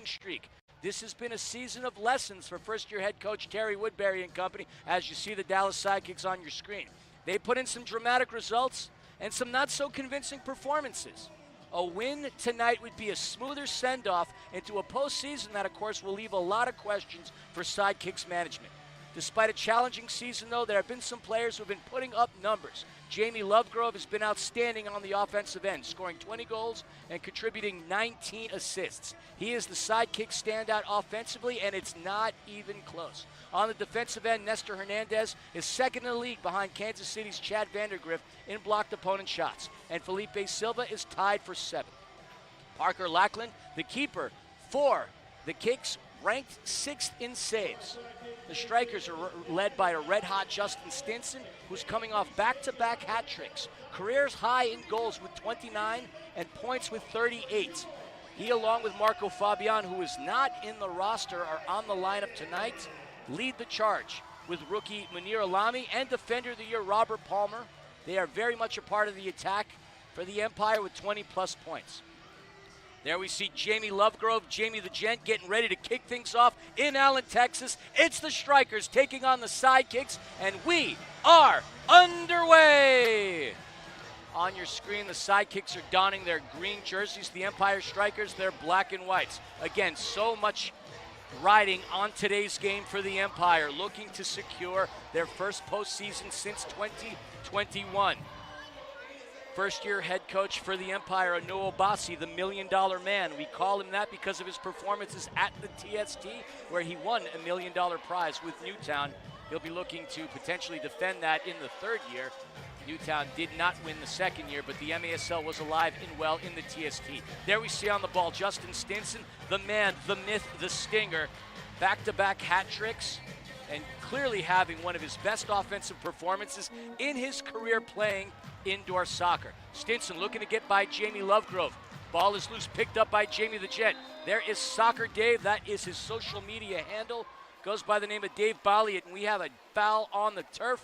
streak. This has been a season of lessons for first-year head coach Terry Woodbury and company, as you see the Dallas Sidekicks on your screen. They put in some dramatic results and some not-so-convincing performances. A win tonight would be a smoother send-off into a postseason that, of course, will leave a lot of questions for Sidekicks management. Despite a challenging season, though, there have been some players who have been putting up numbers. Jamie Lovegrove has been outstanding on the offensive end, scoring 20 goals and contributing 19 assists. He is the Sidekick standout offensively, and it's not even close. On the defensive end, Nestor Hernandez is second in the league behind Kansas City's Chad Vandergriff in blocked opponent shots, and Felipe Silva is tied for 7th. Parker Lackland, the keeper for the Kicks, ranked 6th in saves. The Strikers are led by a red-hot Justin Stinson, who's coming off back-to-back hat tricks. Careers high in goals with 29 and points with 38. He, along with Marco Fabian, who is not in the roster, are on the lineup tonight, lead the charge with rookie Munir Alami and defender of the year Robert Palmer. They are very much a part of the attack for the Empire with 20-plus points. There we see Jamie Lovegrove, Jamie the Gent, getting ready to kick things off in Allen, Texas. It's the Strikers taking on the Sidekicks, and we are underway. On your screen, the Sidekicks are donning their green jerseys. The Empire Strykers, they're black and whites. Again, so much riding on today's game for the Empire, looking to secure their first postseason since 2021. First-year head coach for the Empire, Noah Bassi, the $1 million man. We call him that because of his performances at the TST, where he won a $1 million prize with Newtown. He'll be looking to potentially defend that in the 3rd year. Newtown did not win the 2nd year, but the MASL was alive and well in the TST. There we see on the ball Justin Stinson, the man, the myth, the stinger. Back-to-back hat tricks, and clearly having one of his best offensive performances in his career playing indoor soccer. Stinson looking to get by Jamie Lovegrove. Ball is loose, picked up by Jamie the Jet. There is Soccer Dave. That is his social media handle. Goes by the name of Dave Balliot, and we have a foul on the turf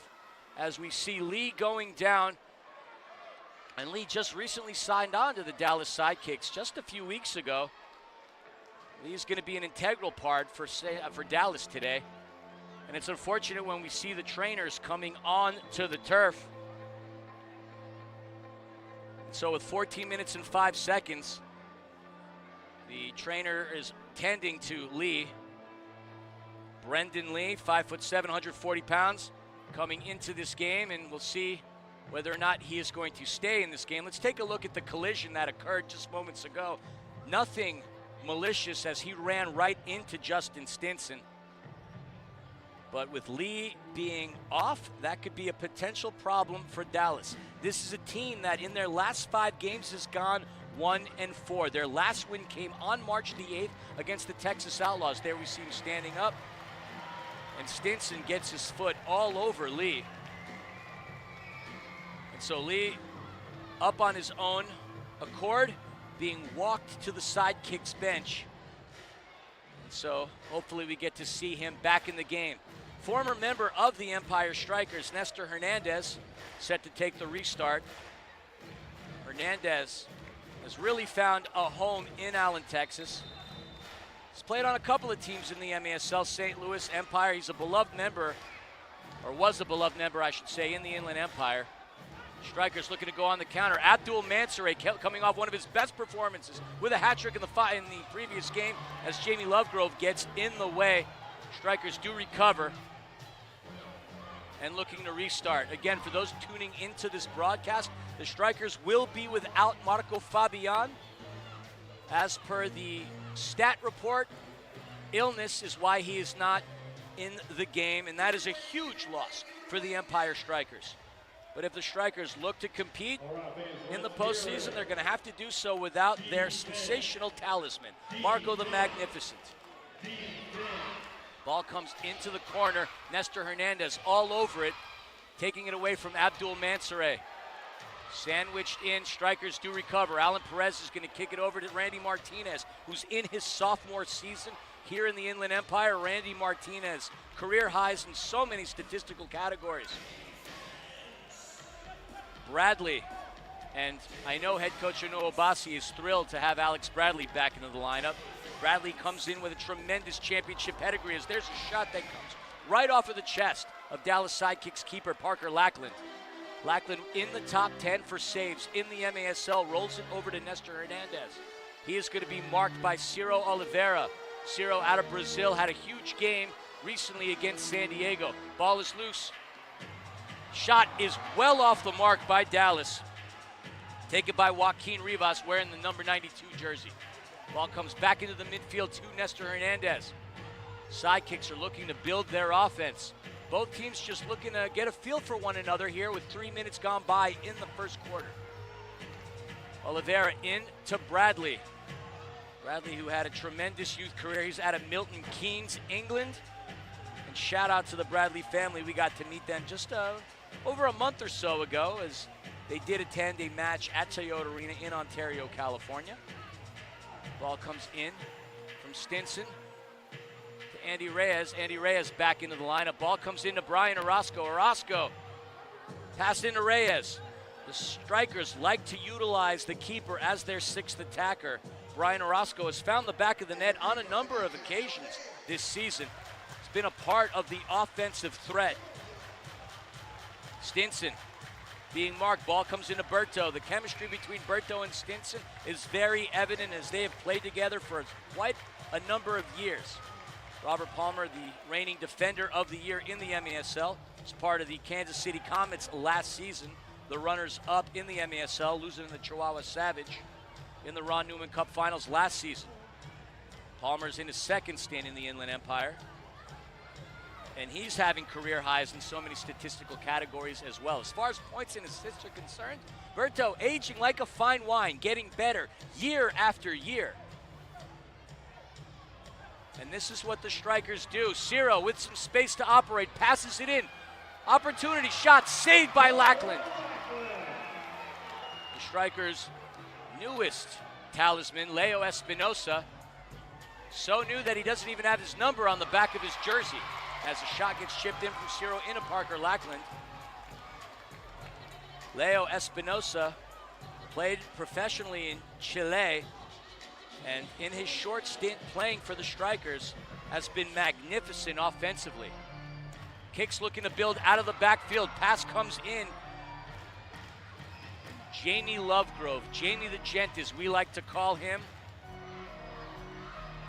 as we see Lee going down. And Lee just recently signed on to the Dallas Sidekicks just a few weeks ago. Lee's going to be an integral part for Dallas today. And it's unfortunate when we see the trainers coming on to the turf. So with 14 minutes and 5 seconds, the trainer is tending to Lee. Brendan Lee, 5'7", 140 pounds, coming into this game, and we'll see whether or not he is going to stay in this game. Let's take a look at the collision that occurred just moments ago. Nothing malicious as he ran right into Justin Stinson. But with Lee being off, that could be a potential problem for Dallas. This is a team that in their last 5 games has gone 1-4. Their last win came on March the 8th against the Texas Outlaws. There we see him standing up, and Stinson gets his foot all over Lee. And so Lee, up on his own accord, being walked to the Sidekicks bench. And so hopefully we get to see him back in the game. Former member of the Empire Strykers, Nestor Hernandez, set to take the restart. Hernandez has really found a home in Allen, Texas. He's played on a couple of teams in the MASL, St. Louis Empire. He's a beloved member, or was a beloved member, I should say, in the Inland Empire. Strykers looking to go on the counter. Abdul Mansoure coming off one of his best performances with a hat trick in the previous game as Jamie Lovegrove gets in the way. Strykers do recover and looking to restart. Again, for those tuning into this broadcast, the Strykers will be without Marco Fabian. As per the stat report, illness is why he is not in the game, and that is a huge loss for the Empire Strykers. But if the Strykers look to compete in the postseason, they're going to have to do so without their sensational talisman, Marco the Magnificent. Ball comes into the corner. Nestor Hernandez all over it, taking it away from Abdul Mansoure. Sandwiched in, Strykers do recover. Alan Perez is going to kick it over to Randy Martinez, who's in his sophomore season here in the Inland Empire. Randy Martinez, career highs in so many statistical categories. Bradley And I know head coach Onubasi is thrilled to have Alex Bradley back into the lineup. Bradley comes in with a tremendous championship pedigree as there's a shot that comes right off of the chest of Dallas Sidekicks keeper Parker Lackland. Lackland in the top 10 for saves in the MASL, rolls it over to Nestor Hernandez. He is going to be marked by Ciro Oliveira. Ciro out of Brazil had a huge game recently against San Diego. Ball is loose. Shot is well off the mark by Dallas. Taken by Joaquin Rivas wearing the number 92 jersey. Ball comes back into the midfield to Nestor Hernandez. Sidekicks are looking to build their offense. Both teams just looking to get a feel for one another here with 3 minutes gone by in the first quarter. Oliveira in to Bradley. Bradley, who had a tremendous youth career. He's out of Milton Keynes, England. And shout out to the Bradley family. We got to meet them just over a month or so ago as they did attend a match at Toyota Arena in Ontario, California. Ball comes in from Stinson to Andy Reyes. Andy Reyes back into the lineup. Ball comes into Brian Orozco. Orozco pass into Reyes. The Strikers like to utilize the keeper as their sixth attacker. Brian Orozco has found the back of the net on a number of occasions this season. He's been a part of the offensive threat. Stinson being marked. Ball comes into Berto. The chemistry between Berto and Stinson is very evident as they have played together for quite a number of years. Robert Palmer, the reigning defender of the year in the MASL, is part of the Kansas City Comets last season. The runners-up in the MASL, losing to the Chihuahua Savage in the Ron Newman Cup Finals last season. Palmer's in his second stint in the Inland Empire, and he's having career highs in so many statistical categories as well. As far as points and assists are concerned, Berto aging like a fine wine, getting better year after year. And this is what the Strikers do. Ciro with some space to operate, passes it in. Opportunity shot saved by Lackland. The Strikers' newest talisman, Leo Espinosa, so new that he doesn't even have his number on the back of his jersey. As the shot gets chipped in from Ciro into Parker Lackland. Leo Espinosa played professionally in Chile, and in his short stint playing for the Strikers has been magnificent offensively. Kicks looking to build out of the backfield. Pass comes in. Jamie Lovegrove, Jamie the Gent as we like to call him,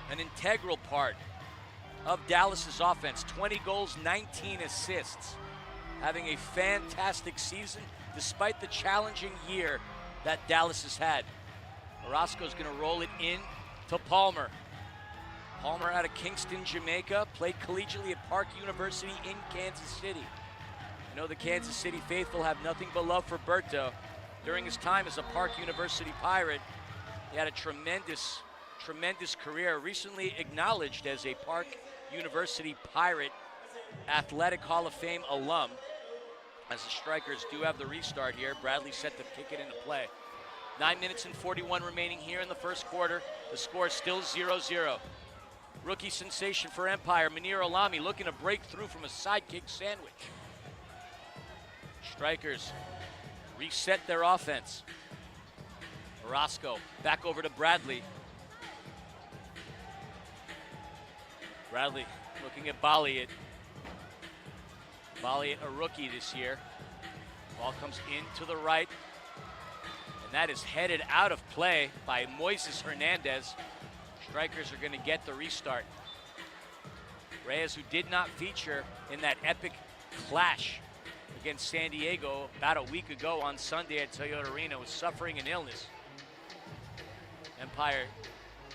an integral part of Dallas's offense. 20 goals, 19 assists. Having a fantastic season despite the challenging year that Dallas has had. Orozco's gonna roll it in to Palmer. Palmer out of Kingston, Jamaica, played collegiately at Park University in Kansas City. I know the Kansas City faithful have nothing but love for Berto. During his time as a Park University Pirate, he had a tremendous career, recently acknowledged as a Park University Pirate Athletic Hall of Fame alum. As the Strikers do have the restart here, Bradley set to kick it into play. 9 minutes and 41 remaining here in the first quarter. The score is still 0-0. Rookie sensation for Empire, Munir Alami, looking to break through from a sidekick sandwich. Strikers reset their offense. Orozco back over to Bradley. Bradley looking at Balliet. Balliet, a rookie this year. Ball comes in to the right. And that is headed out of play by Moises Hernandez. Strikers are going to get the restart. Reyes, who did not feature in that epic clash against San Diego about a week ago on Sunday at Toyota Arena, was suffering an illness. Empire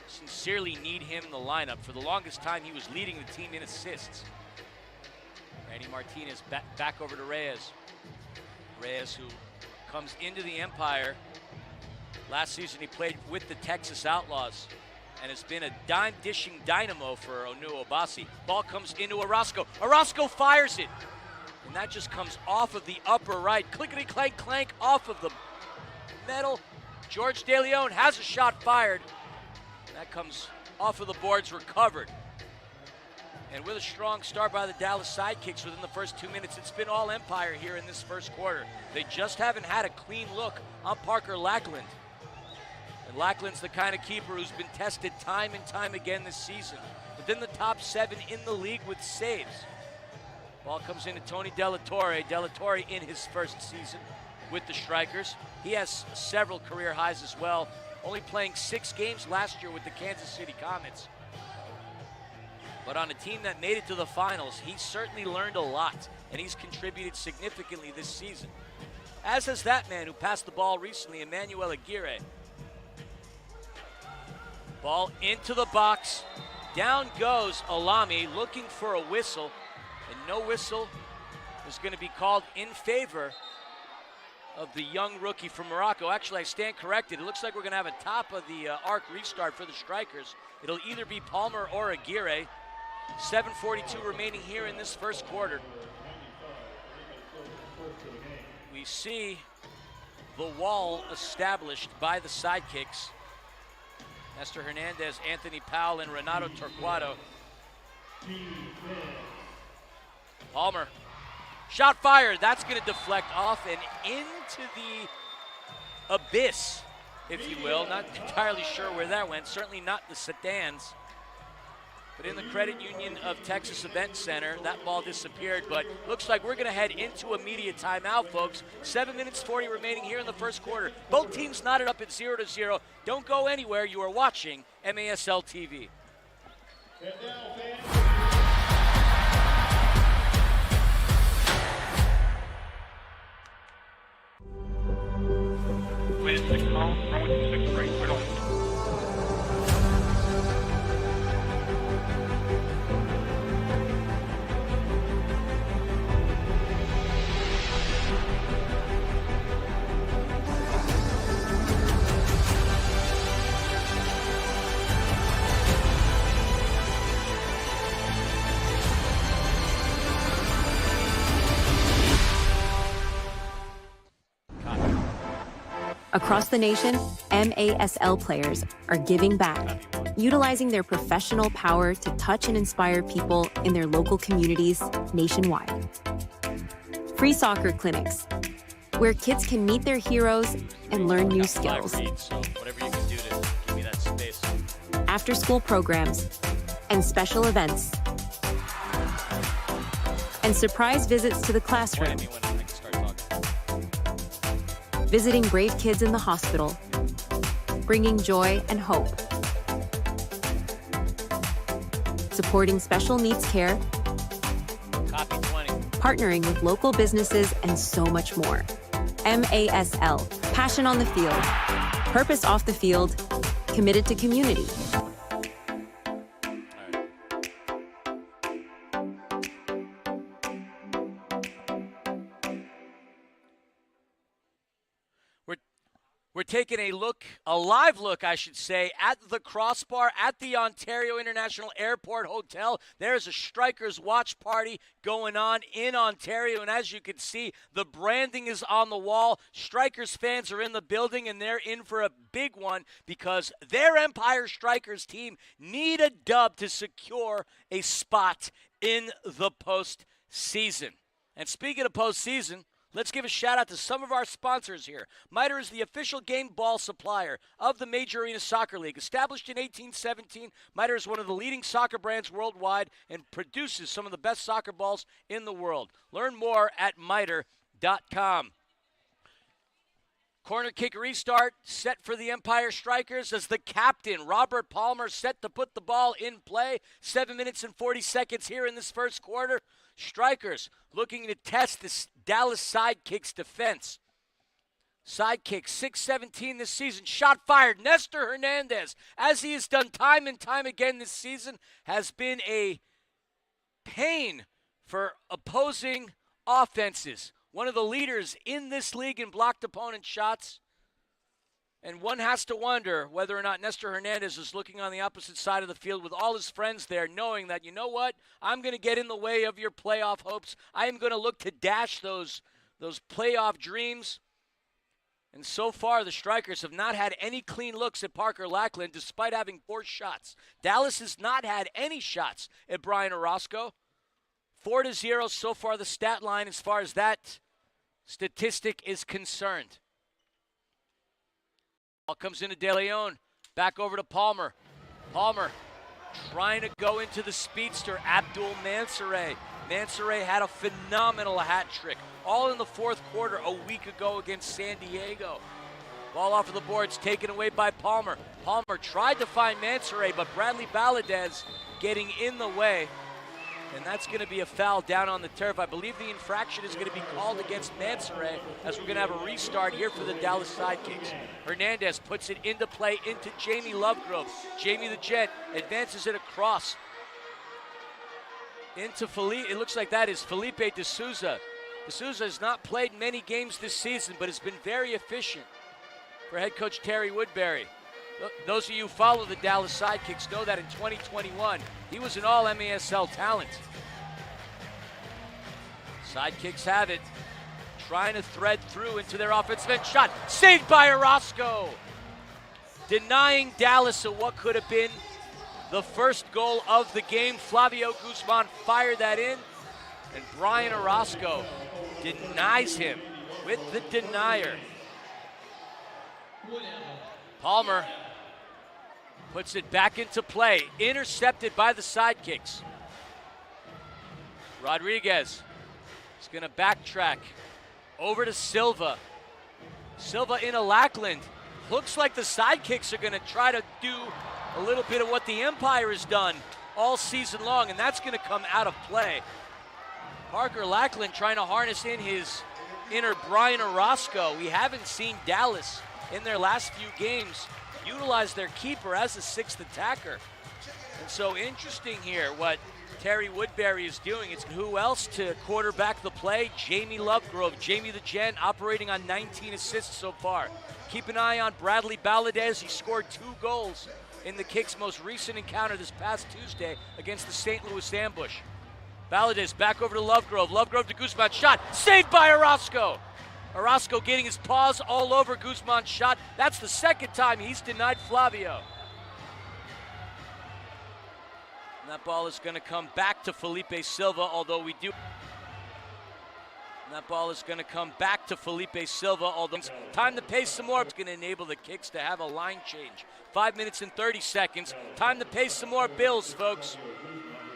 sincerely need him in the lineup. For the longest time, he was leading the team in assists. Randy Martinez back over to Reyes. Reyes, who comes into the Empire. Last season, he played with the Texas Outlaws and has been a dime-dishing dynamo for Onubasi. Ball comes into Orozco. Orozco fires it. And that just comes off of the upper right. Clickety-clank-clank off of the metal. George De Leon has a shot fired. That comes off of the boards, recovered. And with a strong start by the Dallas Sidekicks within the first 2 minutes, it's been all Empire here in this first quarter. They just haven't had a clean look on Parker Lackland. And Lackland's the kind of keeper who's been tested time and time again this season. Within the top 7 in the league with saves. Ball comes into Tony Della Torre. Della Torre in his first season with the Strikers. He has several career highs as well, only playing 6 games last year with the Kansas City Comets. But on a team that made it to the finals, he certainly learned a lot, and he's contributed significantly this season. As has that man who passed the ball recently, Emmanuel Aguirre. Ball into the box. Down goes Alami looking for a whistle, and no whistle is going to be called in favor of the young rookie from Morocco. Actually, I stand corrected. It looks like we're going to have a top of the arc restart for the Strikers. It'll either be Palmer or Aguirre. 7:42 remaining here in this first quarter. We see the wall established by the Sidekicks. Nestor Hernandez, Anthony Powell, and Renato Torquato. Palmer. Shot fired. That's going to deflect off and into the abyss, if you will. Not entirely sure where that went. Certainly not the sedans. But in the Credit Union of Texas Event Center, that ball disappeared. But looks like we're going to head into immediate timeout, folks. 7 minutes 40 remaining here in the first quarter. Both teams knotted up at 0-0. Don't go anywhere. You are watching MASL TV. Wind 6 miles, runway 6 right, right on. Across the nation, MASL players are giving back, utilizing their professional power to touch and inspire people in their local communities nationwide. Free soccer clinics, where kids can meet their heroes and learn new skills. After-school programs and special events. And surprise visits to the classroom. Visiting brave kids in the hospital, bringing joy and hope. Supporting special needs care, Copy 20. partnering with local businesses, and so much more. MASL, passion on the field, purpose off the field, committed to community. We're taking a live look, I should say, at the crossbar at the Ontario International Airport Hotel. There's a Strikers watch party going on in Ontario, and as you can see, the branding is on the wall. Strikers fans are in the building, and they're in for a big one because their Empire Strikers team need a dub to secure a spot in the postseason. And speaking of postseason, let's give a shout out to some of our sponsors here. MITRE is the official game ball supplier of the Major Arena Soccer League. Established in 1817, MITRE is one of the leading soccer brands worldwide and produces some of the best soccer balls in the world. Learn more at mitre.com. Corner kick restart set for the Empire Strikers as the captain, Robert Palmer, set to put the ball in play. 7 minutes and 40 seconds here in this first quarter. Strikers looking to test this Dallas Sidekicks defense. Sidekick 6-17 this season. Shot fired. Nestor Hernandez, as he has done time and time again this season, has been a pain for opposing offenses. One of the leaders in this league in blocked opponent shots. And one has to wonder whether or not Nestor Hernandez is looking on the opposite side of the field with all his friends there, knowing that, you know what, I'm going to get in the way of your playoff hopes. I am going to look to dash those playoff dreams. And so far, the Strikers have not had any clean looks at Parker Lackland despite having 4 shots. Dallas has not had any shots at Brian Orozco. 4-0 so far the stat line as far as that statistic is concerned. Ball comes into De Leon. Back over to Palmer. Palmer trying to go into the speedster, Abdul Mansoureh. Mansoureh had a phenomenal hat trick, all in the fourth quarter a week ago against San Diego. Ball off of the boards, taken away by Palmer. Palmer tried to find Mansoureh, but Bradley Valadez getting in the way. And that's going to be a foul down on the turf. I believe the infraction is going to be called against Mansoureh as we're going to have a restart here for the Dallas Sidekicks. Hernandez puts it into play into Jamie Lovegrove. Jamie the Jet advances it across into Felipe. It looks like that is Felipe De Souza. De Souza has not played many games this season, but has been very efficient for head coach Terry Woodbury. Those of you who follow the Dallas Sidekicks know that in 2021, he was an all-MASL talent. Sidekicks have it, trying to thread through into their offensive end. Shot saved by Orozco, denying Dallas of what could have been the first goal of the game. Flavio Guzman fired that in, and Brian Orozco denies him with the denier. Palmer puts it back into play, intercepted by the Sidekicks. Rodriguez is going to backtrack over to Silva. Silva into Lackland. Looks like the Sidekicks are going to try to do a little bit of what the Empire has done all season long, and that's going to come out of play. Parker Lackland trying to harness in his inner Brian Orozco. We haven't seen Dallas in their last few games utilize their keeper as a 6th attacker. And so interesting here what Terry Woodbury is doing. It's who else to quarterback the play? Jamie Lovegrove, Jamie the Gen, operating on 19 assists so far. Keep an eye on Bradley Valadez. He scored 2 goals in the Kicks' most recent encounter this past Tuesday against the St. Louis Ambush. Valadez back over to Lovegrove. Lovegrove to Guzman. Shot saved by Orozco. Orozco getting his paws all over Guzman's shot. That's the second time he's denied Flavio. And that ball is going to come back to Felipe Silva, although we do. And that ball is going to come back to Felipe Silva, although it's time to pace some more. It's going to enable the Kicks to have a line change. 5 minutes and 30 seconds. Time to pay some more bills, folks.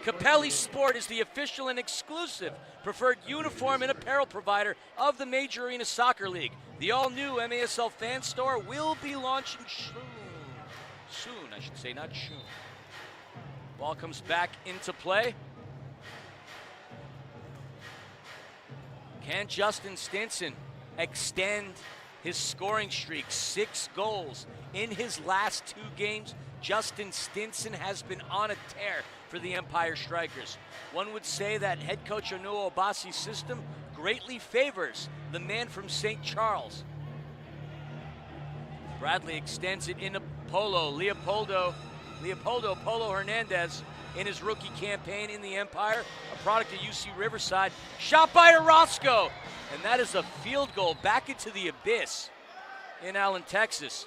Capelli Sport is the official and exclusive preferred uniform and apparel provider of the Major Arena Soccer League. The all-new MASL fan store will be launching soon, I should say, not soon. Ball comes back into play. Can Justin Stinson extend his scoring streak? 6 goals in his last 2 games. Justin Stinson has been on a tear for the Empire Strikers. One would say that head coach Onuo Obasi's system greatly favors the man from St. Charles. Bradley extends it into Polo. Leopoldo Polo Hernandez in his rookie campaign in the Empire, a product of UC Riverside. Shot by Orozco, and that is a field goal back into the abyss in Allen, Texas.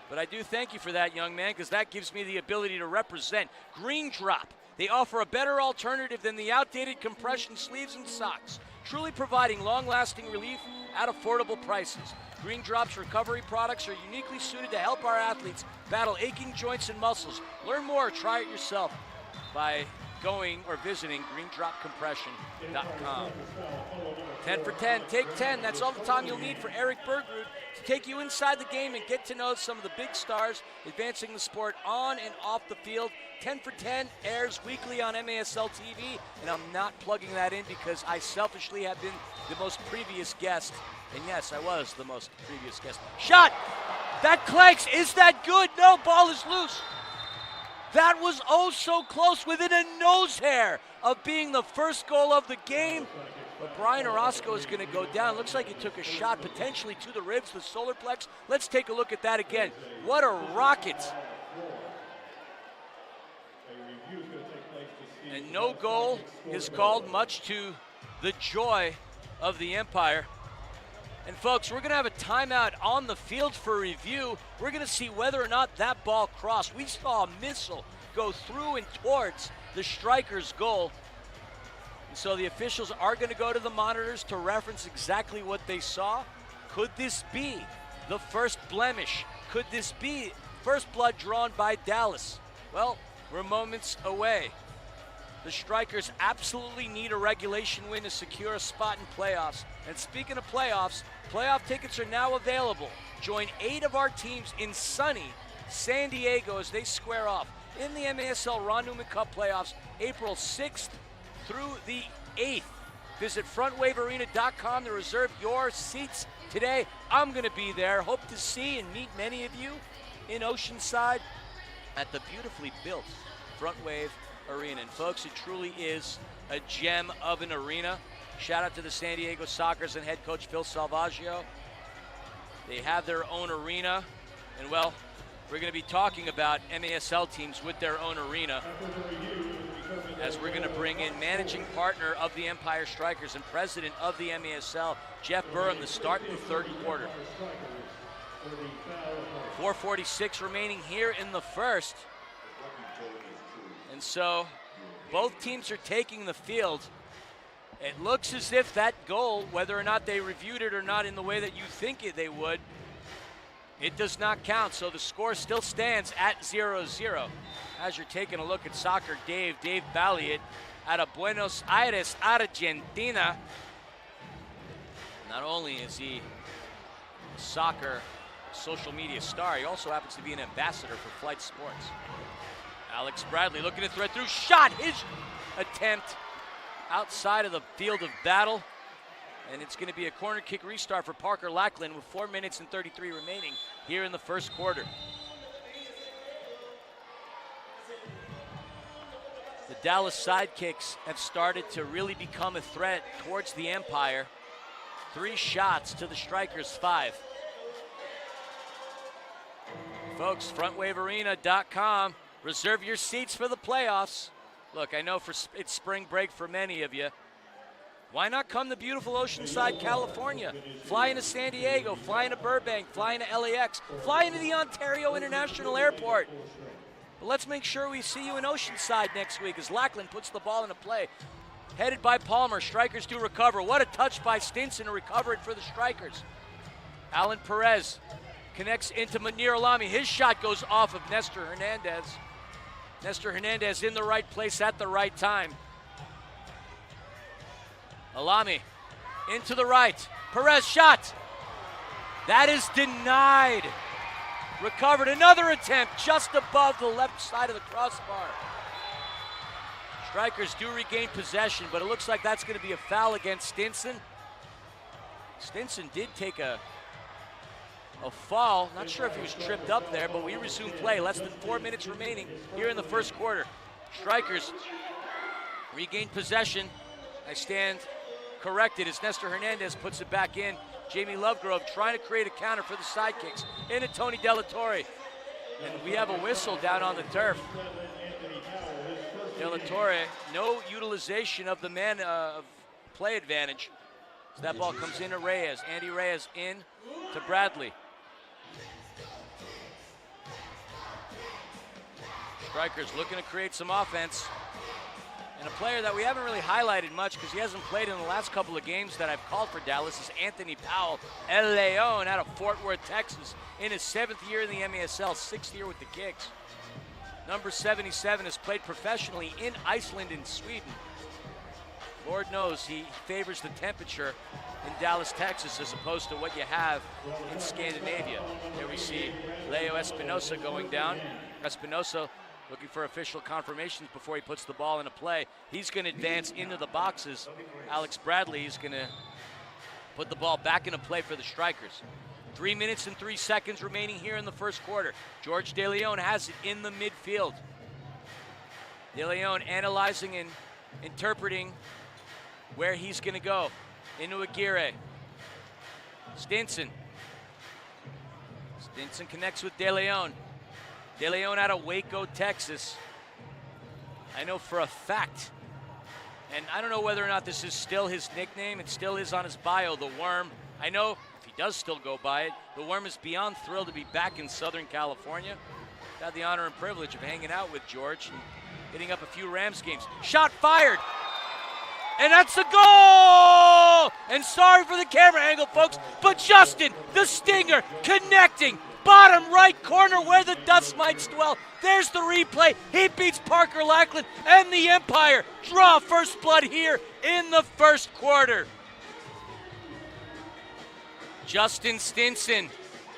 But I do thank you for that, young man, because that gives me the ability to represent Green Drop. They offer a better alternative than the outdated compression sleeves and socks, truly providing long-lasting relief at affordable prices. Green Drop's recovery products are uniquely suited to help our athletes battle aching joints and muscles. Learn more or try it yourself by going or visiting greendropcompression.com. 10 for 10, take 10. That's all the time you'll need for Eric Bergrud to take you inside the game and get to know some of the big stars advancing the sport on and off the field. 10 for 10 airs weekly on MASL TV, and I'm not plugging that in because I selfishly have been the most previous guest. And yes, I was the most previous guest. Shot! That clanks. Is that good? No, ball is loose. That was oh so close, within a nose hair of being the first goal of the game. But Brian Orozco is going to go down. Looks like he took a shot potentially to the ribs, the solar plex. Let's take a look at that again. What a rocket. And no goal is called, much to the joy of the Empire. And folks, we're going to have a timeout on the field for review. We're going to see whether or not that ball crossed. We saw a missile go through and towards the Strikers' goal. And so the officials are going to go to the monitors to reference exactly what they saw. Could this be the first blemish? Could this be first blood drawn by Dallas? Well, we're moments away. The Strikers absolutely need a regulation win to secure a spot in playoffs. And speaking of playoffs, playoff tickets are now available. Join 8 of our teams in sunny San Diego as they square off in the MASL Ron Newman Cup playoffs, April 6th through the 8th. Visit frontwavearena.com to reserve your seats today. I'm going to be there. Hope to see and meet many of you in Oceanside at the beautifully built Front Wave Arena. And folks, it truly is a gem of an arena. Shout out to the San Diego Sockers and head coach Phil Salvaggio. They have their own arena, and well, we're going to be talking about MASL teams with their own arena as we're going to bring in managing partner of the Empire Strikers and president of the MASL, Jeff Burham, to start the third quarter. 4:46 remaining here in the first. And so both teams are taking the field. It looks as if that goal, whether or not they reviewed it or not in the way that you think they would, it does not count. So the score still stands at 0-0. As you're taking a look at soccer, Dave Balliet out of Buenos Aires, Argentina. Not only is he a soccer social media star, he also happens to be an ambassador for Flight Sports. Alex Bradley looking to thread through, shot, his attempt outside of the field of battle. And it's going to be a corner kick restart for Parker Lackland with 4 minutes and 33 remaining here in the first quarter. The Dallas Sidekicks have started to really become a threat towards the Empire. 3 shots to the Strikers' 5. Folks, frontwavearena.com. Reserve your seats for the playoffs. Look, I know it's spring break for many of you. Why not come to beautiful Oceanside, California? Fly into San Diego, fly into Burbank, fly into LAX, fly into the Ontario International Airport. But let's make sure we see you in Oceanside next week as Lackland puts the ball into play. Headed by Palmer, Strikers do recover. What a touch by Stinson to recover it for the Strikers. Alan Perez connects into Munir Alami. His shot goes off of Nestor Hernandez. Nestor Hernandez in the right place at the right time. Alami into the right. Perez shot. That is denied. Recovered. Another attempt just above the left side of the crossbar. Strikers do regain possession, but it looks like that's going to be a foul against Stinson. Stinson did take a fall. Not sure if he was tripped up there, but we resume play. Less than 4 minutes remaining here in the first quarter. Strikers regain possession. I stand corrected as Nestor Hernandez puts it back in. Jamie Lovegrove trying to create a counter for the Sidekicks into Tony Delatorre. And we have a whistle down on the turf. Delatorre, no utilization of the man of play advantage. So that ball comes into Reyes. Andy Reyes in to Bradley. Strikers looking to create some offense. And a player that we haven't really highlighted much because he hasn't played in the last couple of games that I've called for Dallas is Anthony Powell, El Leon out of Fort Worth, Texas, in his 7th year in the MASL, 6th year with the Kicks. Number 77 has played professionally in Iceland and Sweden. Lord knows he favors the temperature in Dallas, Texas, as opposed to what you have in Scandinavia. Here we see Leo Espinosa going down. Espinosa looking for official confirmations before he puts the ball into play. He's going to advance into the boxes. Alex Bradley is going to put the ball back into play for the Strikers. 3 minutes and 3 seconds remaining here in the first quarter. George De Leon has it in the midfield. De Leon analyzing and interpreting where he's going to go. Into Aguirre. Stinson. Stinson connects with De Leon. De Leon out of Waco, Texas. I know for a fact, and I don't know whether or not this is still his nickname, it still is on his bio, the Worm. I know does still go by it. The Worm is beyond thrilled to be back in Southern California. Had the honor and privilege of hanging out with George and hitting up a few Rams games. Shot fired. And that's a goal! And sorry for the camera angle, folks, but Justin, the Stinger, connecting. Bottom right corner where the dust mites dwell. There's the replay. He beats Parker Lackland, and the Empire draw first blood here in the first quarter. Justin Stinson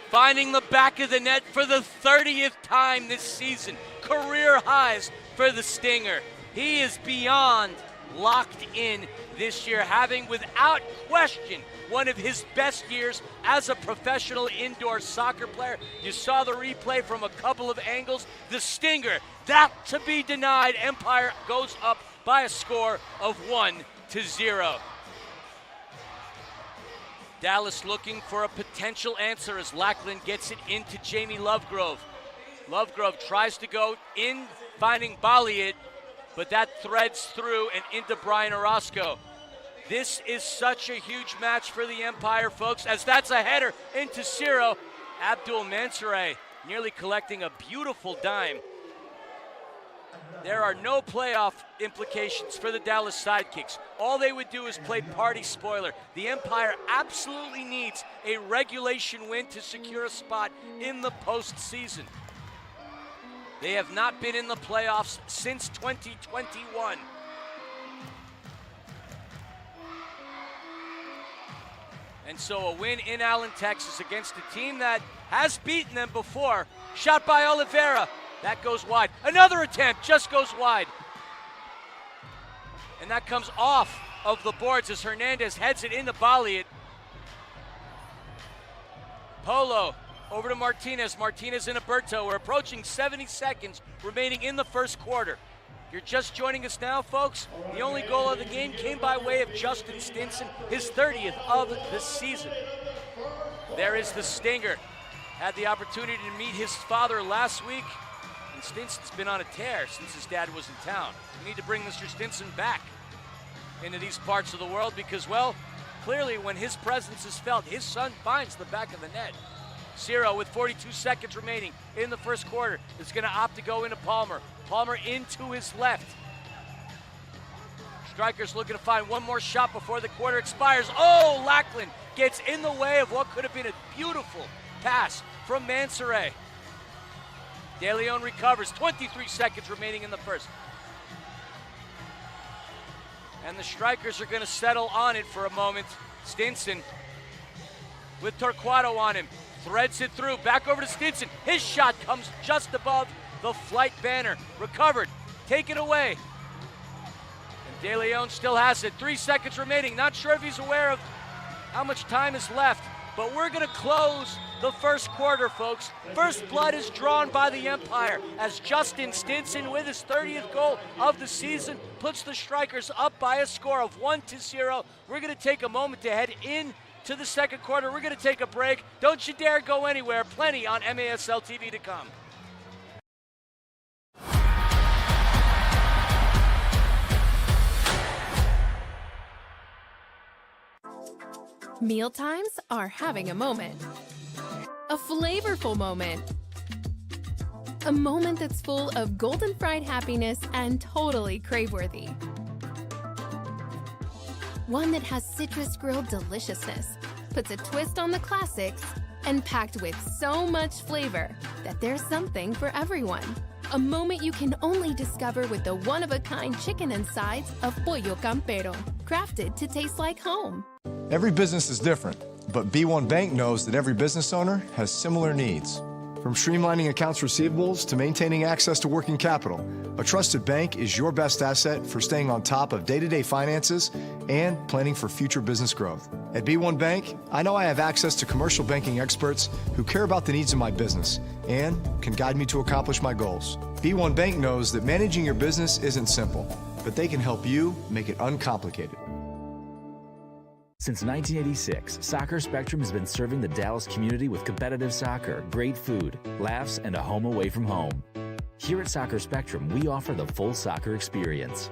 finding the back of the net for the 30th time this season. Career highs for the Stinger. He is beyond locked in this year, having without question one of his best years as a professional indoor soccer player. You saw the replay from a couple of angles. The Stinger, that to be denied. Empire goes up by a score of 1-0. Dallas looking for a potential answer as Lackland gets it into Jamie Lovegrove. Lovegrove tries to go in, finding Balliet, but that threads through and into Brian Orozco. This is such a huge match for the Empire, folks, as that's a header into Ciro. Abdul Mansoureh nearly collecting a beautiful dime. There are no playoff implications for the Dallas Sidekicks. All they would do is play party spoiler. The Empire absolutely needs a regulation win to secure a spot in the postseason. They have not been in the playoffs since 2021. And so a win in Allen, Texas against a team that has beaten them before. Shot by Oliveira. That goes wide. Another attempt just goes wide. And that comes off of the boards as Hernandez heads it into Balliet. Polo over to Martinez. Martinez and Alberto. We're approaching 70 seconds remaining in the first quarter. If you're just joining us now, folks, the only goal of the game came by way of Justin Stinson, his 30th of the season. There is the Stinger. Had the opportunity to meet his father last week, and Stinson's been on a tear since his dad was in town. We need to bring Mr. Stinson back into these parts of the world because, well, clearly when his presence is felt, his son finds the back of the net. Ciro with 42 seconds remaining in the first quarter is going to opt to go into Palmer. Palmer into his left. Strykers looking to find one more shot before the quarter expires. Oh, Lackland gets in the way of what could have been a beautiful pass from Mansoureh. De Leon recovers, 23 seconds remaining in the first. And the Strykers are going to settle on it for a moment. Stinson with Torquato on him. Threads it through, back over to Stinson. His shot comes just above the flight banner. Recovered, taken away. And De Leon still has it. 3 seconds remaining. Not sure if he's aware of how much time is left, but we're gonna close the first quarter, folks. First blood is drawn by the Empire as Justin Stinson, with his 30th goal of the season, puts the Strykers up by a score of 1-0. We're gonna take a moment to head in to the second quarter. We're going to take a break. Don't you dare go anywhere. Plenty on MASL TV to come. Mealtimes are having a moment. A flavorful moment. A moment that's full of golden fried happiness and totally crave-worthy. One that has citrus grilled deliciousness, puts a twist on the classics, and packed with so much flavor that there's something for everyone. A moment you can only discover with the one-of-a-kind chicken and sides of Pollo Campero, crafted to taste like home. Every business is different, but B1 Bank knows that every business owner has similar needs. From streamlining accounts receivables to maintaining access to working capital, a trusted bank is your best asset for staying on top of day-to-day finances and planning for future business growth. At B1 Bank, I know I have access to commercial banking experts who care about the needs of my business and can guide me to accomplish my goals. B1 Bank knows that managing your business isn't simple, but they can help you make it uncomplicated. Since 1986, Soccer Spectrum has been serving the Dallas community with competitive soccer, great food, laughs, and a home away from home. Here at Soccer Spectrum, we offer the full soccer experience.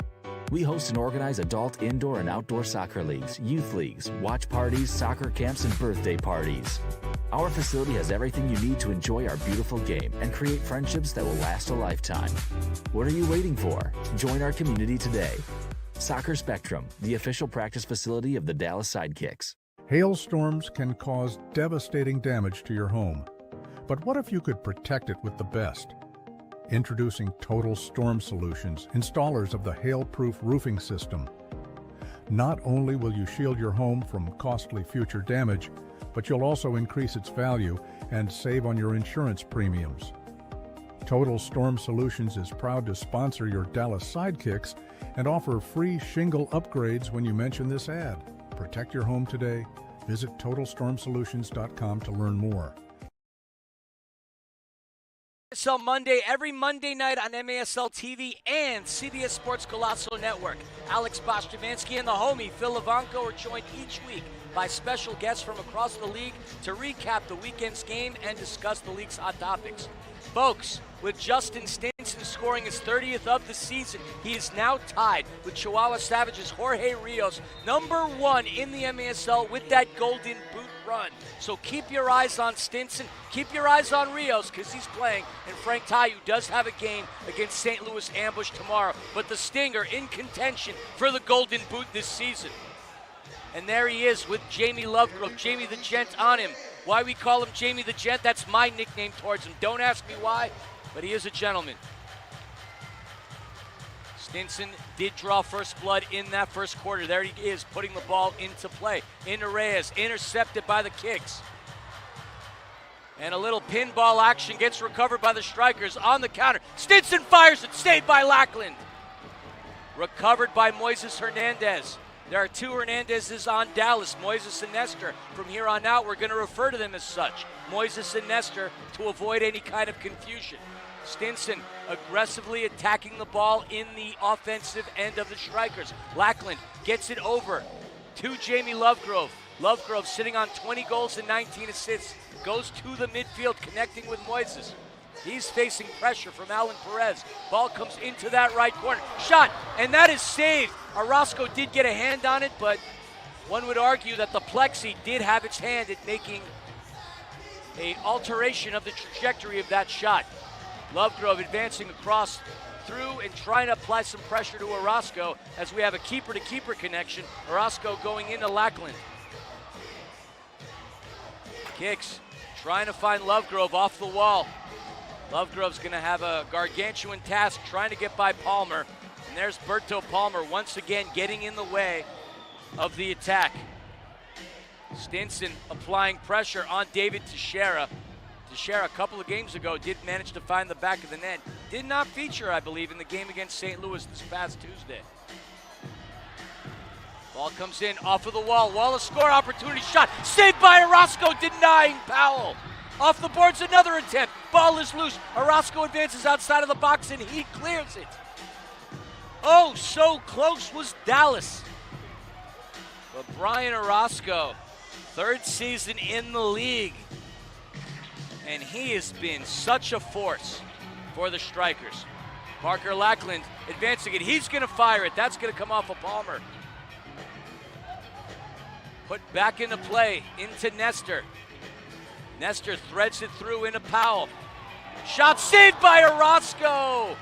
We host and organize adult indoor and outdoor soccer leagues, youth leagues, watch parties, soccer camps, and birthday parties. Our facility has everything you need to enjoy our beautiful game and create friendships that will last a lifetime. What are you waiting for? Join our community today. Soccer Spectrum, the official practice facility of the Dallas Sidekicks. Hailstorms can cause devastating damage to your home. But what if you could protect it with the best? Introducing Total Storm Solutions, installers of the hail-proof roofing system. Not only will you shield your home from costly future damage, but you'll also increase its value and save on your insurance premiums. Total Storm Solutions is proud to sponsor your Dallas Sidekicks and offer free shingle upgrades when you mention this ad. Protect your home today. Visit TotalStormSolutions.com to learn more. MASL Monday, every Monday night on MASL TV and CBS Sports Colosso Network. Alex Bosch-Javansky and the homie Phil Levanko are joined each week by special guests from across the league to recap the weekend's game and discuss the league's hot topics. Folks, with Justin Stinson scoring his 30th of the season, he is now tied with Chihuahua Savage's Jorge Rios, #1 in the MASL with that Golden Boot run. So keep your eyes on Stinson, keep your eyes on Rios because he's playing, and Frank Tayu does have a game against St. Louis Ambush tomorrow. But the Stinger in contention for the Golden Boot this season. And there he is with Jamie Lovegrove, Jamie the Gent on him. Why we call him Jamie the Gent, that's my nickname towards him. Don't ask me why, but he is a gentleman. Stinson did draw first blood in that first quarter. There he is, putting the ball into play. Into Reyes, intercepted by the Kicks. And a little pinball action gets recovered by the Strikers on the counter. Stinson fires it, saved by Lackland. Recovered by Moises Hernandez. There are two Hernandezes on Dallas, Moises and Nestor. From here on out, we're going to refer to them as such, Moises and Nestor, to avoid any kind of confusion. Stinson aggressively attacking the ball in the offensive end of the Strikers. Lackland gets it over to Jamie Lovegrove. Lovegrove sitting on 20 goals and 19 assists. Goes to the midfield, connecting with Moises. He's facing pressure from Alan Perez. Ball comes into that right corner. Shot, and that is saved. Orozco did get a hand on it, but one would argue that the plexi did have its hand in making an alteration of the trajectory of that shot. Lovegrove advancing across through and trying to apply some pressure to Orozco as we have a keeper-to-keeper connection. Orozco going into Lackland. Kicks, trying to find Lovegrove off the wall. Lovegrove's going to have a gargantuan task trying to get by Palmer. And there's Berto Palmer once again getting in the way of the attack. Stinson applying pressure on David Teixeira. Teixeira a couple of games ago did manage to find the back of the net. Did not feature, I believe, in the game against St. Louis this past Tuesday. Ball comes in off of the wall. Wallace score opportunity shot. Saved by Orozco, denying Powell. Off the boards, another attempt. Ball is loose. Orozco advances outside of the box and he clears it. Oh, so close was Dallas. But Brian Orozco, third season in the league. And he has been such a force for the Strikers. Parker Lackland advancing it. He's going to fire it. That's going to come off of Palmer. Put back into play, into Nestor. Nestor threads it through into Powell. Shot saved by Orozco.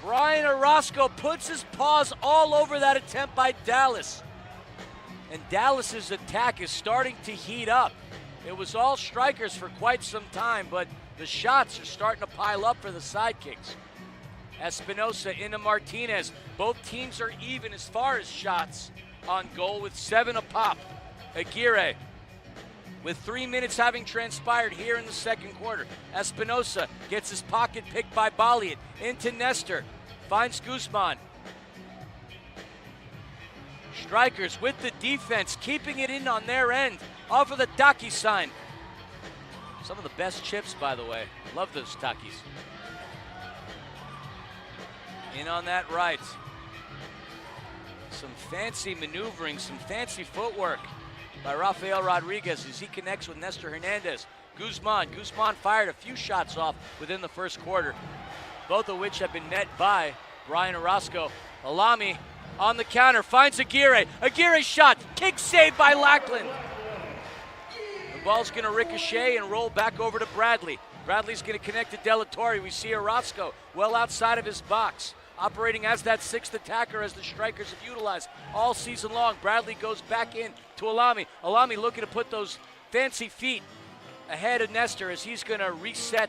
Brian Orozco puts his paws all over that attempt by Dallas. And Dallas's attack is starting to heat up. It was all Strikers for quite some time, but the shots are starting to pile up for the Sidekicks. Espinosa into Martinez. Both teams are even as far as shots on goal with 7 apiece. Aguirre, with 3 minutes having transpired here in the second quarter. Espinosa gets his pocket picked by Balian. Into Nestor. Finds Guzman. Strikers with the defense, keeping it in on their end. Off of the Taki sign. Some of the best chips, by the way. Love those Takis. In on that right. Some fancy maneuvering, some fancy footwork by Rafael Rodriguez as he connects with Nestor Hernandez. Guzman fired a few shots off within the first quarter, both of which have been met by Brian Orozco. Alami On the counter, finds Aguirre. Aguirre shot, kick saved by Lackland. The ball's gonna ricochet and roll back over to Bradley. Bradley's gonna connect to Delatorre. We see Orozco well outside of his box, operating as that sixth attacker as the Strikers have utilized all season long. Bradley goes back in to Alami. Alami looking to put those fancy feet ahead of Nestor as he's gonna reset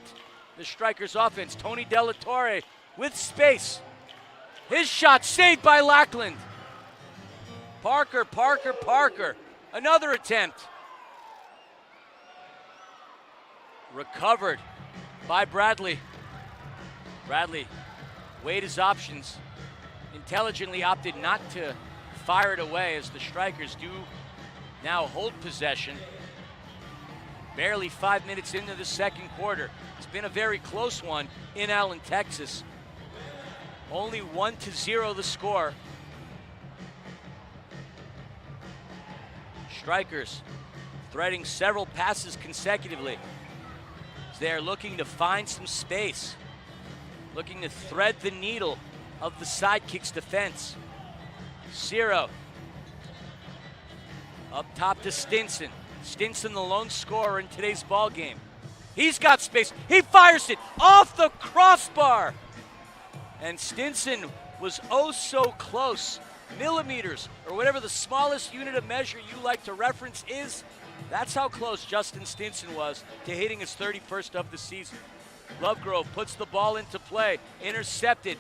the Strikers offense. Tony Delatorre with space. His shot saved by Lackland. Parker. Another attempt. Recovered by Bradley. Bradley weighed his options. Intelligently opted not to fire it away as the Strikers do now hold possession. Barely 5 minutes into the second quarter. It's been a very close one in Allen, Texas. Only 1-0 the score. Strikers threading several passes consecutively. They're looking to find some space, looking to thread the needle of the Sidekicks defense. Ciro up top to Stinson. Stinson, the lone scorer in today's ball game. He's got space. He fires it off the crossbar. And Stinson was oh so close. Millimeters, or whatever the smallest unit of measure you like to reference is, that's how close Justin Stinson was to hitting his 31st of the season. Lovegrove puts the ball into play, intercepted,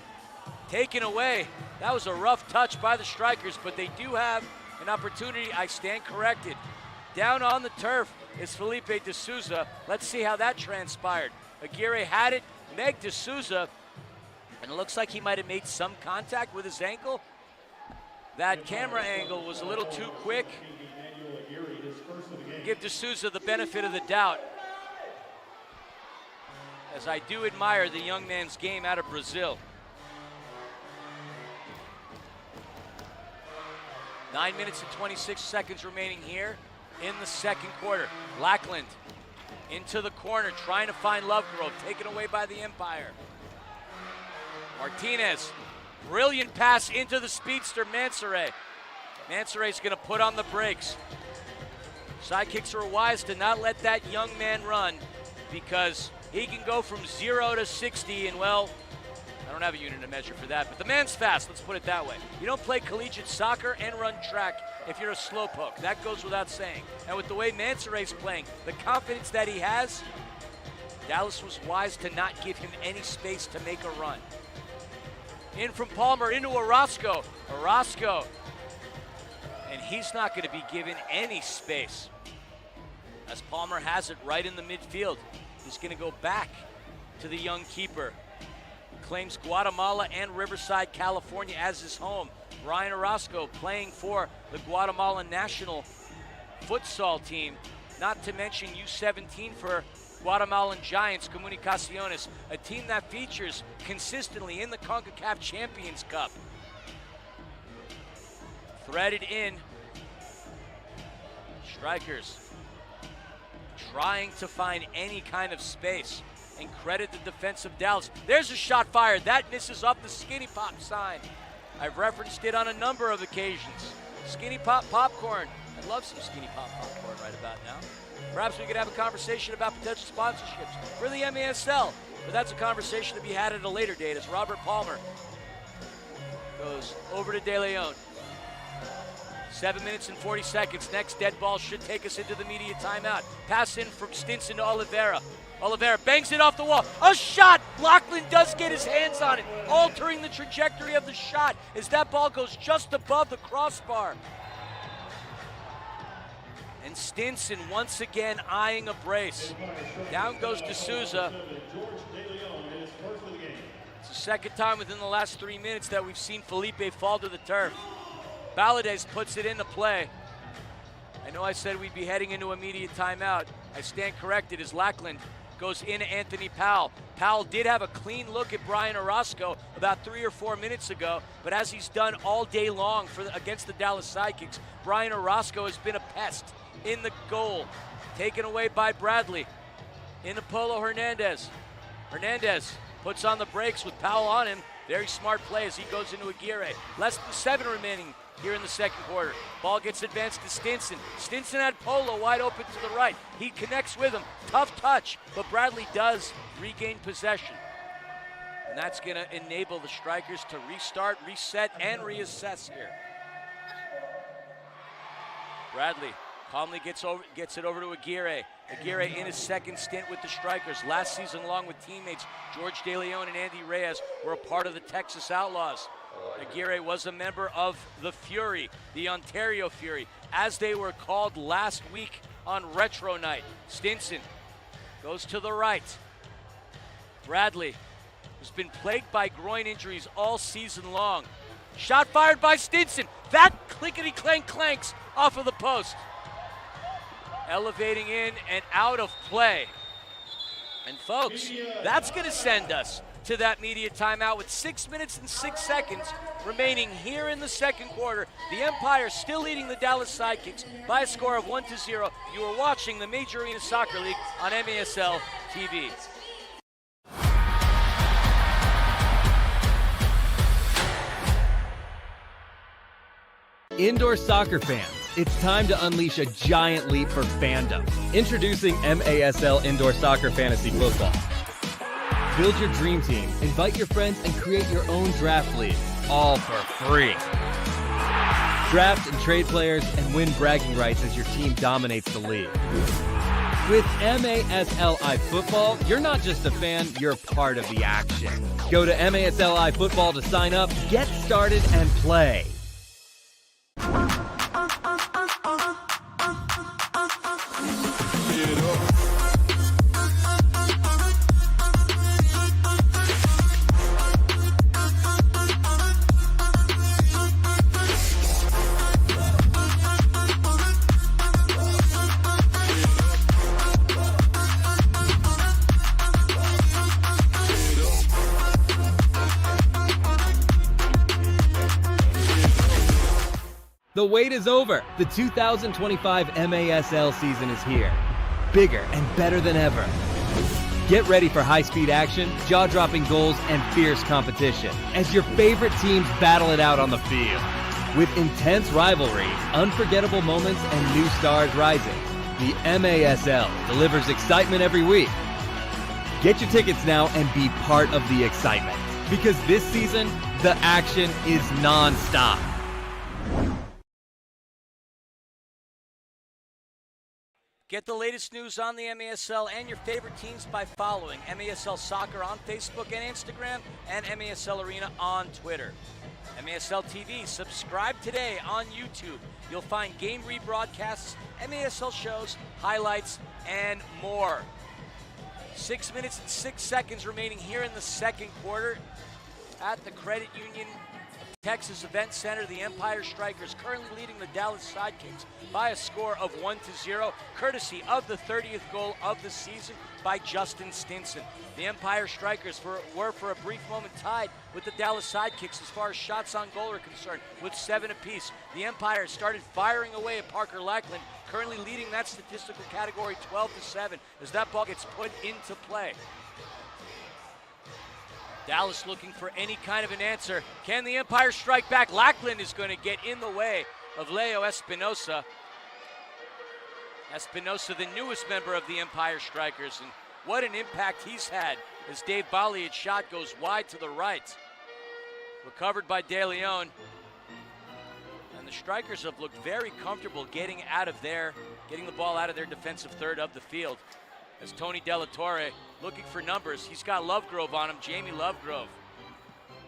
taken away. That was a rough touch by the Strikers, but they do have an opportunity. I stand corrected. Down on the turf is Felipe De Souza. Let's see how that transpired. Aguirre had it, Meg De Souza, and it looks like he might have made some contact with his ankle. That camera angle was a little too quick. Give De Souza the benefit of the doubt, as I do admire the young man's game out of Brazil. 9 minutes and 26 seconds remaining here in the second quarter. Lackland into the corner, trying to find Lovegrove, taken away by the Empire. Martinez, brilliant pass into the speedster, Mansoret. Mansoret's gonna put on the brakes. Sidekicks are wise to not let that young man run, because he can go from 0 to 60 and, well, I don't have a unit of measure for that, but the man's fast, let's put it that way. You don't play collegiate soccer and run track if you're a slowpoke. That goes without saying. And with the way Mansoret's playing, the confidence that he has, Dallas was wise to not give him any space to make a run. In from Palmer into Orozco. Orozco. And he's not going to be given any space, as Palmer has it right in the midfield. He's going to go back to the young keeper. Claims Guatemala and Riverside, California as his home. Brian Orozco playing for the Guatemalan national futsal team, not to mention U17 for Guatemalan Giants, Comunicaciones, a team that features consistently in the CONCACAF Champions Cup. Threaded in. Strikers trying to find any kind of space, and credit the defense of Dallas. There's a shot fired. That misses off the Skinny Pop sign. I've referenced it on a number of occasions. Skinny Pop popcorn. I'd love some Skinny Pop popcorn right about now. Perhaps we could have a conversation about potential sponsorships for the MASL, but that's a conversation to be had at a later date as Robert Palmer goes over to De Leon. 7 minutes and 40 seconds. Next dead ball should take us into the media timeout. Pass in from Stinson to Oliveira. Oliveira bangs it off the wall. A shot! Lackland does get his hands on it, altering the trajectory of the shot as that ball goes just above the crossbar. And Stinson once again eyeing a brace. Down goes De Souza. It's the second time within the last 3 minutes that we've seen Felipe fall to the turf. Valadez puts it into play. I know I said we'd be heading into immediate timeout. I stand corrected as Lackland goes into Anthony Powell. Powell did have a clean look at Brian Orozco about 3 or 4 minutes ago, but as he's done all day long against the Dallas Sidekicks, Brian Orozco has been a pest in the goal. Taken away by Bradley. Into Polo Hernandez. Hernandez puts on the brakes with Powell on him. Very smart play as he goes into Aguirre. Less than 7 remaining here in the second quarter. Ball gets advanced to Stinson. Stinson had Polo wide open to the right. He connects with him. Tough touch, but Bradley does regain possession. And that's going to enable the Strikers to restart, reset, and reassess here. Bradley calmly gets it over to Aguirre. Aguirre in his second stint with the Strikers. Last season, along with teammates George De Leon and Andy Reyes, were a part of the Texas Outlaws. Aguirre was a member of the Fury, the Ontario Fury, as they were called last week on Retro Night. Stinson goes to the right. Bradley, who's been plagued by groin injuries all season long. Shot fired by Stinson. That clickety-clank clanks off of the post. Elevating in and out of play. And folks, that's going to send us to that media timeout with 6 minutes and 6 seconds remaining here in the second quarter. The Empire still leading the Dallas Sidekicks by a score of 1-0. You are watching the Major Arena Soccer League on MASL TV. Indoor soccer fans, it's time to unleash a giant leap for fandom. Introducing MASL Indoor Soccer Fantasy Football. Build your dream team, invite your friends, and create your own draft league, all for free. Draft and trade players and win bragging rights as your team dominates the league. With MASLI Football, you're not just a fan, you're part of the action. Go to MASLI Football to sign up, get started, and play. The wait is over. The 2025 MASL season is here. Bigger and better than ever. Get ready for high-speed action, jaw-dropping goals, and fierce competition as your favorite teams battle it out on the field. With intense rivalries, unforgettable moments, and new stars rising, the MASL delivers excitement every week. Get your tickets now and be part of the excitement, because this season, the action is non-stop. Get the latest news on the MASL and your favorite teams by following MASL Soccer on Facebook and Instagram and MASL Arena on Twitter. MASL TV, subscribe today on YouTube. You'll find game rebroadcasts, MASL shows, highlights, and more. 6 minutes and 6 seconds remaining here in the second quarter at the Credit Union Texas Event Center. The Empire Strykers currently leading the Dallas Sidekicks by a score of 1-0, courtesy of the 30th goal of the season by Justin Stinson. The Empire Strykers were for a brief moment tied with the Dallas Sidekicks as far as shots on goal are concerned, with 7 apiece. The Empire started firing away at Parker Lackland, currently leading that statistical category 12-7 as that ball gets put into play. Dallas looking for any kind of an answer. Can the Empire strike back? Lackland is going to get in the way of Leo Espinosa. Espinosa, the newest member of the Empire Strykers, and what an impact he's had as Dave Bolliard's shot goes wide to the right. Recovered by De Leon. And the Strykers have looked very comfortable getting the ball out of their defensive third of the field. As Tony Della Torre looking for numbers. He's got Lovegrove on him, Jamie Lovegrove.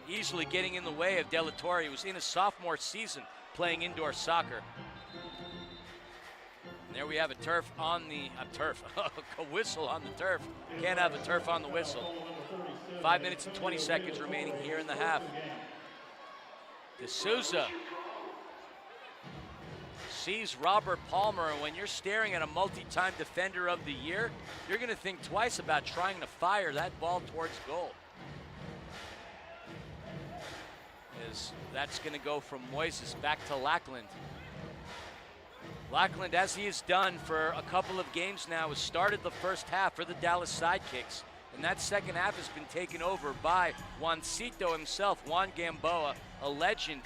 Easily getting in the way of Della Torre, who was in his sophomore season playing indoor soccer. And there we have a whistle on the turf. Can't have a turf on the whistle. 5 minutes and 20 seconds remaining here in the half. D'Souza sees Robert Palmer, and when you're staring at a multi-time defender of the year, you're going to think twice about trying to fire that ball towards goal. That's going to go from Moises back to Lackland. Lackland, as he has done for a couple of games now, has started the first half for the Dallas Sidekicks. And that second half has been taken over by Juancito himself, Juan Gamboa, a legend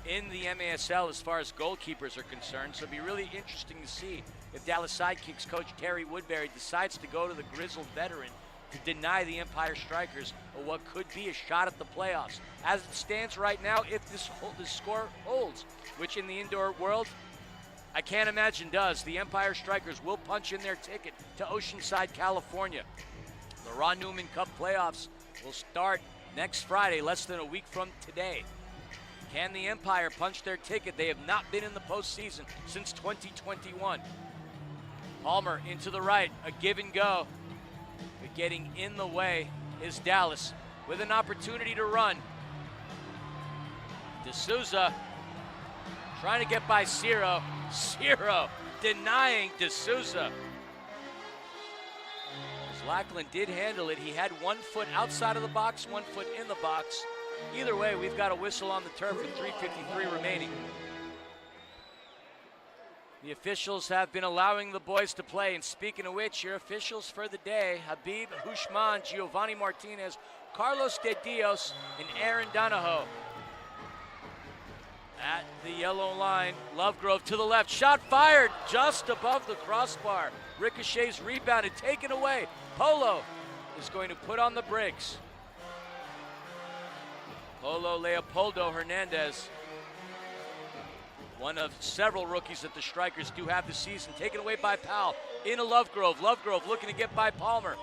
in the MASL as far as goalkeepers are concerned. So it'll be really interesting to see if Dallas Sidekicks coach Terry Woodbury decides to go to the grizzled veteran to deny the Empire Strikers what could be a shot at the playoffs. As it stands right now, if this score holds, which in the indoor world, I can't imagine does, the Empire Strikers will punch in their ticket to Oceanside, California. The Ron Newman Cup playoffs will start next Friday, less than a week from today. Can the Empire punch their ticket? They have not been in the postseason since 2021. Palmer into the right, a give and go. But getting in the way is Dallas with an opportunity to run. D'Souza trying to get by Ciro. Ciro denying D'Souza. As Lackland did handle it, he had 1 foot outside of the box, 1 foot in the box. Either way, we've got a whistle on the turf with 3:53 remaining. The officials have been allowing the boys to play, and speaking of which, your officials for the day, Habib Hushman, Giovanni Martinez, Carlos De Dios, and Aaron Donahoe. At the yellow line, Lovegrove to the left, shot fired just above the crossbar. Ricochet's rebounded, taken away. Polo is going to put on the brakes. Polo Leopoldo Hernandez, one of several rookies that the Strikers do have this season, taken away by Powell. Into Lovegrove. Lovegrove looking to get by Palmer.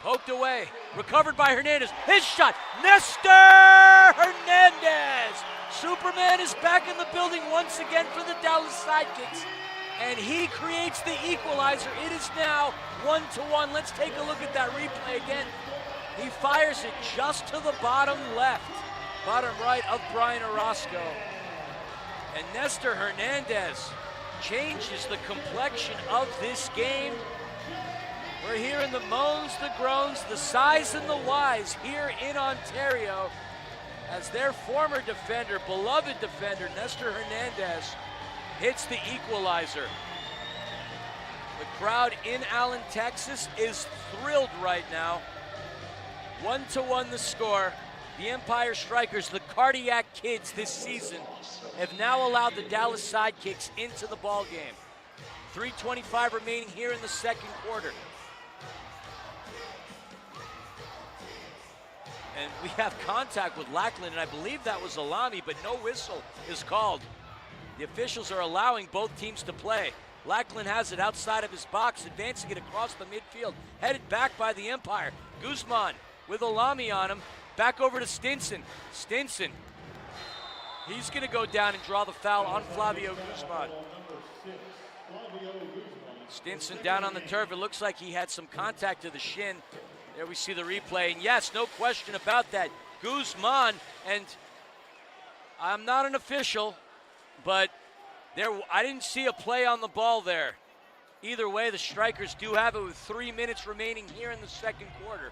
Poked away. Recovered by Hernandez. His shot. Nestor Hernandez. Superman is back in the building once again for the Dallas Sidekicks. And he creates the equalizer. It is now 1-1. Let's take a look at that replay again. He fires it just to the bottom left, bottom right of Brian Orozco. And Nestor Hernandez changes the complexion of this game. We're hearing the moans, the groans, the sighs, and the whys here in Ontario as their former defender, beloved defender, Nestor Hernandez, hits the equalizer. The crowd in Allen, Texas is thrilled right now. 1-1 the score. The Empire Strikers, the Cardiac Kids this season, have now allowed the Dallas Sidekicks into the ball game. 3:25 remaining here in the second quarter. And we have contact with Lackland, and I believe that was Alami, but no whistle is called. The officials are allowing both teams to play. Lackland has it outside of his box, advancing it across the midfield, headed back by the Empire. Guzman with Alami on him, back over to Stinson. Stinson, he's gonna go down and draw the foul on Flavio Guzman. Stinson down on the turf. It looks like he had some contact to the shin. There we see the replay, and yes, no question about that. Guzman, and I'm not an official, but I didn't see a play on the ball there. Either way, the Strikers do have it with 3 minutes remaining here in the second quarter.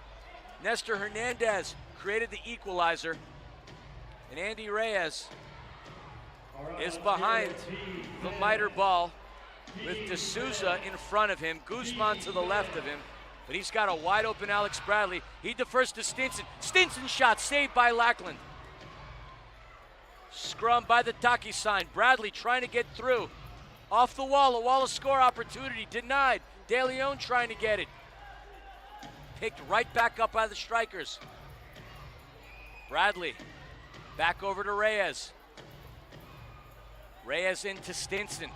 Nestor Hernandez created the equalizer, and Andy Reyes is behind the miter ball with D'Souza in front of him, Guzman to the left of him, but he's got a wide open Alex Bradley. He defers to Stinson. Stinson shot saved by Lackland. Scrum by the Taki sign. Bradley trying to get through. Off the wall, a wall of score opportunity denied. De Leon trying to get it. Picked right back up by the Strikers. Bradley back over to Reyes. Reyes into Stinson.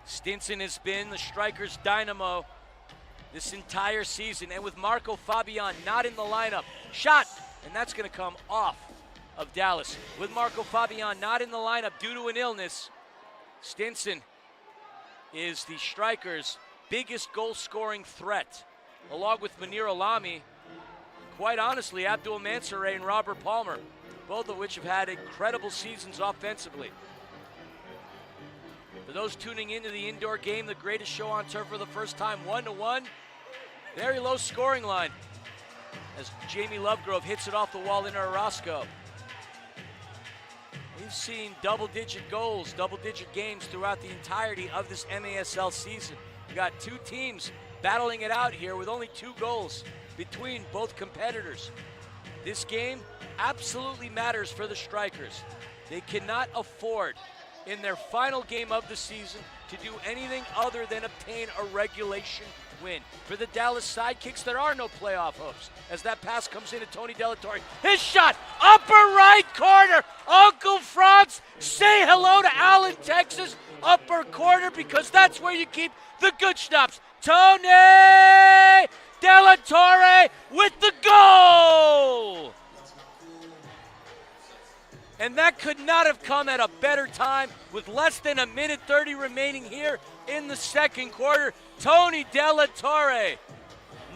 Stinson has been the Strikers' dynamo this entire season, and with Marco Fabian not in the lineup. Shot, and that's going to come off of Dallas. With Marco Fabian not in the lineup due to an illness, Stinson is the Strikers' biggest goal-scoring threat, along with Munir Alami, quite honestly, Abdul Mansoure and Robert Palmer, both of which have had incredible seasons offensively. For those tuning into the indoor game, the greatest show on turf for the first time, 1-1, very low scoring line as Jamie Lovegrove hits it off the wall into Orozco. We've seen double-digit goals, double-digit games throughout the entirety of this MASL season. We got two teams battling it out here with only 2 goals between both competitors. This game absolutely matters for the Strikers. They cannot afford, in their final game of the season, to do anything other than obtain a regulation win. For the Dallas Sidekicks, there are no playoff hopes. As that pass comes in to Tony Delatorre. His shot, upper right corner. Uncle Franz, say hello to Allen, Texas. Upper corner, because that's where you keep the good schnapps. Tony Delatorre with the goal! And that could not have come at a better time with less than 1:30 remaining here in the second quarter. Tony Delatorre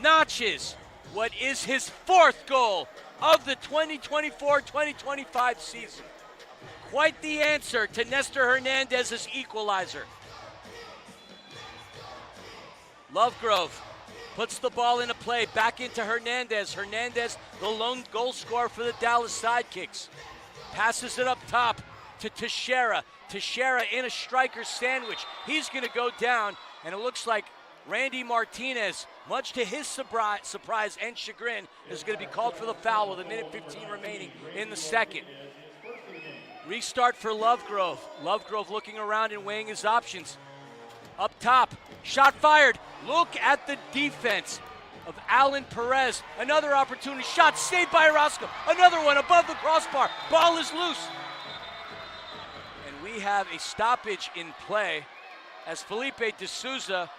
notches what is his 4th goal of the 2024-2025 season. Quite the answer to Nestor Hernandez's equalizer. Lovegrove puts the ball into play, back into Hernandez. Hernandez, the lone goal scorer for the Dallas Sidekicks. Passes it up top to Teixeira. Teixeira in a striker sandwich. He's going to go down, and it looks like Randy Martinez, much to his surprise and chagrin, is going to be called for the foul with 1:15 remaining in the second. Restart for Lovegrove. Lovegrove looking around and weighing his options. Up top, shot fired. Look at the defense of Alan Perez. Another opportunity, shot saved by Orozco. Another one above the crossbar. Ball is loose. And we have a stoppage in play as Felipe De Souza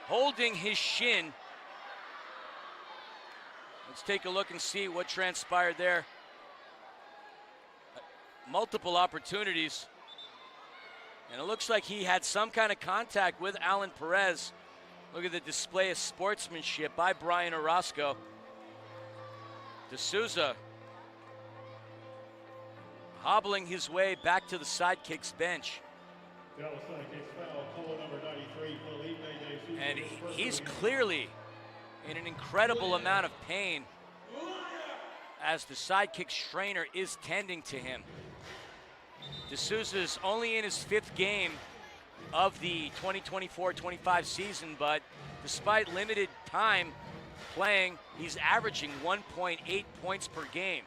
holding his shin. Let's take a look and see what transpired there. Multiple opportunities. And it looks like he had some kind of contact with Alan Perez. Look at the display of sportsmanship by Brian Orozco. De Souza hobbling his way back to the Sidekicks bench. And he's clearly in an incredible amount of pain as the Sidekicks trainer is tending to him. De Souza is only in his 5th game of the 2024-25 season, but despite limited time playing, he's averaging 1.8 points per game.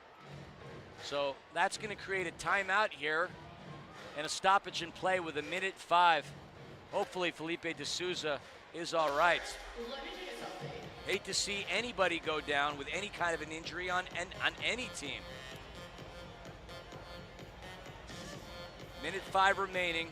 So that's going to create a timeout here and a stoppage in play with 1:05. Hopefully Felipe De Souza is all right. Hate to see anybody go down with any kind of an injury on any team. 1:05 remaining.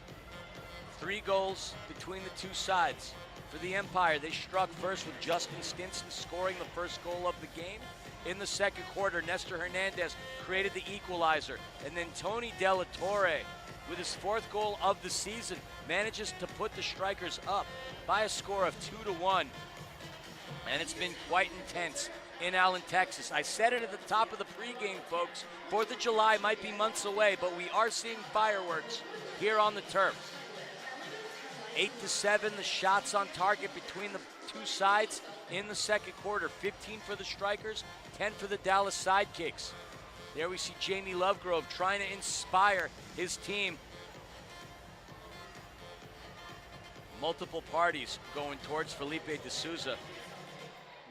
3 goals between the 2 sides. For the Empire, they struck first with Justin Stinson scoring the first goal of the game. In the second quarter, Nestor Hernandez created the equalizer. And then Tony Delatorre, with his 4th goal of the season, manages to put the Strikers up by a score of 2-1. And it's been quite intense in Allen, Texas. I said it at the top of the pregame, folks. 4th of July might be months away, but we are seeing fireworks here on the turf. 8-7, the shots on target between the 2 sides in the second quarter. 15 for the Strikers, 10 for the Dallas Sidekicks. There we see Jamie Lovegrove trying to inspire his team. Multiple parties going towards Felipe De Souza.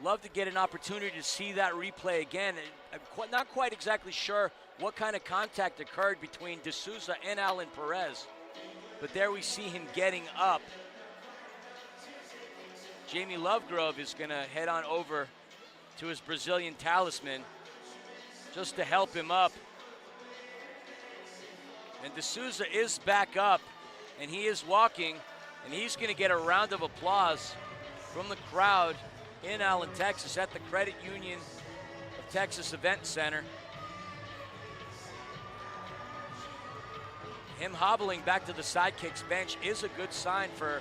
Love to get an opportunity to see that replay again. I'm not quite exactly sure what kind of contact occurred between De Souza and Alan Perez. But there we see him getting up. Jamie Lovegrove is going to head on over to his Brazilian talisman just to help him up. And De Souza is back up, and he is walking, and he's going to get a round of applause from the crowd in Allen, Texas at the Credit Union of Texas Event Center. Him hobbling back to the Sidekicks bench is a good sign for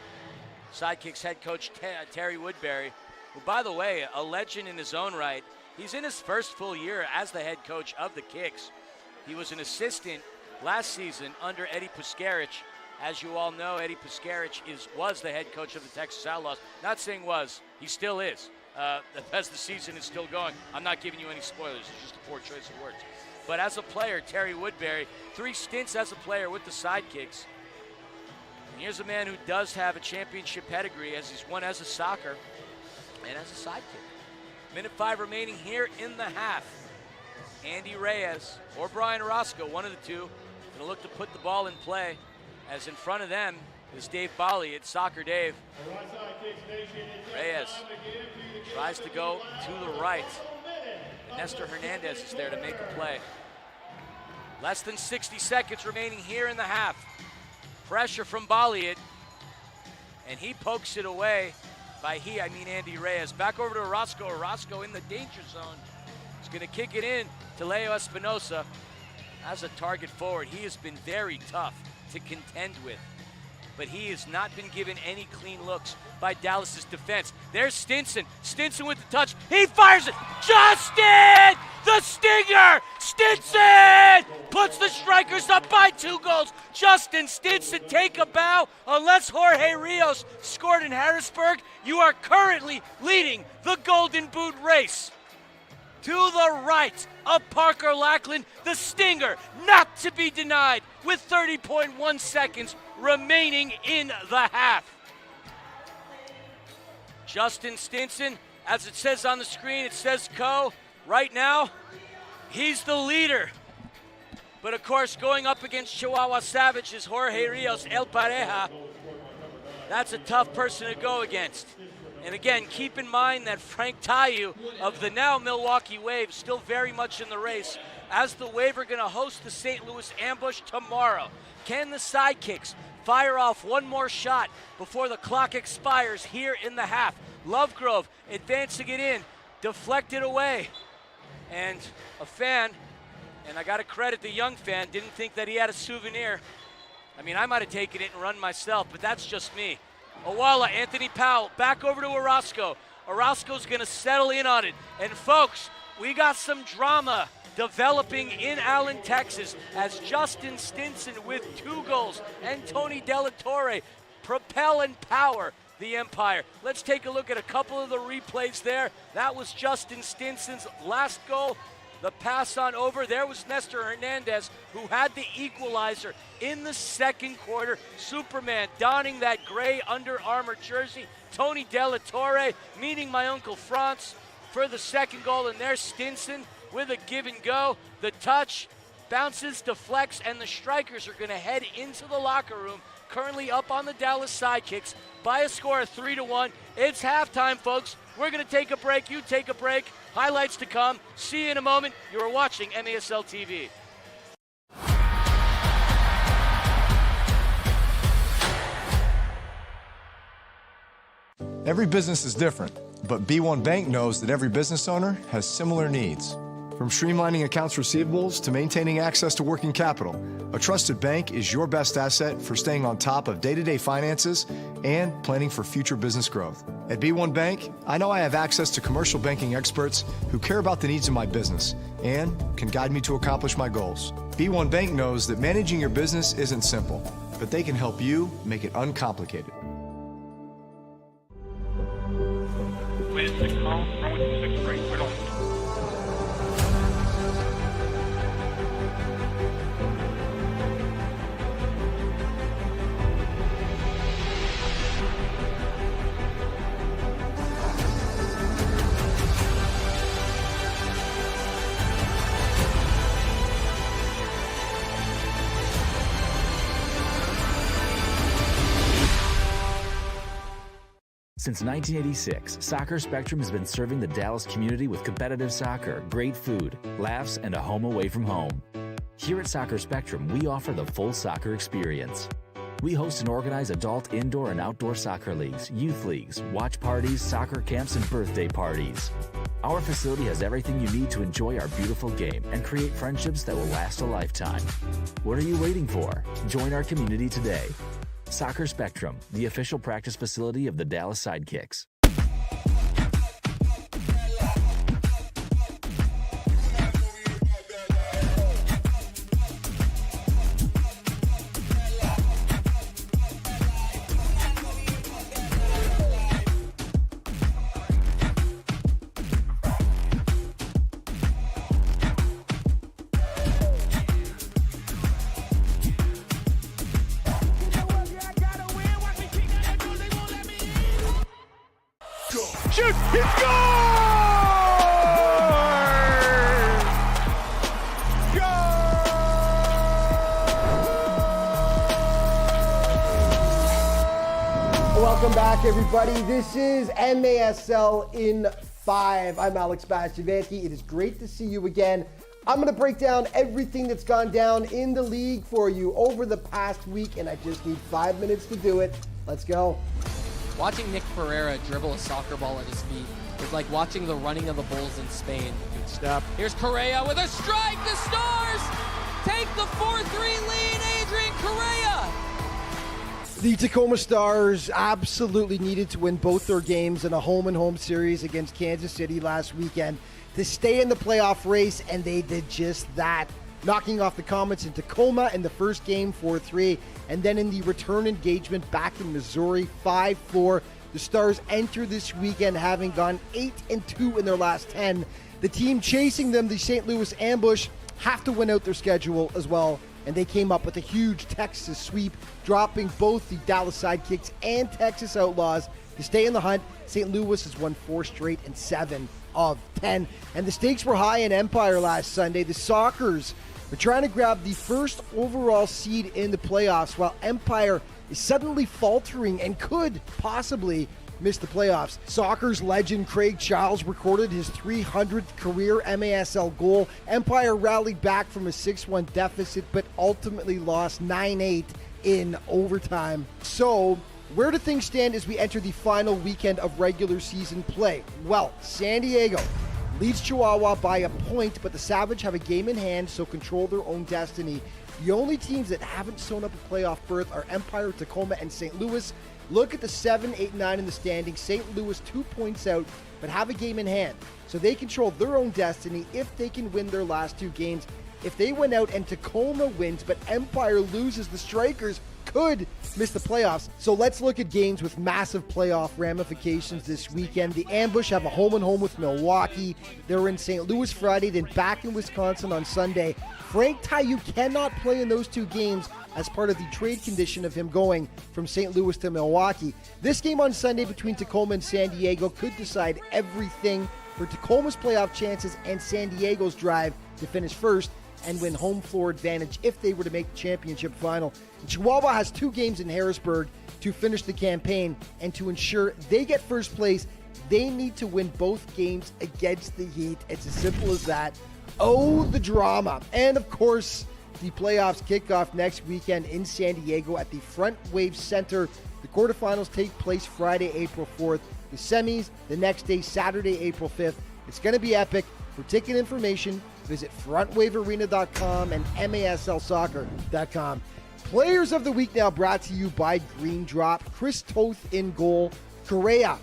Sidekicks head coach Terry Woodbury, who, by the way, a legend in his own right. He's in his first full year as the head coach of the Kicks. He was an assistant last season under Eddie Puskarich. As you all know, Eddie Puskarich was the head coach of the Texas Outlaws. Not saying was, he still is. As the season is still going, I'm not giving you any spoilers. It's just a poor choice of words. But as a player, Terry Woodbury, 3 stints as a player with the Sidekicks. And here's a man who does have a championship pedigree, as he's won as a soccer and as a sidekick. Minute 5 remaining here in the half. Andy Reyes or Brian Orozco, one of the two, going to look to put the ball in play, as in front of them is Dave Bali. It's Soccer Dave. Reyes tries to go to the right. And Nestor Hernandez is there to make a play. Less than 60 seconds remaining here in the half. Pressure from Bali, and he pokes it away. By he, I mean Andy Reyes. Back over to Orozco. Orozco in the danger zone. He's going to kick it in to Leo Espinosa. As a target forward, he has been very tough to contend with, but he has not been given any clean looks by Dallas's defense. There's Stinson. Stinson with the touch. He fires it. Justin! The stinger! Stinson! Puts the Strikers up by 2 goals. Justin Stinson, take a bow. Unless Jorge Rios scored in Harrisburg, you are currently leading the Golden Boot race. To the right of Parker Lackland, the stinger, not to be denied, with 30.1 seconds remaining in the half. Justin Stinson, as it says on the screen, it says Co. Right now, he's the leader. But of course, going up against Chihuahua Savage is Jorge Rios, El Pareja. That's a tough person to go against. And again, keep in mind that Frank Tayu of the now Milwaukee Wave still very much in the race, as the Wave are going to host the St. Louis Ambush tomorrow. Can the Sidekicks fire off one more shot before the clock expires here in the half? Lovegrove advancing it in, deflected away. And a fan, and I got to credit the young fan, didn't think that he had a souvenir. I mean, I might have taken it and run myself, but that's just me. Awala, Anthony Powell, back over to Orozco. Orozco's going to settle in on it. And folks, we got some drama developing in Allen, Texas, as Justin Stinson with 2 goals and Tony Della Torre propel and power the Empire. Let's take a look at a couple of the replays there. That was Justin Stinson's last goal. The pass on over, there was Nestor Hernandez, who had the equalizer in the second quarter. Superman donning that gray Under Armour jersey. Tony Della Torre meeting my Uncle Franz for the second goal, and there's Stinson with a give and go. The touch bounces, deflects, and the Strikers are going to head into the locker room, currently up on the Dallas Sidekicks by a score of 3-1. It's halftime, folks. We're going to take a break. You take a break. Highlights to come. See you in a moment. You are watching MASL TV. Every business is different, but B1 Bank knows that every business owner has similar needs. From streamlining accounts receivables to maintaining access to working capital, a trusted bank is your best asset for staying on top of day-to-day finances and planning for future business growth. At B1 Bank, I know I have access to commercial banking experts who care about the needs of my business and can guide me to accomplish my goals. B1 Bank knows that managing your business isn't simple, but they can help you make it uncomplicated. Wait, 6 call, runway 26 right, right on. Since 1986, Soccer Spectrum has been serving the Dallas community with competitive soccer, great food, laughs, and a home away from home. Here at Soccer Spectrum, we offer the full soccer experience. We host and organize adult indoor and outdoor soccer leagues, youth leagues, watch parties, soccer camps, and birthday parties. Our facility has everything you need to enjoy our beautiful game and create friendships that will last a lifetime. What are you waiting for? Join our community today. Soccer Spectrum, the official practice facility of the Dallas Sidekicks. I gotta win. shoots, he scores! Goal! Welcome back, everybody. This is MASL in 5. I'm Alex Bastivanti. It is great to see you again. I'm going to break down everything that's gone down in the league for you over the past week, and I just need 5 minutes to do it. Let's go. Watching Nick Pereira dribble a soccer ball at his feet is like watching the running of the Bulls in Spain. Good stop. Here's Correa with a strike. The Stars take the 4-3 lead. Adrian Correa. The Tacoma Stars absolutely needed to win both their games in a home-and-home series against Kansas City last weekend to stay in the playoff race, and they did just that, knocking off the Comets in Tacoma in the first game 4-3, and then in the return engagement back in Missouri 5-4. The Stars enter this weekend having gone 8-2 in their last 10. The team chasing them, the St. Louis Ambush, have to win out their schedule as well, and they came up with a huge Texas sweep, dropping both the Dallas Sidekicks and Texas Outlaws to stay in the hunt. St. Louis has won 4 straight and 7 of 10. And the stakes were high in Empire last Sunday. The Sockers were trying to grab the first overall seed in the playoffs, while Empire is suddenly faltering and could possibly miss the playoffs. Sockers legend Craig Childs recorded his 300th career MASL goal. Empire rallied back from a 6-1 deficit, but ultimately lost 9-8 in overtime. So, where do things stand as we enter the final weekend of regular season play? Well, San Diego leads Chihuahua by a point, but the Savage have a game in hand, so control their own destiny. The only teams that haven't sewn up a playoff berth are Empire, Tacoma, and St. Louis. Look at the 7, 8, 9 in the standings. St. Louis 2 points out, but have a game in hand. So they control their own destiny if they can win their last 2 games. If they win out and Tacoma wins, but Empire loses, the Strikers could miss the playoffs. So let's look at games with massive playoff ramifications this weekend. The Ambush have a home-and-home with Milwaukee. They're in St. Louis Friday, then back in Wisconsin on Sunday. Frank Taillou cannot play in those 2 games as part of the trade condition of him going from St. Louis to Milwaukee. This game on Sunday between Tacoma and San Diego could decide everything for Tacoma's playoff chances and San Diego's drive to finish first and win home floor advantage if they were to make the championship final. Chihuahua has 2 games in Harrisburg to finish the campaign, and to ensure they get first place, they need to win both games against the Heat. It's as simple as that. Oh, the drama. And of course, the playoffs kick off next weekend in San Diego at the Front Wave Center. The quarterfinals take place Friday, April 4th. The semis the next day, Saturday, April 5th. It's going to be epic. For ticket information, visit frontwavearena.com and maslsoccer.com. Players of the week now brought to you by Green Drop. Chris Toth in goal. Correa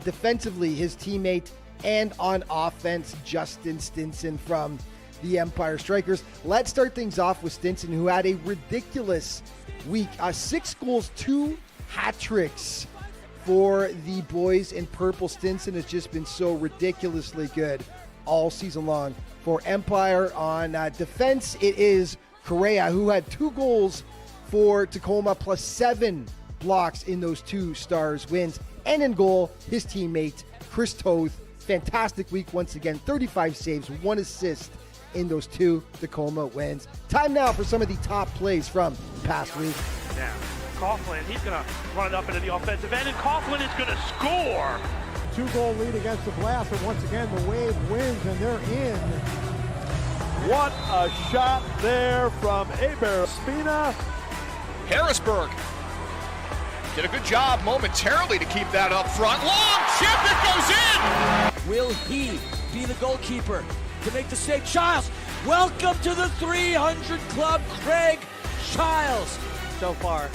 defensively, his teammate. And on offense, Justin Stinson from the Empire Strykers. Let's start things off with Stinson, who had a ridiculous week. 6 goals, 2 hat tricks for the boys in purple. Stinson has just been so ridiculously good all season long for Empire. On defense, it is Correa, who had 2 goals for Tacoma plus 7 blocks in those 2 Stars wins. And in goal, his teammate Chris Toth. Fantastic week once again. 35 saves, 1 assist in those 2 Tacoma wins. Time now for some of the top plays from the past week. Now, Coughlin, he's going to run it up into the offensive end, and Coughlin is going to score. 2-goal lead against the Blast, and once again the Wave wins, and they're in. What a shot there from EMPIRE Spina. Harrisburg did a good job momentarily to keep that up front. Long chip, it goes in! Will he be the goalkeeper to make the save? Childs, welcome to the 300 Club, Craig Childs. So far,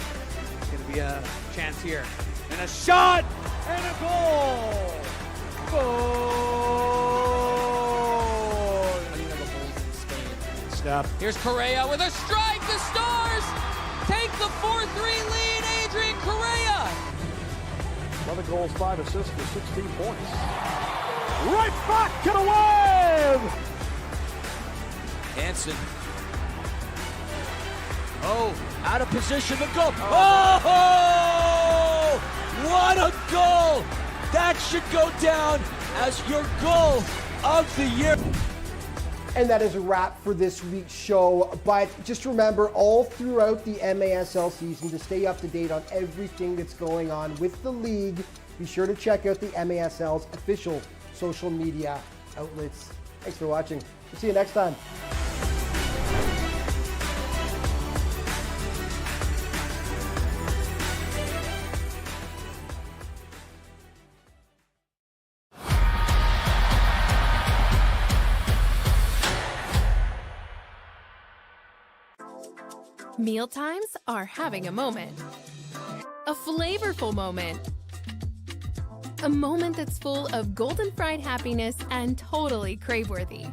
it's going to be a chance here. And a shot, and a goal! Goal! Stop. Here's Correa with a strike. The Stars take the 4-3 lead. Adrian Correa. 11 goals, 5 assists for 16 points. Right back to the Wave! Hansen. Oh, out of position to go. Oh! What a goal! That should go down as your goal of the year. And that is a wrap for this week's show. But just remember, all throughout the MASL season, to stay up to date on everything that's going on with the league, be sure to check out the MASL's official social media outlets. Thanks for watching. We'll see you next time. Mealtimes are having a moment. A flavorful moment. A moment that's full of golden fried happiness and totally crave-worthy.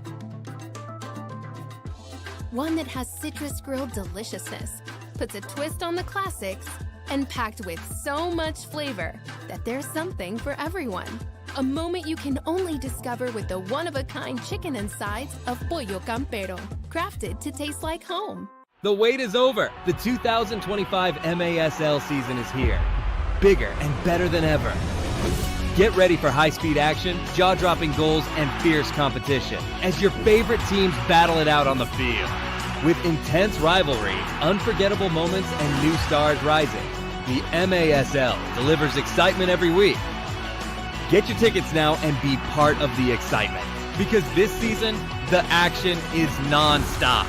One that has citrus grilled deliciousness, puts a twist on the classics, and packed with so much flavor that there's something for everyone. A moment you can only discover with the one-of-a-kind chicken and sides of Pollo Campero, crafted to taste like home. The wait is over. The 2025 MASL season is here. Bigger and better than ever. Get ready for high-speed action, jaw-dropping goals, and fierce competition as your favorite teams battle it out on the field. With intense rivalry, unforgettable moments, and new stars rising, the MASL delivers excitement every week. Get your tickets now and be part of the excitement, because this season, the action is non-stop.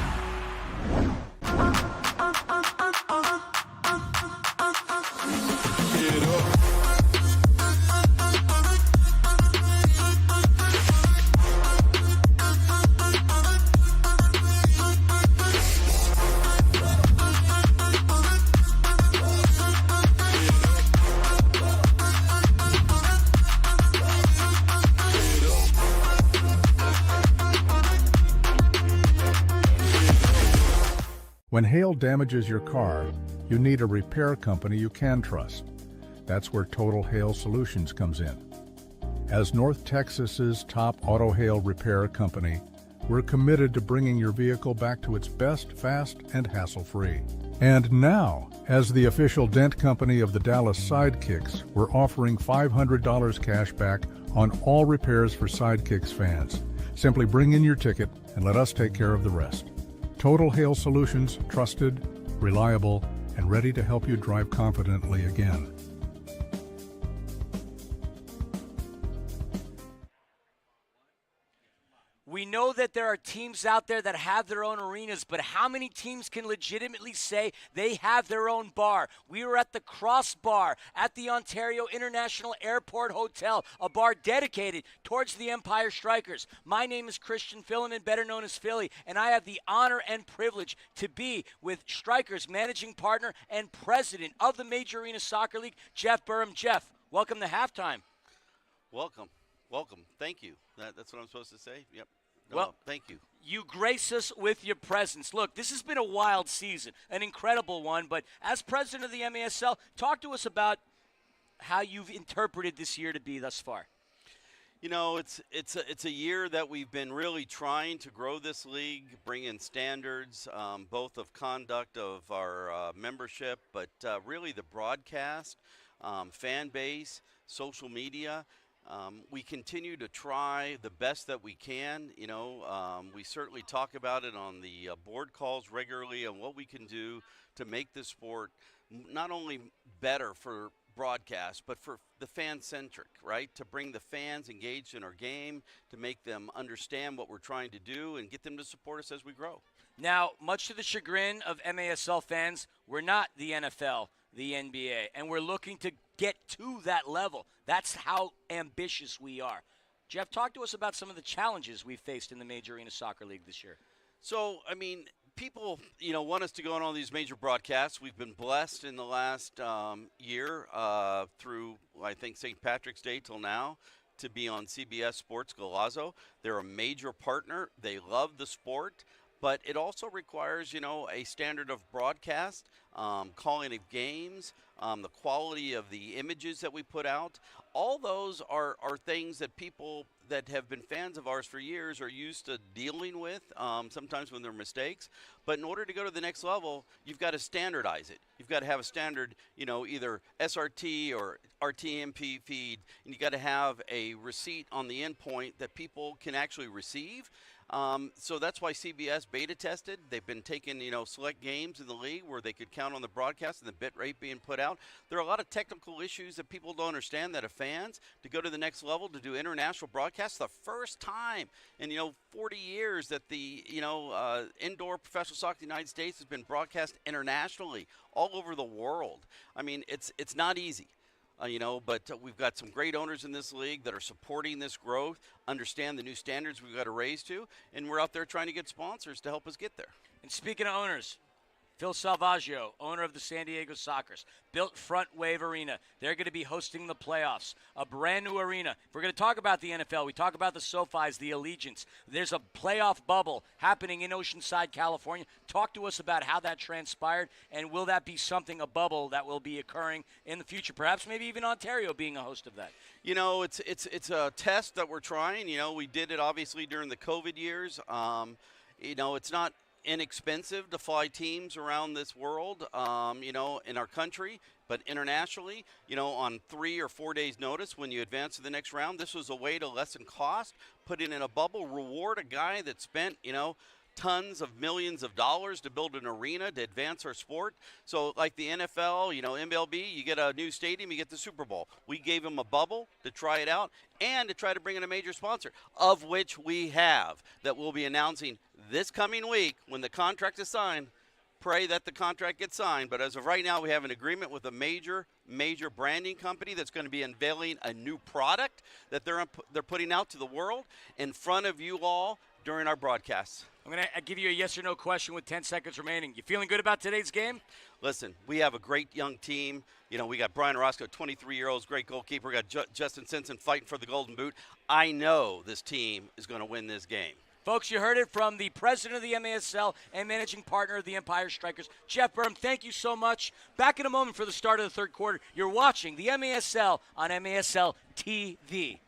When hail damages your car, you need a repair company you can trust. That's where Total Hail Solutions comes in. As North Texas's top auto hail repair company, we're committed to bringing your vehicle back to its best, fast, and hassle-free. And now, as the official dent company of the Dallas Sidekicks, we're offering $500 cash back on all repairs for Sidekicks fans. Simply bring in your ticket and let us take care of the rest. Total Hail Solutions, trusted, reliable, and ready to help you drive confidently again. We know that there are teams out there that have their own arenas, but how many teams can legitimately say they have their own bar? We were at the Crossbar at the Ontario International Airport Hotel, a bar dedicated towards the Empire Strykers. My name is Christian Filliman, better known as Philly, and I have the honor and privilege to be with Strykers managing partner and president of the Major Arena Soccer League, Jeff Burham. Jeff, welcome to halftime. Welcome. Thank you. That's what I'm supposed to say? Yep. No, Well, thank you. You grace us with your presence. Look, this has been a wild season, an incredible one, but as president of the MASL, talk to us about how you've interpreted this year to be thus far. You know, it's a year that we've been really trying to grow this league, bring in standards, both of conduct of our membership, but really the broadcast, fan base, social media. We continue to try the best that we can. You know, we certainly talk about it on the board calls regularly on what we can do to make this sport not only better for broadcast, but for the fan-centric, right? To bring the fans engaged in our game, to make them understand what we're trying to do and get them to support us as we grow. Now, much to the chagrin of MASL fans, we're not the NFL, the NBA, and we're looking to get to that level. That's how ambitious we are. Jeff, talk to us about some of the challenges we've faced in the Major Arena Soccer League this year. So, I mean, people, want us to go on all these major broadcasts. We've been blessed in the last year through, I think, St. Patrick's Day till now to be on CBS Sports Golazo. They're a major partner. They love the sport. but it also requires, a standard of broadcast, calling of games, the quality of the images that we put out. All those are things that people that have been fans of ours for years are used to dealing with, sometimes when there are mistakes. But in order to go to the next level, you've got to standardize it. You've got to have a standard, either SRT or RTMP feed, and you got to have a receipt on the endpoint that people can actually receive. So that's why CBS beta tested. They've been taking, select games in the league where they could count on the broadcast and the bit rate being put out. There are a lot of technical issues that people don't understand that are fans to go to the next level to do international broadcasts. The first time in, 40 years that the, indoor professional soccer in the United States has been broadcast internationally all over the world. I mean, it's not easy. But we've got some great owners in this league that are supporting this growth, understand the new standards we've got to raise to, and we're out there trying to get sponsors to help us get there. And speaking of owners, Phil Salvaggio, owner of the San Diego Sockers, built Front Wave Arena. They're going to be hosting the playoffs, a brand new arena. If we're going to talk about the NFL, we talk about the SoFis, the Allegiants. There's a playoff bubble happening in Oceanside, California. Talk to us about how that transpired, and will that be something, a bubble that will be occurring in the future, perhaps maybe even Ontario being a host of that? It's a test that we're trying. We did it obviously during the COVID years. It's not inexpensive to fly teams around this world, in our country, but internationally, on 3 or 4 days notice when you advance to the next round. This was a way to lessen cost, put it in a bubble, reward a guy that spent, tons of millions of dollars to build an arena to advance our sport. So like the NFL, MLB, you get a new stadium, you get the Super Bowl. We gave them a bubble to try it out and to try to bring in a major sponsor, of which we have, that we'll be announcing this coming week when the contract is signed. Pray that the contract gets signed, but as of right now, we have an agreement with a major branding company that's going to be unveiling a new product that they're putting out to the world in front of you all during our broadcasts. I'm going to give you a yes or no question with 10 seconds remaining. You feeling good about today's game? Listen, we have a great young team. We got Brian Orozco, 23-year-old, great goalkeeper. We got Justin Simpson fighting for the Golden Boot. I know this team is going to win this game. Folks, you heard it from the president of the MASL and managing partner of the Empire Strikers, Jeff Berm. Thank you so much. Back in a moment for the start of the third quarter. You're watching the MASL on MASL TV.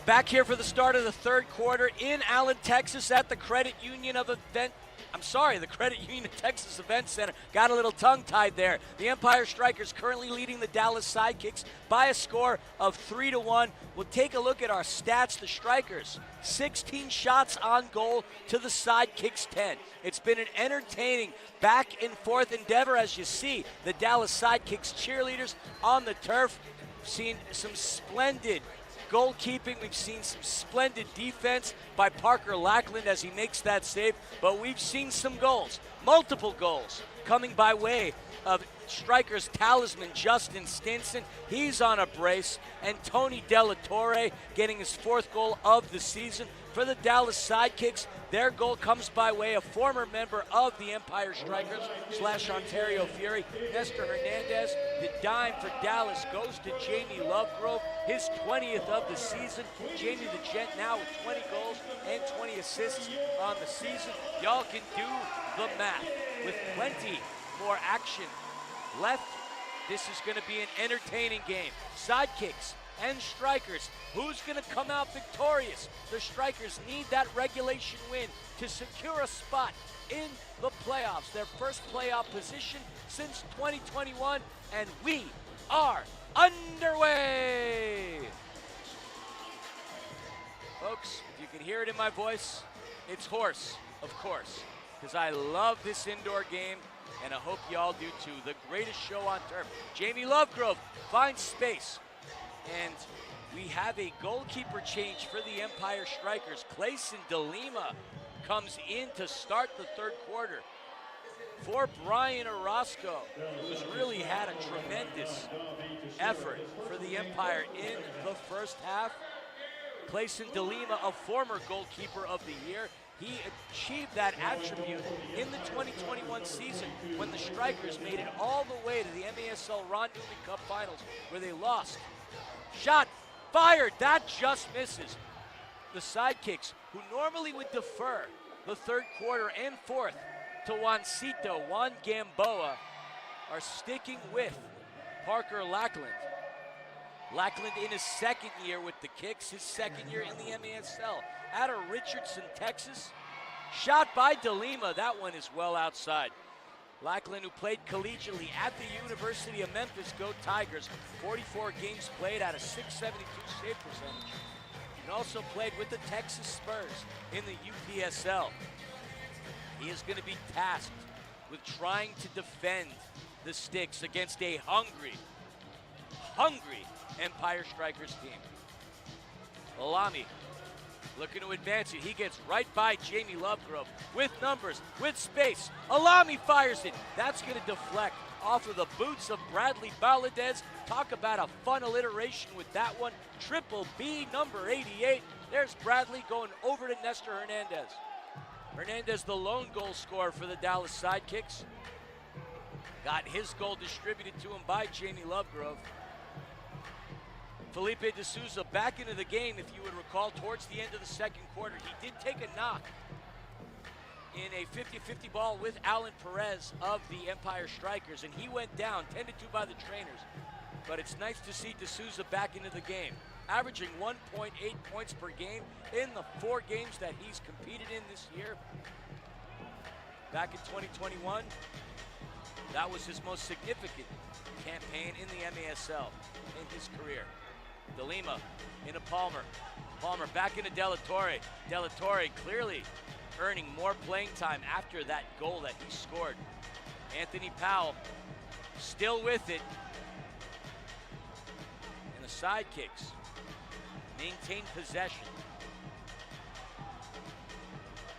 Back here for the start of the third quarter in Allen, Texas at the Credit Union of Texas Event Center. Got a little tongue-tied there. The Empire Strikers currently leading the Dallas Sidekicks by a score of 3-1. We'll take a look at our stats. The Strikers, 16 shots on goal to the Sidekicks 10. It's been an entertaining back-and-forth endeavor, as you see the Dallas Sidekicks cheerleaders on the turf. Seen some splendid goalkeeping. We've seen some splendid defense by Parker Lackland as he makes that save, but we've seen some goals, multiple goals, coming by way of Strikers talisman Justin Stinson. He's on a brace, and Tony Della Torre getting his 4th goal of the season for the Dallas Sidekicks. Their goal comes by way of former member of the Empire Strikers / Ontario Fury, Nestor Hernandez. The dime for Dallas goes to Jamie Lovegrove, his 20th of the season. Jamie the Gent now with 20 goals and 20 assists on the season. Y'all can do the math. With plenty more action left, this is going to be an entertaining game. Sidekicks and Strikers, who's going to come out victorious? The Strikers need that regulation win to secure a spot in the playoffs, their first playoff position since 2021, and we are underway. Folks, if you can hear it in my voice, It's hoarse, of course, because I love this indoor game, and I hope y'all do too. The greatest show on turf. Jamie Lovegrove finds space, and we have a goalkeeper change for the Empire Strikers. Clayson DeLima comes in to start the third quarter for Brian Orozco, who's really had a tremendous effort for the Empire in the first half. Clayson DeLima, a former goalkeeper of the year, he achieved that attribute in the 2021 season when the Strikers made it all the way to the MASL Ron Newman Cup Finals, where they lost. Shot fired, that just misses. The Sidekicks, who normally would defer the third quarter and fourth to Juan Gamboa, are sticking with Parker Lackland. Lackland in his second year with the Kicks, his second year in the MASL. Out of Richardson, Texas. Shot by DeLima, that one is well outside. Lackland, who played collegiately at the University of Memphis, go Tigers. 44 games played at a .672 save percentage. And also played with the Texas Spurs in the UPSL. He is going to be tasked with trying to defend the sticks against a hungry Empire Strikers team. Alami looking to advance it. He gets right by Jamie Lovegrove with numbers, with space. Alami fires it. That's going to deflect off of the boots of Bradley Valadez. Talk about a fun alliteration with that one. Triple B, number 88. There's Bradley going over to Nestor Hernandez. Hernandez, the lone goal scorer for the Dallas Sidekicks. Got his goal distributed to him by Jamie Lovegrove. Felipe De Souza back into the game, if you would recall, towards the end of the second quarter. He did take a knock in a 50-50 ball with Alan Perez of the Empire Strikers, and he went down, tended to by the trainers. But it's nice to see De Souza back into the game, averaging 1.8 points per game in the 4 games that he's competed in this year. Back in 2021, that was his most significant campaign in the MASL in his career. DeLima into Palmer. Palmer back into De La Torre. De La Torre clearly earning more playing time after that goal that he scored. Anthony Powell still with it. And the Sidekicks maintain possession.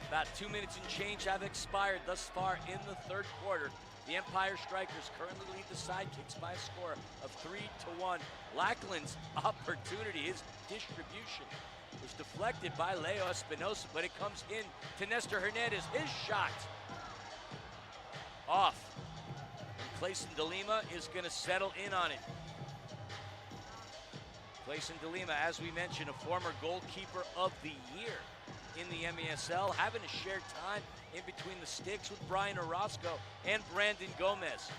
About 2 minutes and change have expired thus far in the third quarter. The Empire Strikers currently lead the Sidekicks by a score of 3-1. Lackland's opportunity, his distribution, was deflected by Leo Espinosa, but it comes in to Nestor Hernandez. His shot off. And Clayson DeLima is going to settle in on it. Clayson DeLima, as we mentioned, a former goalkeeper of the year in the MASL, having to share time in between the sticks with Brian Orozco and Brandon Gomez.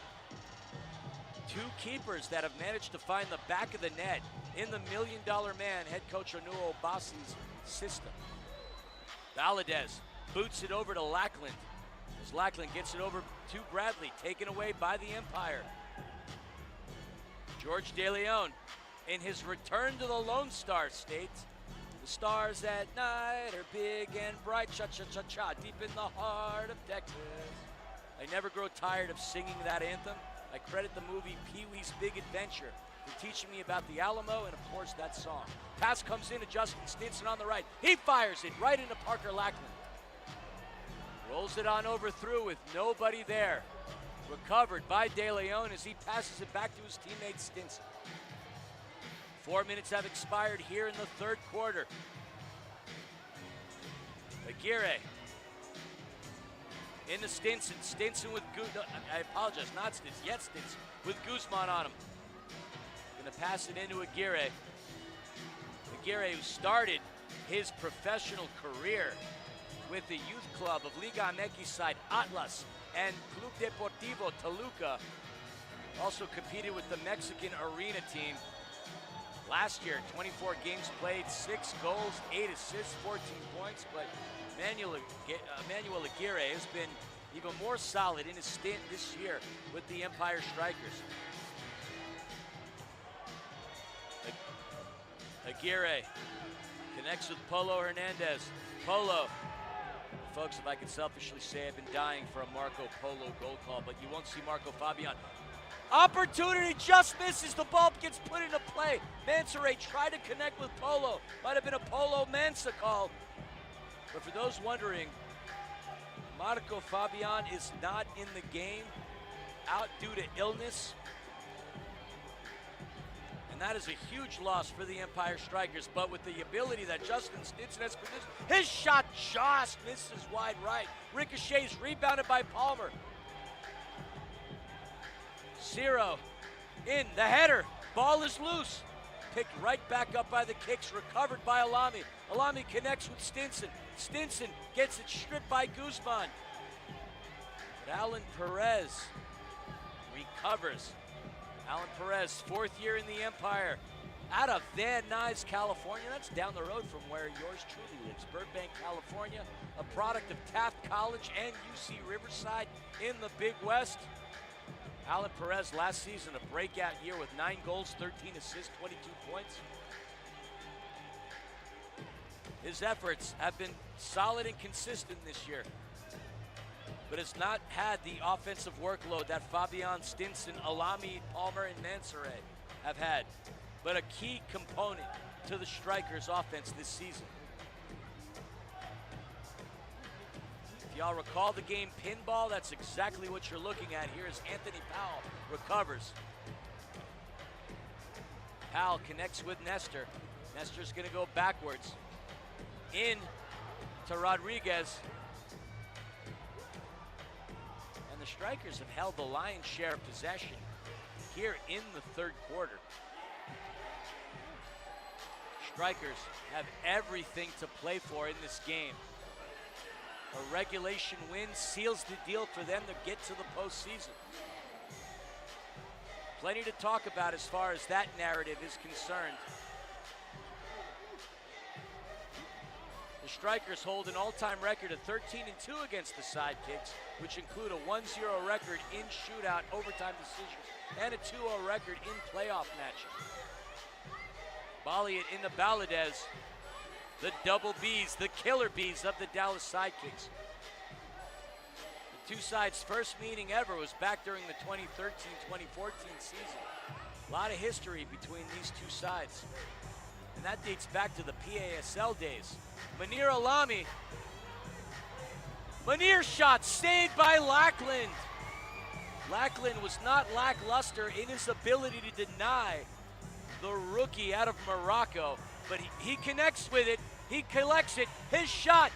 2 keepers that have managed to find the back of the net in the $1 Million Man head coach Onuo Obasi's system. Valadez boots it over to Lackland as Lackland gets it over to Bradley, taken away by the Empire. George De Leon in his return to the Lone Star State. The stars at night are big and bright, cha-cha-cha-cha, deep in the heart of Texas. I never grow tired of singing that anthem. I credit the movie Pee-wee's Big Adventure for teaching me about the Alamo and, of course, that song. Pass comes in to Justin Stinson on the right. He fires it right into Parker Lackland. Rolls it on over through with nobody there. Recovered by De Leon as he passes it back to his teammate Stinson. 4 minutes have expired here in the third quarter. Aguirre into Stinson. Stinson with I apologize, not Stinson, yet Stinson with Guzman on him. Gonna pass it into Aguirre. Aguirre, who started his professional career with the youth club of Liga MX side Atlas and Club Deportivo Toluca. Also competed with the Mexican Arena team. Last year, 24 games played, 6 goals, 8 assists, 14 points, but Manuel Aguirre has been even more solid in his stint this year with the Empire Strikers. Aguirre connects with Polo Hernandez. Polo folks, if I could selfishly say, I've been dying for a Marco Polo goal call, but you won't see Marco Fabian. Opportunity just misses. The ball gets put into play. Mansoret tried to connect with Polo. Might have been a Polo Mansa call. But for those wondering, Marco Fabian is not in the game, out due to illness. And that is a huge loss for the Empire Strikers. But with the ability that Justin Stinson has produced, his shot just misses wide right. Ricochets rebounded by Palmer. Zero in the header. Ball is loose. Picked right back up by the Kicks. Recovered by Alami. Alami connects with Stinson. Stinson gets it stripped by Guzman. But Alan Perez recovers. Alan Perez, 4th year in the Empire. Out of Van Nuys, California. That's down the road from where yours truly lives. Burbank, California. A product of Taft College and UC Riverside in the Big West. Alan Perez last season, a breakout year with 9 goals, 13 assists, 22 points. His efforts have been solid and consistent this year, but has not had the offensive workload that Fabian, Stinson, Alami, Palmer, and Mansoret have had, but a key component to the Strikers' offense this season. If y'all recall the game pinball, that's exactly what you're looking at here as Anthony Powell recovers. Powell connects with Nestor. Nestor's gonna go backwards. In to Rodriguez. And the Strikers have held the lion's share of possession here in the 3rd quarter. Strikers have everything to play for in this game. A regulation win seals the deal for them to get to the postseason. Plenty to talk about as far as that narrative is concerned. The Strikers hold an all-time record of 13-2 against the Sidekicks, which include a 1-0 record in shootout overtime decisions and a 2-0 record in playoff matches. Balliet into Valadez. The double Bs, the killer bees of the Dallas Sidekicks. The two sides' first meeting ever was back during the 2013-2014 season. A lot of history between these two sides. And that dates back to the PASL days. Munir Alami. Munir shot saved by Lackland. Lackland was not lackluster in his ability to deny the rookie out of Morocco, but he connects with it. He collects it. His shot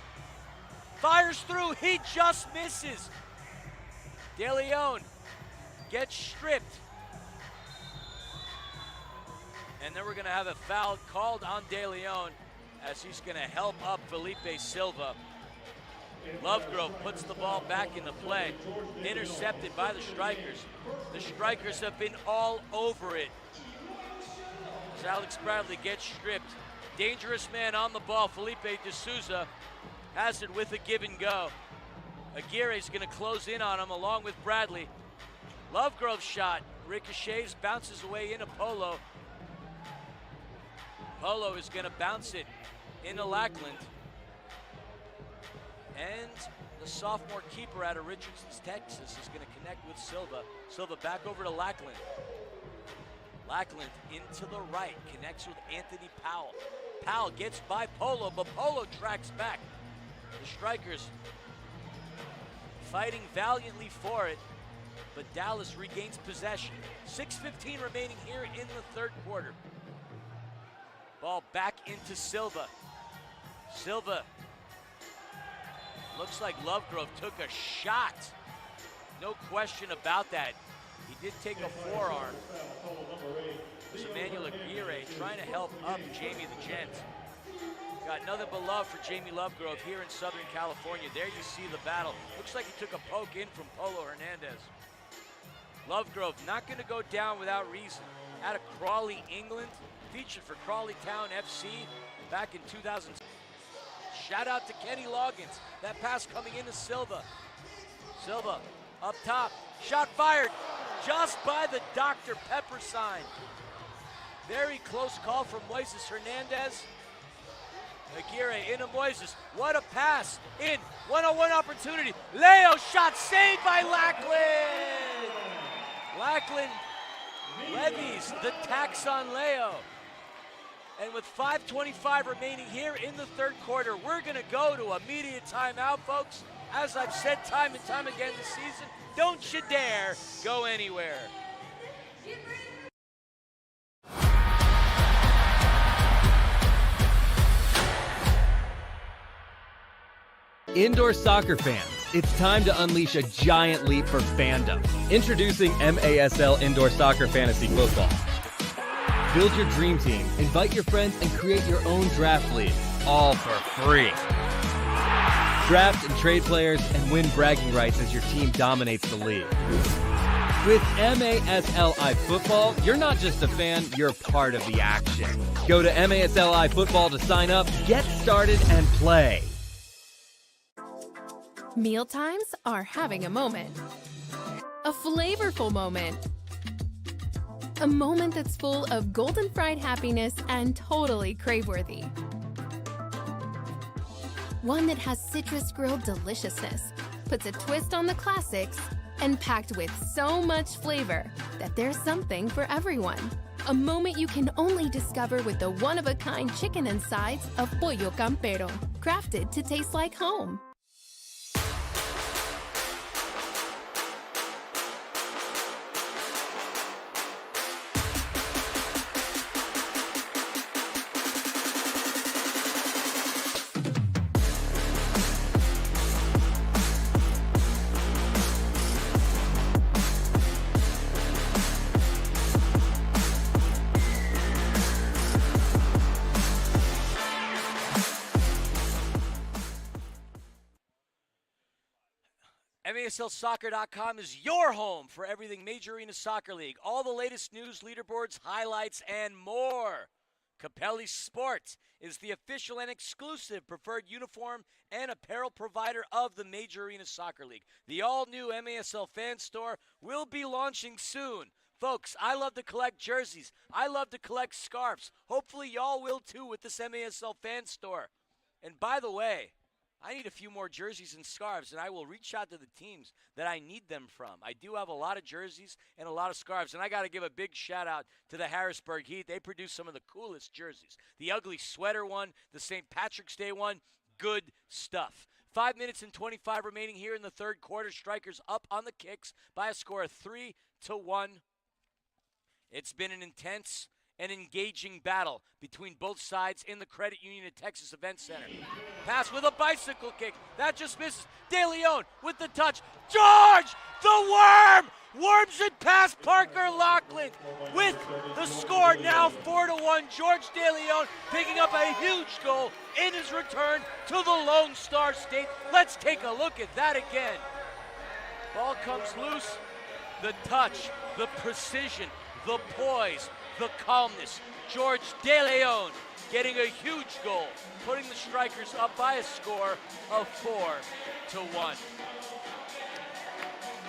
fires through. He just misses. De Leon gets stripped. And then we're going to have a foul called on De Leon as he's going to help up Felipe Silva. Lovegrove puts the ball back into play. Intercepted by the Strikers. The Strikers have been all over it. As Alex Bradley gets stripped. Dangerous man on the ball. Felipe De Souza has it with a give and go. Aguirre's going to close in on him along with Bradley. Lovegrove's shot. Ricochets, bounces away into Polo. Polo is going to bounce it into Lackland. And the sophomore keeper out of Richardson, Texas is going to connect with Silva. Silva back over to Lackland. Lackland into the right, connects with Anthony Powell. Powell gets by Polo, but Polo tracks back. The Strikers fighting valiantly for it, but Dallas regains possession. 6:15 remaining here in the 3rd quarter. Ball back into Silva. Silva, looks like Lovegrove took a shot. No question about that. He did take a forearm. It was Emmanuel Aguirre trying to help up Jamie the Gent. Got nothing but love for Jamie Lovegrove here in Southern California. There you see the battle. Looks like he took a poke in from Polo Hernandez. Lovegrove not going to go down without reason. Out of Crawley, England. Featured for Crawley Town FC back in 2000. Shout out to Kenny Loggins. That pass coming into Silva. Silva up top. Shot fired just by the Dr. Pepper sign. Very close call from Moises Hernandez. Aguirre into Moises. What a pass. In. 1-on-1 opportunity. Leo shot saved by Lackland. Lackland levies the tax on Leo. And with 5:25 remaining here in the third quarter, we're going to go to immediate timeout, folks. As I've said time and time again this season, don't you dare go anywhere. Indoor soccer fans, it's time to unleash a giant leap for fandom. Introducing MASL Indoor Soccer Fantasy Football. Build your dream team, invite your friends, and create your own draft league, all for free. Draft and trade players and win bragging rights as your team dominates the league. With MASLI Football, you're not just a fan, you're part of the action. Go to MASLI Football to sign up, get started, and play. Mealtimes are having a moment. A flavorful moment. A moment that's full of golden fried happiness and totally crave-worthy. One that has citrus grilled deliciousness, puts a twist on the classics, and packed with so much flavor that there's something for everyone. A moment you can only discover with the one-of-a-kind chicken and sides of Pollo Campero, crafted to taste like home. MASLsoccer.com is your home for everything Major Arena Soccer League. All the latest news, leaderboards, highlights, and more. Capelli Sports is the official and exclusive preferred uniform and apparel provider of the Major Arena Soccer League. The all-new MASL fan store will be launching soon. Folks, I love to collect jerseys. I love to collect scarves. Hopefully y'all will too with this MASL fan store. And by the way, I need a few more jerseys and scarves, and I will reach out to the teams that I need them from. I do have a lot of jerseys and a lot of scarves, and I got to give a big shout-out to the Harrisburg Heat. They produce some of the coolest jerseys. The ugly sweater one, the St. Patrick's Day one, good stuff. 5 minutes and 25 remaining here in the third quarter. Strikers up on the kicks by a score of 3-1. It's been an intense and engaging battle between both sides in the Credit Union at Texas Event Center. Pass with a bicycle kick. That just misses. De Leon with the touch. George, the worm, worms it past Parker Lachlan with the score now 4-1. George De Leon picking up a huge goal in his return to the Lone Star State. Let's take a look at that again. Ball comes loose. The touch, the precision, the poise, the calmness. George De Leon getting a huge goal, putting the Strikers up by a score of 4-1.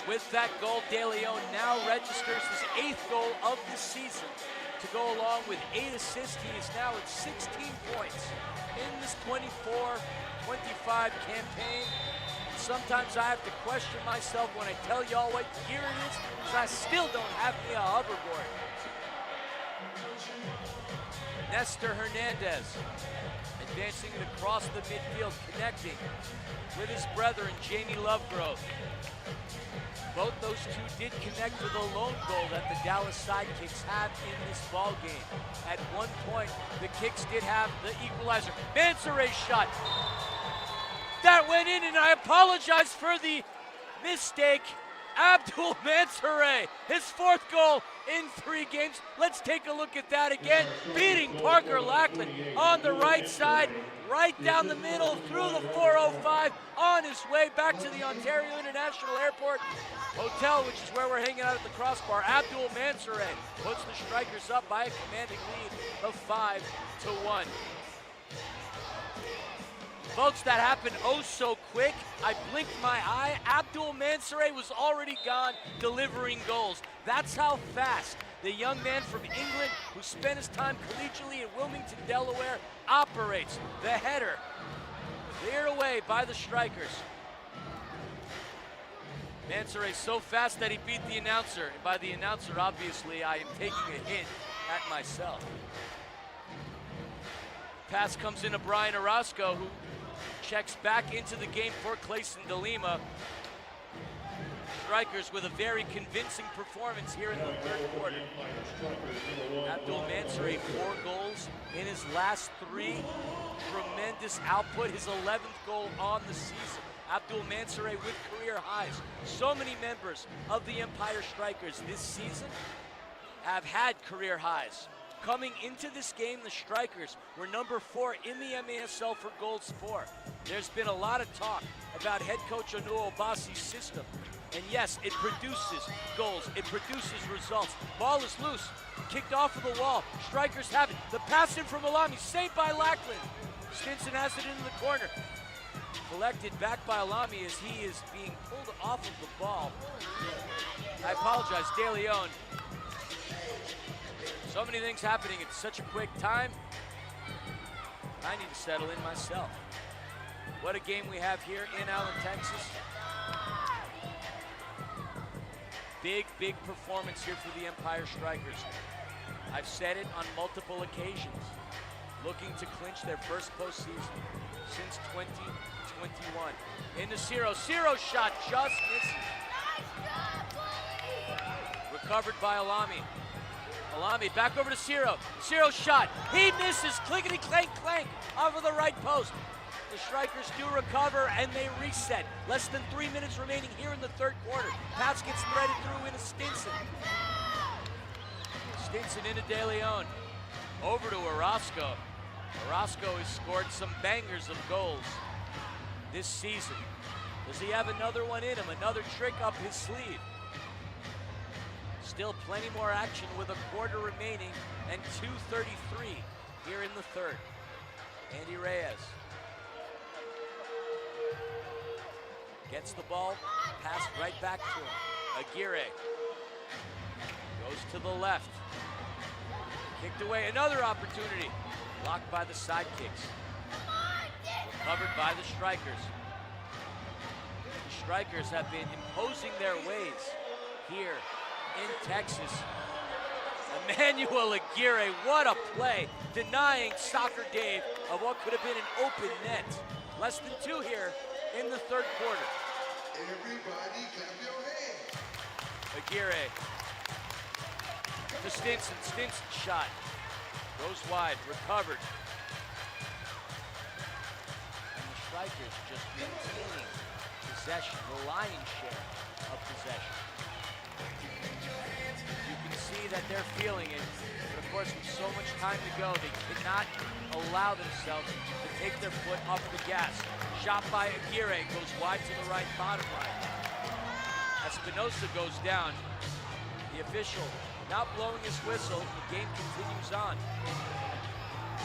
With that goal, De Leon now registers his 8th goal of the season. To go along with 8 assists, he is now at 16 points in this 24-25 campaign. Sometimes I have to question myself when I tell y'all what year it is, because I still don't have me a hoverboard. Nestor Hernandez advancing it across the midfield, connecting with his brethren, Jamie Lovegrove. Both those two did connect to the lone goal that the Dallas Sidekicks have in this ball game. At one point, the Kicks did have the equalizer. Mansour's shot. That went in, and I apologize for the mistake. Abdul Mansour, his 4th goal in 3 games. Let's take a look at that again. Beating Parker Lachlan on the right side, right down the middle, through the 405, on his way back to the Ontario International Airport Hotel, which is where we're hanging out at the crossbar. Abdul Mansour puts the Strikers up by a commanding lead of 5-1. Folks, that happened oh so quick. I blinked my eye. Abdul Mansour was already gone delivering goals. That's how fast the young man from England who spent his time collegially in Wilmington, Delaware, operates the header. Cleared away by the Strikers. Mansoray so fast that he beat the announcer. And by the announcer, obviously, I am taking a hint at myself. Pass comes into Brian Orozco, who checks back into the game for Clayson DeLima. Strikers with a very convincing performance here in the third quarter. Abdul Mansouri, 4 goals in his last 3. Tremendous output, his 11th goal on the season. Abdul Mansouri with career highs. So many members of the Empire Strikers this season have had career highs. Coming into this game, the Strikers were number 4 in the MASL for goals for. There's been a lot of talk about head coach Anu Obasi's system. And yes, it produces goals, it produces results. Ball is loose, kicked off of the wall. Strikers have it. The pass in from Alami, saved by Lackland. Stinson has it into the corner. Collected back by Alami as he is being pulled off of the ball. I apologize, De Leon. So many things happening at such a quick time. I need to settle in myself. What a game we have here in Allen, Texas. Big performance here for the Empire Strikers. I've said it on multiple occasions. Looking to clinch their first postseason since 2021. Into Ciro. Ciro's shot just misses. Recovered by Alami. Alami back over to Ciro. Ciro's shot. He misses. Clickety clank clank off of the right post. The Strikers do recover and they reset. Less than 3 minutes remaining here in the third quarter. Pass gets threaded through into Stinson. Stinson into De Leon. Over to Orozco. Orozco has scored some bangers of goals this season. Does he have another one in him? Another trick up his sleeve? Still plenty more action with a quarter remaining and 2:33 here in the third. Andy Reyes gets the ball, passed right back to him. Aguirre goes to the left. Kicked away, another opportunity. Blocked by the Sidekicks. Recovered by the Strikers. The Strikers have been imposing their ways here in Texas. Emmanuel Aguirre, what a play, denying Soccer Dave of what could have been an open net. Less than 2 here in the third quarter. Everybody clap your hands. Aguirre to Stinson. Stinson's shot goes wide, recovered. And the Strikers just maintaining possession, the lion's share of possession. You can see that they're feeling it, but of course with so much time to go, they cannot allow themselves to take their foot off the gas. Shot by Aguirre, goes wide to the right bottom line. Espinosa goes down. The official not blowing his whistle, the game continues on.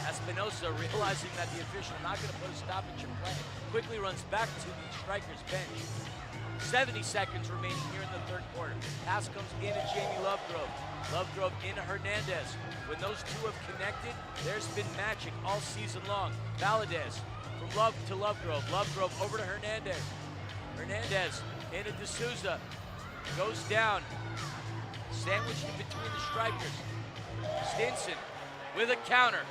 Espinosa, realizing that the official not going to put a stoppage in play, quickly runs back to the Strikers bench. 70 seconds remaining here in the third quarter. Pass comes into Jamie Lovegrove. Lovegrove into Hernandez. When those two have connected, there's been magic all season long. Valadez from Love to Lovegrove. Lovegrove over to Hernandez. Hernandez into D'Souza. Goes down. Sandwiched in between the Strikers. Stinson with a counter.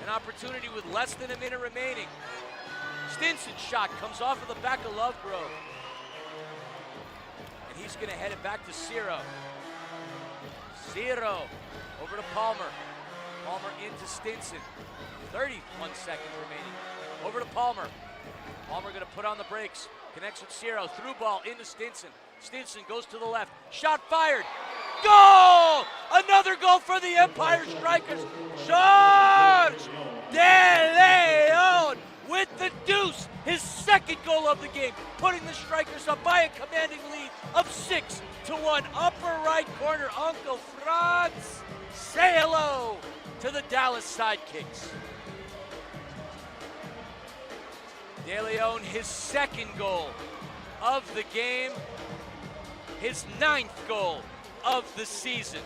An opportunity with less than a minute remaining. Stinson's shot comes off of the back of Lovegrove. And he's going to head it back to Ciro. Ciro over to Palmer. Palmer into Stinson. 31 seconds remaining. Over to Palmer. Palmer going to put on the brakes. Connects with Ciro. Through ball into Stinson. Stinson goes to the left. Shot fired. Goal! Another goal for the Empire Strikers. George De Leon with the deuce. His second goal of the game, putting the Strikers up by a commanding lead of 6-1. Upper right corner, Uncle Franz. Say hello to the Dallas Sidekicks. De Leon, his second goal of the game, his 9th goal of the season.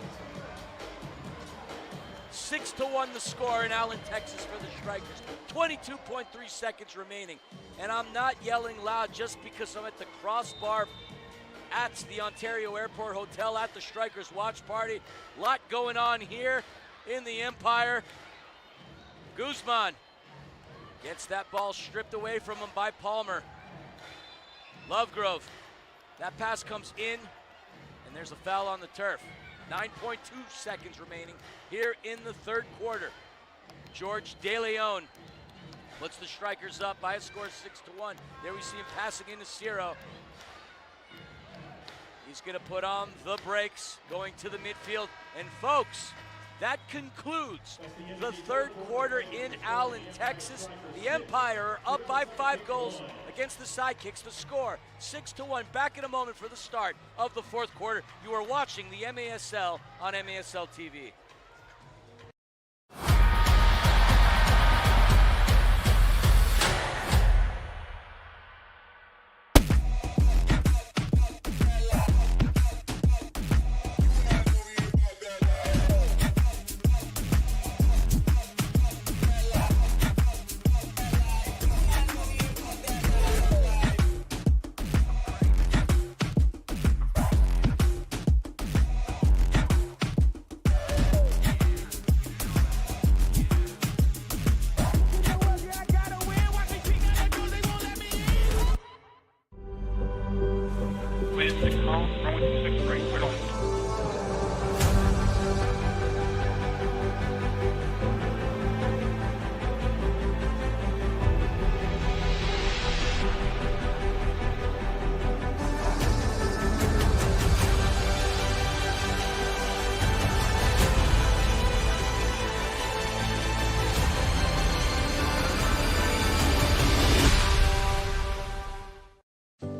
6-1 the score in Allen, Texas for the Strikers. 22.3 seconds remaining. And I'm not yelling loud just because I'm at the crossbar at the Ontario Airport Hotel at the Strikers watch party. Lot going on here in the Empire. Guzman gets that ball stripped away from him by Palmer. Lovegrove, that pass comes in, and there's a foul on the turf. 9.2 seconds remaining here in the third quarter. George DeLeon puts the Strikers up by a score of 6-1. There we see him passing into Ciro. He's going to put on the brakes, going to the midfield. And folks, that concludes the third quarter in Allen, Texas. The Empire are up by 5 goals against the Sidekicks. The score, 6-1. Back in a moment for the start of the fourth quarter. You are watching the MASL on MASL TV.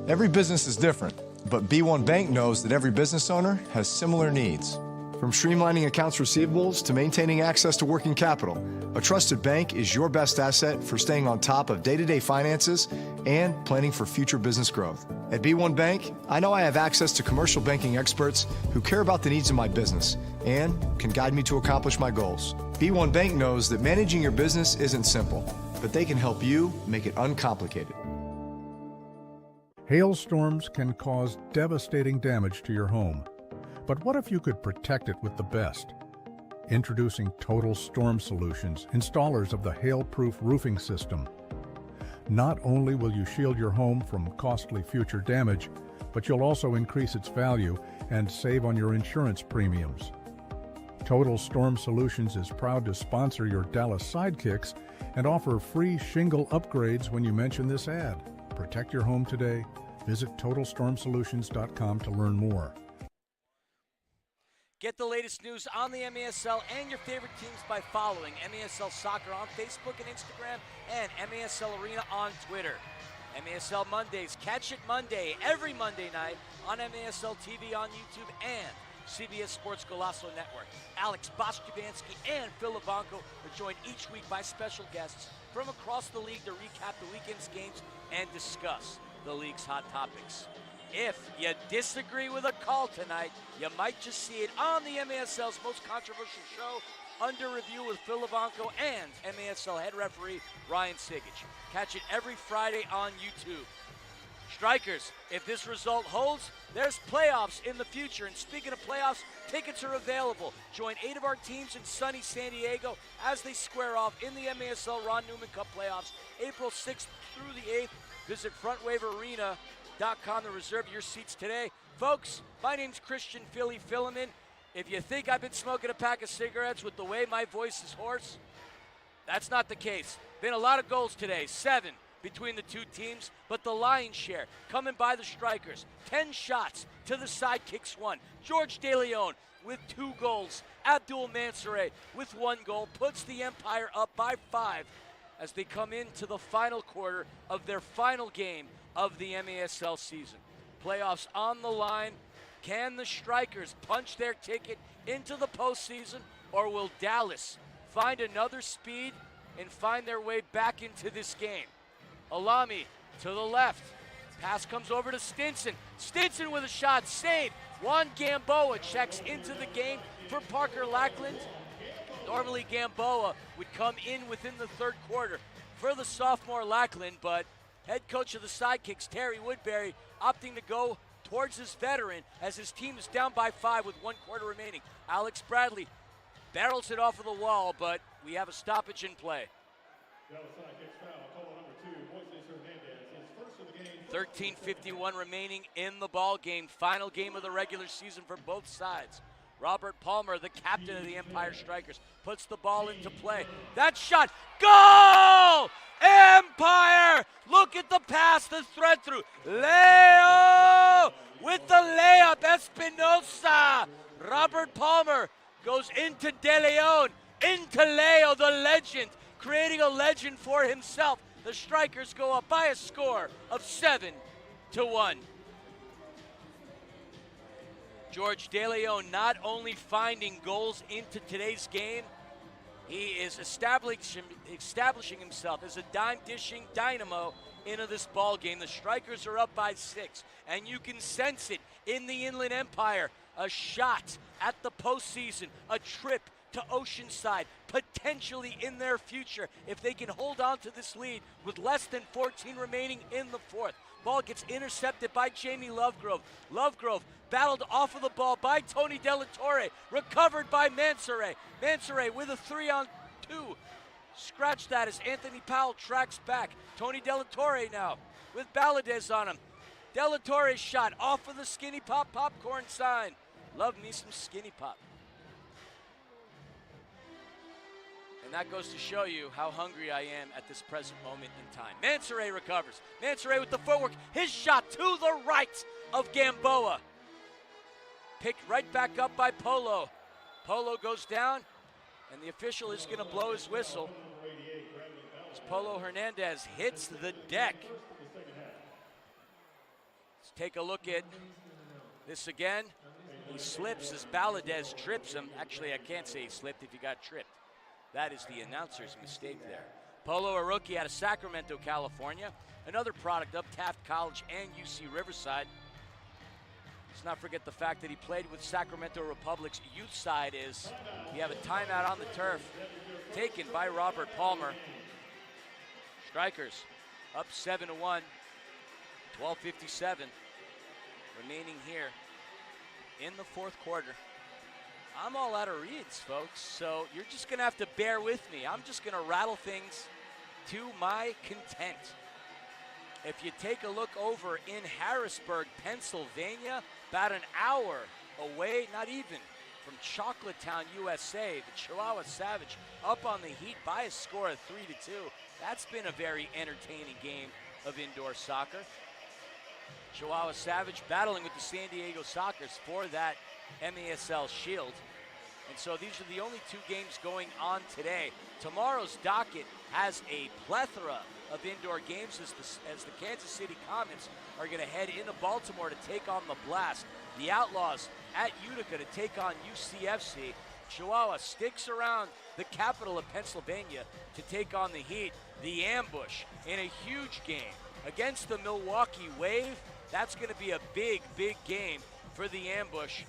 Every business is different, but B1 Bank knows that every business owner has similar needs. From streamlining accounts receivables to maintaining access to working capital, a trusted bank is your best asset for staying on top of day-to-day finances and planning for future business growth. At B1 Bank, I know I have access to commercial banking experts who care about the needs of my business and can guide me to accomplish my goals. B1 Bank knows that managing your business isn't simple, but they can help you make it uncomplicated. Hailstorms can cause devastating damage to your home. But what if you could protect it with the best? Introducing Total Storm Solutions, installers of the hail-proof roofing system. Not only will you shield your home from costly future damage, but you'll also increase its value and save on your insurance premiums. Total Storm Solutions is proud to sponsor your Dallas Sidekicks and offer free shingle upgrades when you mention this ad. Protect your home today. Visit TotalStormSolutions.com to learn more. Get the latest news on the MASL and your favorite teams by following MASL Soccer on Facebook and Instagram and MASL Arena on Twitter. MASL Mondays, catch it Monday, every Monday night on MASL TV on YouTube and CBS Sports Golazo Network. Alex Bostjubanski and Phil Levanko are joined each week by special guests from across the league to recap the weekend's games and discuss the league's hot topics. If you disagree with a call tonight, you might just see it on the MASL's most controversial show, Under Review with Phil Levanko and MASL head referee Ryan Sigich. Catch it every Friday on YouTube. Strikers, if this result holds, there's playoffs in the future. And speaking of playoffs, tickets are available. Join 8 of our teams in sunny San Diego as they square off in the MASL Ron Newman Cup playoffs, April 6th through the 8th. Visit FrontWaveArena.com to reserve your seats today. Folks, my name's Christian Philly Filliman. If you think I've been smoking a pack of cigarettes with the way my voice is hoarse, that's not the case. Been a lot of goals today, 7 between the two teams, but the lion's share coming by the Strikers. 10 shots to the Sidekicks 1. George DeLeon with 2 goals. Abdul Mansoure with 1 goal puts the Empire up by 5 as they come into the final quarter of their final game of the MASL season. Playoffs on the line. Can the Strikers punch their ticket into the postseason, or will Dallas find another speed and find their way back into this game? Alami to the left. Pass comes over to Stinson. Stinson with a shot, saved. Juan Gamboa checks into the game for Parker Lackland. Normally Gamboa would come in within the third quarter for the sophomore Lackland, but head coach of the Sidekicks, Terry Woodbury, opting to go towards his veteran as his team is down by 5 with 1 quarter remaining. Alex Bradley barrels it off of the wall, but we have a stoppage in play. 13:51 remaining in the ball game. Final game of the regular season for both sides. Robert Palmer, the captain of the Empire Strikers, puts the ball into play. That shot, goal! Empire! Look at the pass, the thread through. Leo with the layup, Espinosa. Robert Palmer goes into De Leon, into Leo, the legend, creating a legend for himself. The Strikers go up by a score of 7-1. George De Leon not only finding goals into today's game, he is establishing himself as a dime-dishing dynamo into this ball game. The Strikers are up by 6, and you can sense it in the Inland Empire. A shot at the postseason, a trip to Oceanside, potentially in their future if they can hold on to this lead with less than 14 remaining in the fourth. Ball gets intercepted by Jamie Lovegrove. Lovegrove battled off of the ball by Tony Delatorre, recovered by Mansoure. Mansoure with a 3-on-2. Scratch that as Anthony Powell tracks back. Tony Delatorre now with Valadez on him. Delatorre's shot off of the Skinny Pop popcorn sign. Love me some Skinny Pop. And that goes to show you how hungry I am at this present moment in time. Mansoure recovers. Mansoure with the footwork. His shot to the right of Gamboa. Picked right back up by Polo. Polo goes down, and the official is going to blow his whistle as Polo Hernandez hits the deck. Let's take a look at this again. He slips as Valadez trips him. Actually, I can't say he slipped if he got tripped. That is the announcer's mistake there. Polo, a rookie out of Sacramento, California. Another product of Taft College and UC Riverside. Let's not forget the fact that he played with Sacramento Republic's youth side. Is we have a timeout on the turf taken by Robert Palmer. Strikers up 7-1, 12:57 remaining here in the fourth quarter. I'm all out of reads, folks, so you're just going to have to bear with me. I'm just going to rattle things to my content. If you take a look over in Harrisburg, Pennsylvania, about an hour away, not even, from Chocolatetown, USA, the Chihuahua Savage up on the Heat by a score of 3-2. That's been a very entertaining game of indoor soccer. Chihuahua Savage battling with the San Diego Sockers for that MASL Shield. And so these are the only 2 games going on today. Tomorrow's docket has a plethora of indoor games as the Kansas City Comets are going to head into Baltimore to take on the Blast. The Outlaws at Utica to take on UCFC. Chihuahua sticks around the capital of Pennsylvania to take on the Heat. The Ambush in a huge game against the Milwaukee Wave. That's going to be a big, big game for the Ambush.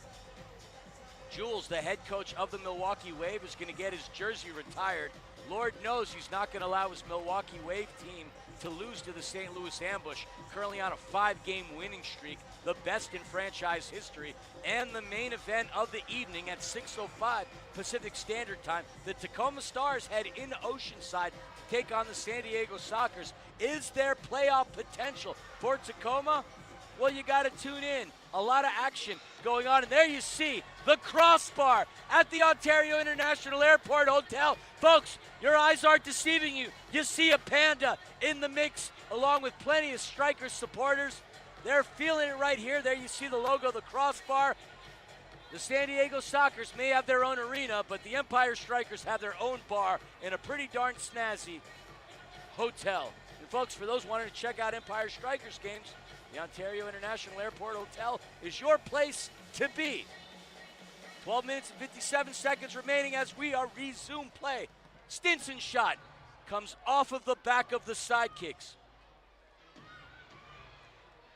Jules, the head coach of the Milwaukee Wave, is going to get his jersey retired. Lord knows he's not going to allow his Milwaukee Wave team to lose to the St. Louis Ambush, currently on a 5-game winning streak, the best in franchise history. And the main event of the evening at 6:05 Pacific Standard Time, the Tacoma Stars head into Oceanside to take on the San Diego Sockers. Is there playoff potential for Tacoma? Well, you got to tune in. A lot of action going on. And there you see the crossbar at the Ontario International Airport Hotel. Folks, your eyes aren't deceiving you. You see a panda in the mix along with plenty of Strikers supporters. They're feeling it right here. There you see the logo, the crossbar. The San Diego Sockers may have their own arena, but the Empire Strikers have their own bar in a pretty darn snazzy hotel. And folks, for those wanting to check out Empire Strikers games, the Ontario International Airport Hotel is your place to be. 12 minutes and 57 seconds remaining as we are resume play. Stinson's shot comes off of the back of the Sidekicks.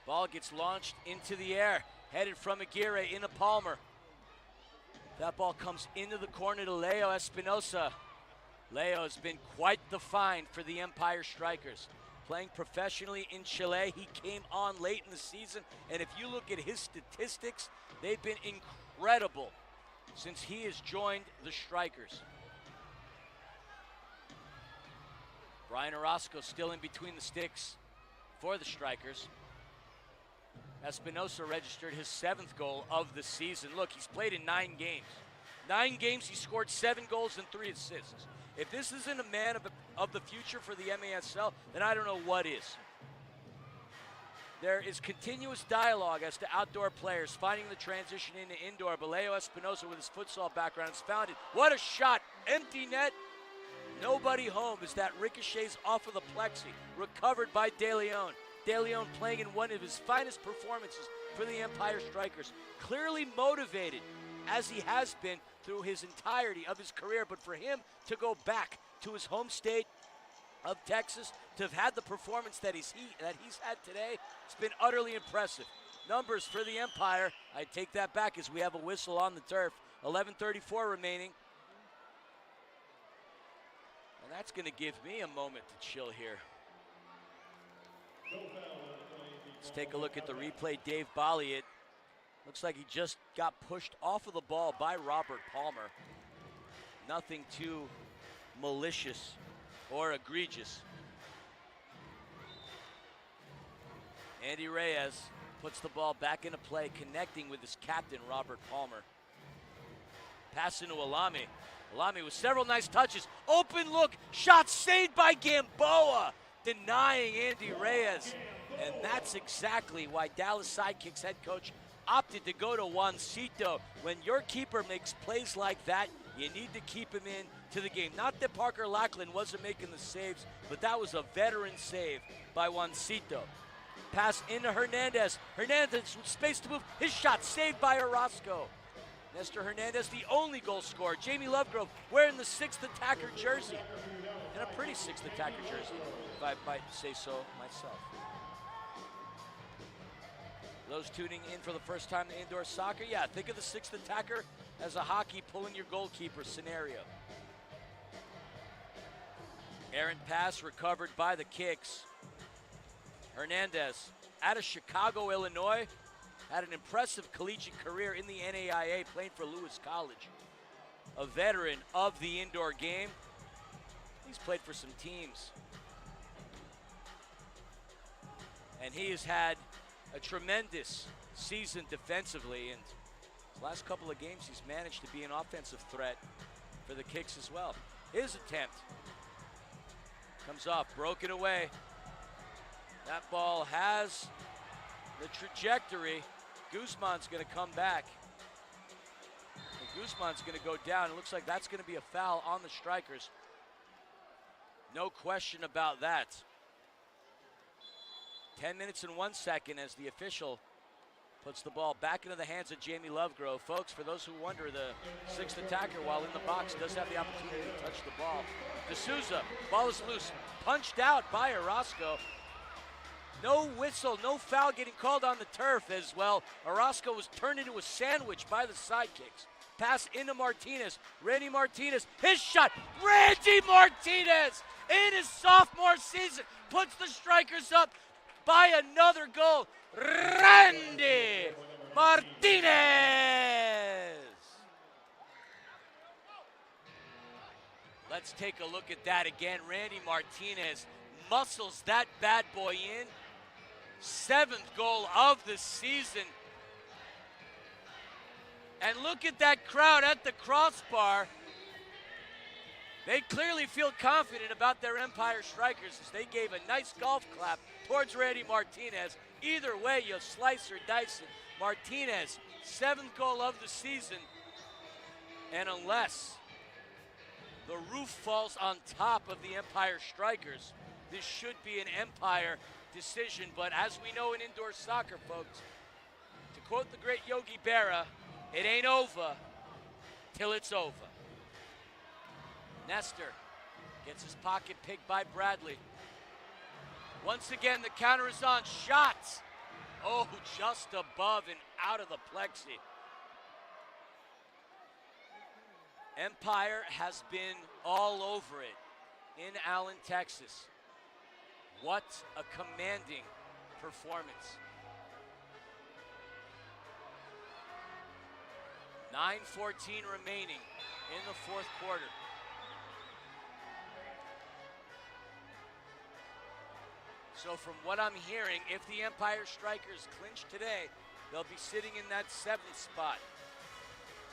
Ball gets launched into the air, headed from Aguirre into Palmer. That ball comes into the corner to Leo Espinosa. Leo has been quite the find for the Empire Strikers. Playing professionally in Chile, he came on late in the season, and if you look at his statistics, they've been incredible since he has joined the Strikers. Brian Orozco still in between the sticks for the Strikers. Espinosa registered his 7th goal of the season. Look, he's played in 9 games. 9 games, he scored 7 goals and 3 assists. If this isn't a man of the future for the MASL, then I don't know what is. There is continuous dialogue as to outdoor players finding the transition into indoor. But Leo Espinosa, with his futsal background, has found it. What a shot! Empty net. Nobody home as that ricochets off of the plexi. Recovered by De Leon. De Leon playing in one of his finest performances for the Empire Strikers. Clearly motivated, as he has been through his entirety of his career. But for him to go back to his home state of Texas, to have had the performance that he's had today, it's been utterly impressive. Numbers for the Empire, I take that back as we have a whistle on the turf. 11:34 remaining. And that's going to give me a moment to chill here. Let's take a look at the replay. Dave Bali, it looks like he just got pushed off of the ball by Robert Palmer. Nothing too malicious or egregious. Andy Reyes puts the ball back into play, connecting with his captain, Robert Palmer. Pass into Alami. Alami with several nice touches. Open look, shot saved by Gamboa, denying Andy Reyes. And that's exactly why Dallas Sidekicks head coach opted to go to Juancito. When your keeper makes plays like that, you need to keep him in to the game. Not that Parker Lackland wasn't making the saves, but that was a veteran save by Juancito. Pass into Hernandez. Hernandez with space to move. His shot saved by Orozco. Nestor Hernandez, the only goal scorer. Jamie Lovegrove wearing the 6th attacker jersey. And a pretty 6th attacker jersey, if I might say so myself. Those tuning in for the first time to indoor soccer, yeah, think of the 6th attacker as a hockey pulling your goalkeeper scenario. Errant pass recovered by the Kicks. Hernandez out of Chicago, Illinois. Had an impressive collegiate career in the NAIA, playing for Lewis College. A veteran of the indoor game. He's played for some teams. And he has had a tremendous season defensively. And his last couple of games, he's managed to be an offensive threat for the Kicks as well. His attempt comes off, broken away. That ball has the trajectory. Guzman's going to come back. And Guzman's going to go down. It looks like that's going to be a foul on the Strikers. No question about that. 10 minutes and 1 second as the official puts the ball back into the hands of Jamie Lovegrove. Folks, for those who wonder, the 6th attacker, while in the box, does have the opportunity to touch the ball. D'Souza, ball is loose, punched out by Orozco. No whistle, no foul getting called on the turf as well. Orozco was turned into a sandwich by the Sidekicks. Pass into Martinez. Randy Martinez, his shot. Randy Martinez in his sophomore season puts the Strikers up by another goal. Randy Martinez. Let's take a look at that again. Randy Martinez muscles that bad boy in. 7th goal of the season. And look at that crowd at the crossbar. They clearly feel confident about their Empire Strikers as they gave a nice golf clap towards Randy Martinez. Either way, you slice or dice it. Martinez, 7th goal of the season. And unless the roof falls on top of the Empire Strikers, this should be an Empire decision. But as we know in indoor soccer, folks, to quote the great Yogi Berra, it ain't over till it's over. Nestor gets his pocket picked by Bradley. Once again, the counter is on. Shots. Oh, just above and out of the plexi. Empire has been all over it in Allen, Texas. What a commanding performance. 9:14 remaining in the fourth quarter. So from what I'm hearing, if the Empire Strikers clinch today, they'll be sitting in that 7th spot.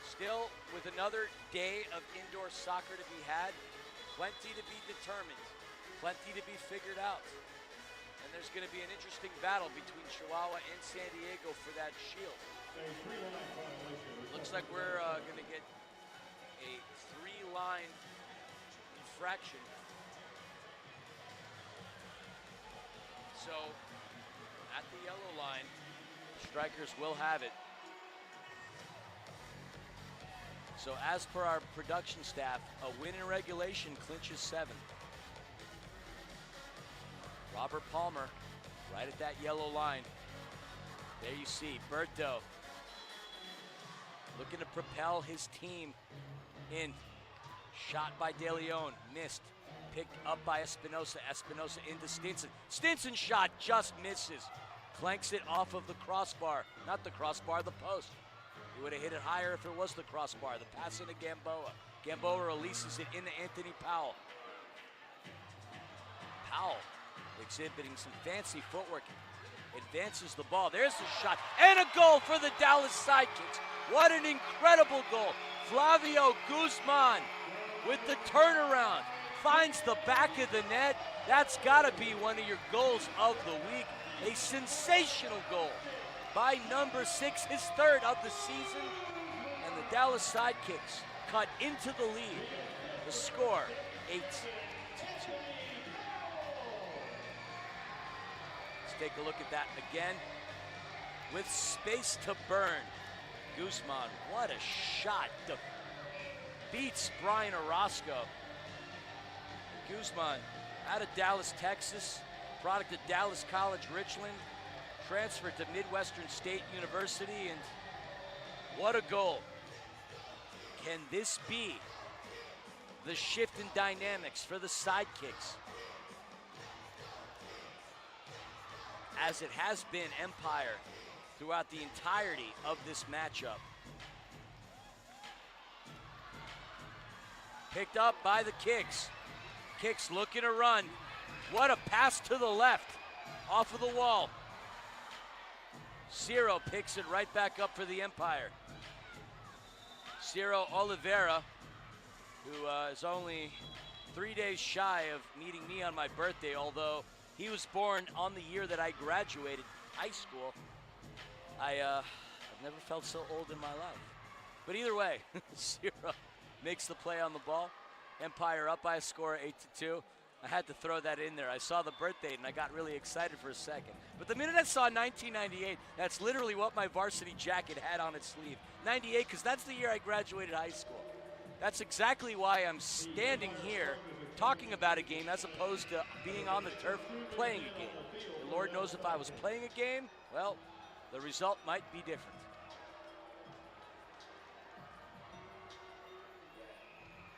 Still, with another day of indoor soccer to be had, plenty to be determined, plenty to be figured out. And there's going to be an interesting battle between Chihuahua and San Diego for that shield. Looks like we're going to get a 3-line infraction. So, at the yellow line, Strikers will have it. So as per our production staff, a win in regulation clinches 7. Robert Palmer, right at that yellow line. There you see Berto looking to propel his team in. Shot by De Leon, missed. Picked up by Espinosa. Espinosa into Stinson. Stinson shot just misses. Clanks it off of the crossbar. Not the crossbar, the post. He would have hit it higher if it was the crossbar. The pass into Gamboa. Gamboa releases it into Anthony Powell. Powell exhibiting some fancy footwork. Advances the ball. There's the shot. And a goal for the Dallas Sidekicks. What an incredible goal. Flavio Guzman with the turnaround. Finds the back of the net. That's got to be one of your goals of the week. A sensational goal by number 6, his 3rd of the season. And the Dallas Sidekicks cut into the lead. The score, 8-2. Let's take a look at that again. With space to burn. Guzman, what a shot. Beats Brian Orozco. Guzman, out of Dallas, Texas, product of Dallas College, Richland, transferred to Midwestern State University, and what a goal. Can this be the shift in dynamics for the Sidekicks? As it has been Empire throughout the entirety of this matchup. Picked up by the Kicks. Kicks looking to run. What a pass to the left, off of the wall. Ciro picks it right back up for the Empire. Ciro Oliveira, who is only 3 days shy of meeting me on my birthday, although he was born on the year that I graduated high school. I've never felt so old in my life. But either way, Ciro makes the play on the ball. Empire up by a score of 8-2. I had to throw that in there. I saw the birth date and I got really excited for a second. But the minute I saw 1998, that's literally what my varsity jacket had on its sleeve. 98, because that's the year I graduated high school. That's exactly why I'm standing here talking about a game as opposed to being on the turf playing a game. And Lord knows if I was playing a game, well, the result might be different.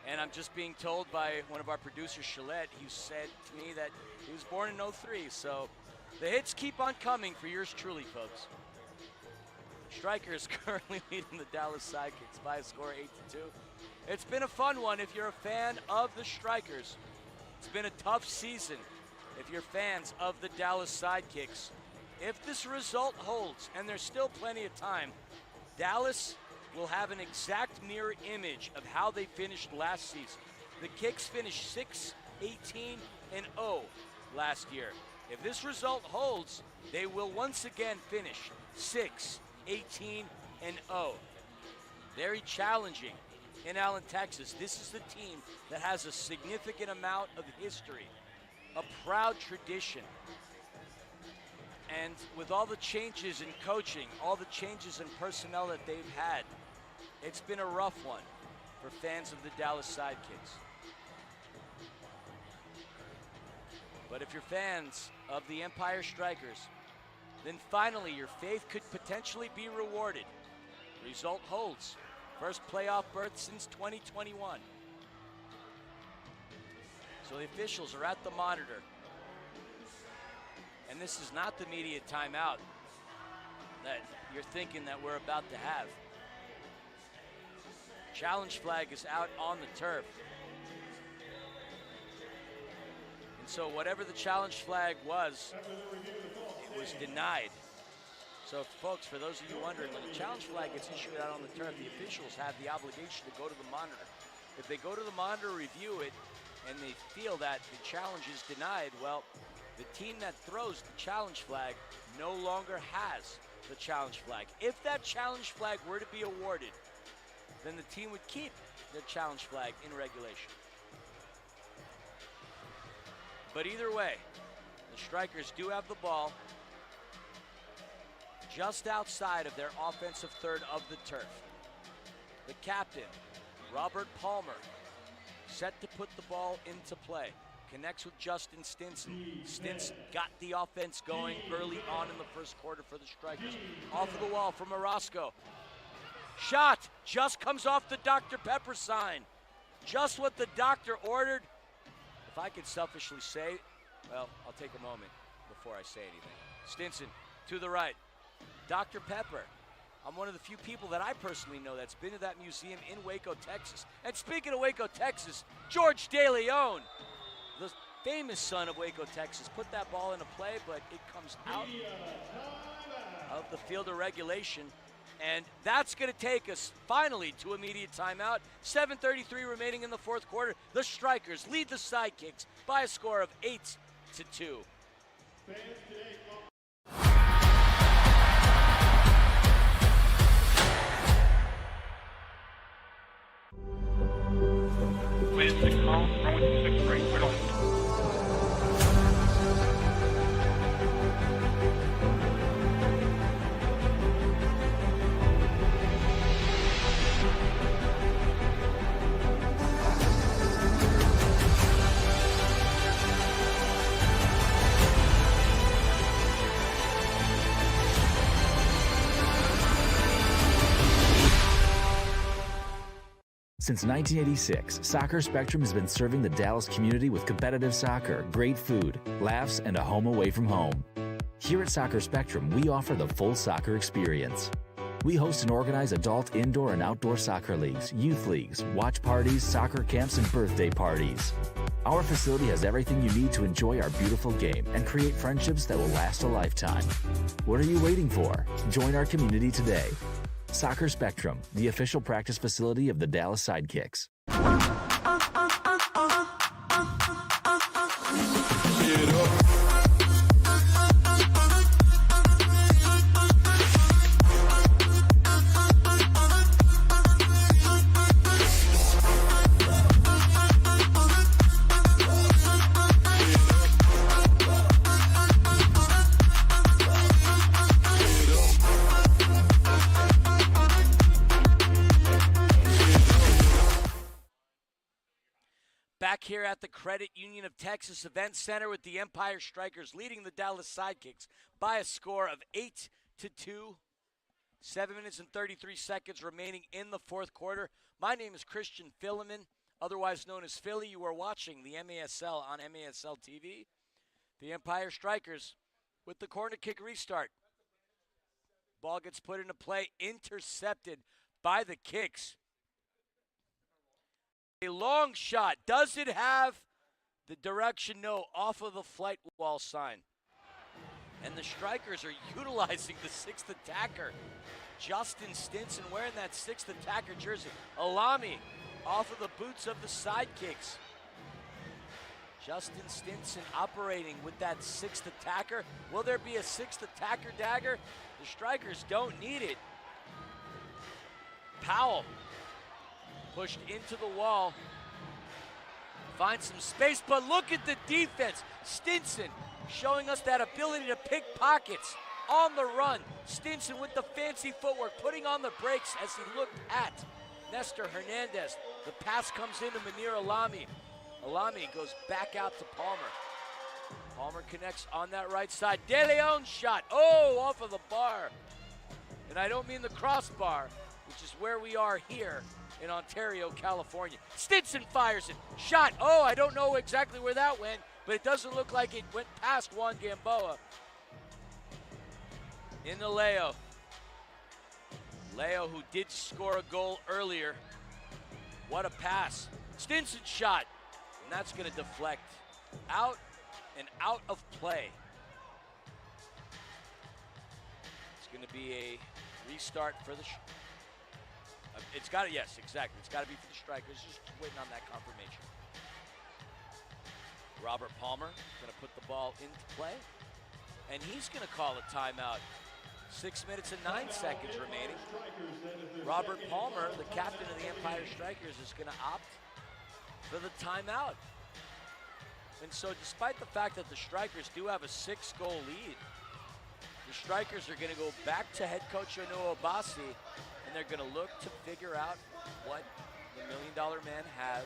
And I'm just being told by one of our producers, Shalette, who said to me that he was born in 03. So the hits keep on coming for yours truly, folks. Strikers currently leading the Dallas Sidekicks by a score of 8-2. It's been a fun one if you're a fan of the Strikers. It's been a tough season if you're fans of the Dallas Sidekicks. If this result holds, and there's still plenty of time, Dallas will have an exact mirror image of how they finished last season. The Kicks finished 6-18-0 last year. If this result holds, they will once again finish 6-18-0. Very challenging in Allen, Texas. This is the team that has a significant amount of history, a proud tradition. And with all the changes in coaching, all the changes in personnel that they've had, it's been a rough one for fans of the Dallas Sidekicks. But if you're fans of the Empire Strikers, then finally your faith could potentially be rewarded. Result holds. First playoff berth since 2021. So the officials are at the monitor. And this is not the immediate timeout that you're thinking that we're about to have. Challenge flag is out on the turf. And so whatever the challenge flag was, it was denied. So folks, for those of you wondering, when the challenge flag gets issued out on the turf, the officials have the obligation to go to the monitor. If they go to the monitor, review it, and they feel that the challenge is denied, well, the team that throws the challenge flag no longer has the challenge flag. If that challenge flag were to be awarded, then the team would keep the challenge flag in regulation. But either way, the Strikers do have the ball just outside of their offensive third of the turf. The captain, Robert Palmer, set to put the ball into play. Connects with Justin Stinson. Stinson got the offense going early on in the first quarter for the Strikers. Off of the wall from Orozco. Shot just comes off the Dr. Pepper sign. Just what the doctor ordered. If I could selfishly say, well, I'll take a moment before I say anything. Stinson to the right. Dr. Pepper. I'm one of the few people that I personally know that's been to that museum in Waco, Texas. And speaking of Waco, Texas, George DeLeon, the famous son of Waco, Texas, put that ball into play, but it comes out of the field of regulation. And that's going to take us finally to immediate timeout. 7:33 remaining in the fourth quarter. The Strikers lead the Sidekicks by a score of 8-2. Wind 6 miles, runway 26 right, right on. Since 1986, Soccer Spectrum has been serving the Dallas community with competitive soccer, great food, laughs, and a home away from home. Here at Soccer Spectrum, we offer the full soccer experience. We host and organize adult indoor and outdoor soccer leagues, youth leagues, watch parties, soccer camps, and birthday parties. Our facility has everything you need to enjoy our beautiful game and create friendships that will last a lifetime. What are you waiting for? Join our community today. Soccer Spectrum, the official practice facility of the Dallas Sidekicks. Back here at the Credit Union of Texas Event Center with the Empire Strykers leading the Dallas Sidekicks by a score of 8-2. 7 minutes and 33 seconds remaining in the fourth quarter. My name is Christian Filliman, otherwise known as Philly. You are watching the MASL on MASL TV. The Empire Strykers with the corner kick restart. Ball gets put into play, intercepted by the Kicks. A long shot. Does it have the direction? No, off of the flight wall sign. And the Strikers are utilizing the sixth attacker. Justin Stinson wearing that sixth attacker jersey. Alami off of the boots of the Sidekicks. Justin Stinson operating with that sixth attacker. Will there be a sixth attacker dagger? The Strikers don't need it. Powell pushed into the wall. Finds some space, but look at the defense. Stinson showing us that ability to pick pockets on the run. Stinson with the fancy footwork, putting on the brakes as he looked at Nestor Hernandez. The pass comes into Munir Alami. Alami goes back out to Palmer. Palmer connects on that right side. De Leon shot. Oh, off of the bar. And I don't mean the crossbar. which is where we are here in Ontario, California. Stinson fires it. Shot. Oh, I don't know exactly where that went, but it doesn't look like it went past Juan Gamboa. In the Leo. Leo, who did score a goal earlier. What a pass. Stinson shot. And that's going to deflect. Out and out of play. It's going to be a restart for the... It's got to, yes, exactly. It's got to be for the Strikers. Just waiting on that confirmation. Robert Palmer going to put the ball into play. And he's going to call a timeout. 6 minutes and 9 seconds remaining. Robert Palmer, the captain of the Empire Strikers, is going to opt for the timeout. And so despite the fact that the Strikers do have a 6-goal lead, the Strikers are going to go back to head coach Onu Obasi, and they're going to look to figure out what the $1 Million Man has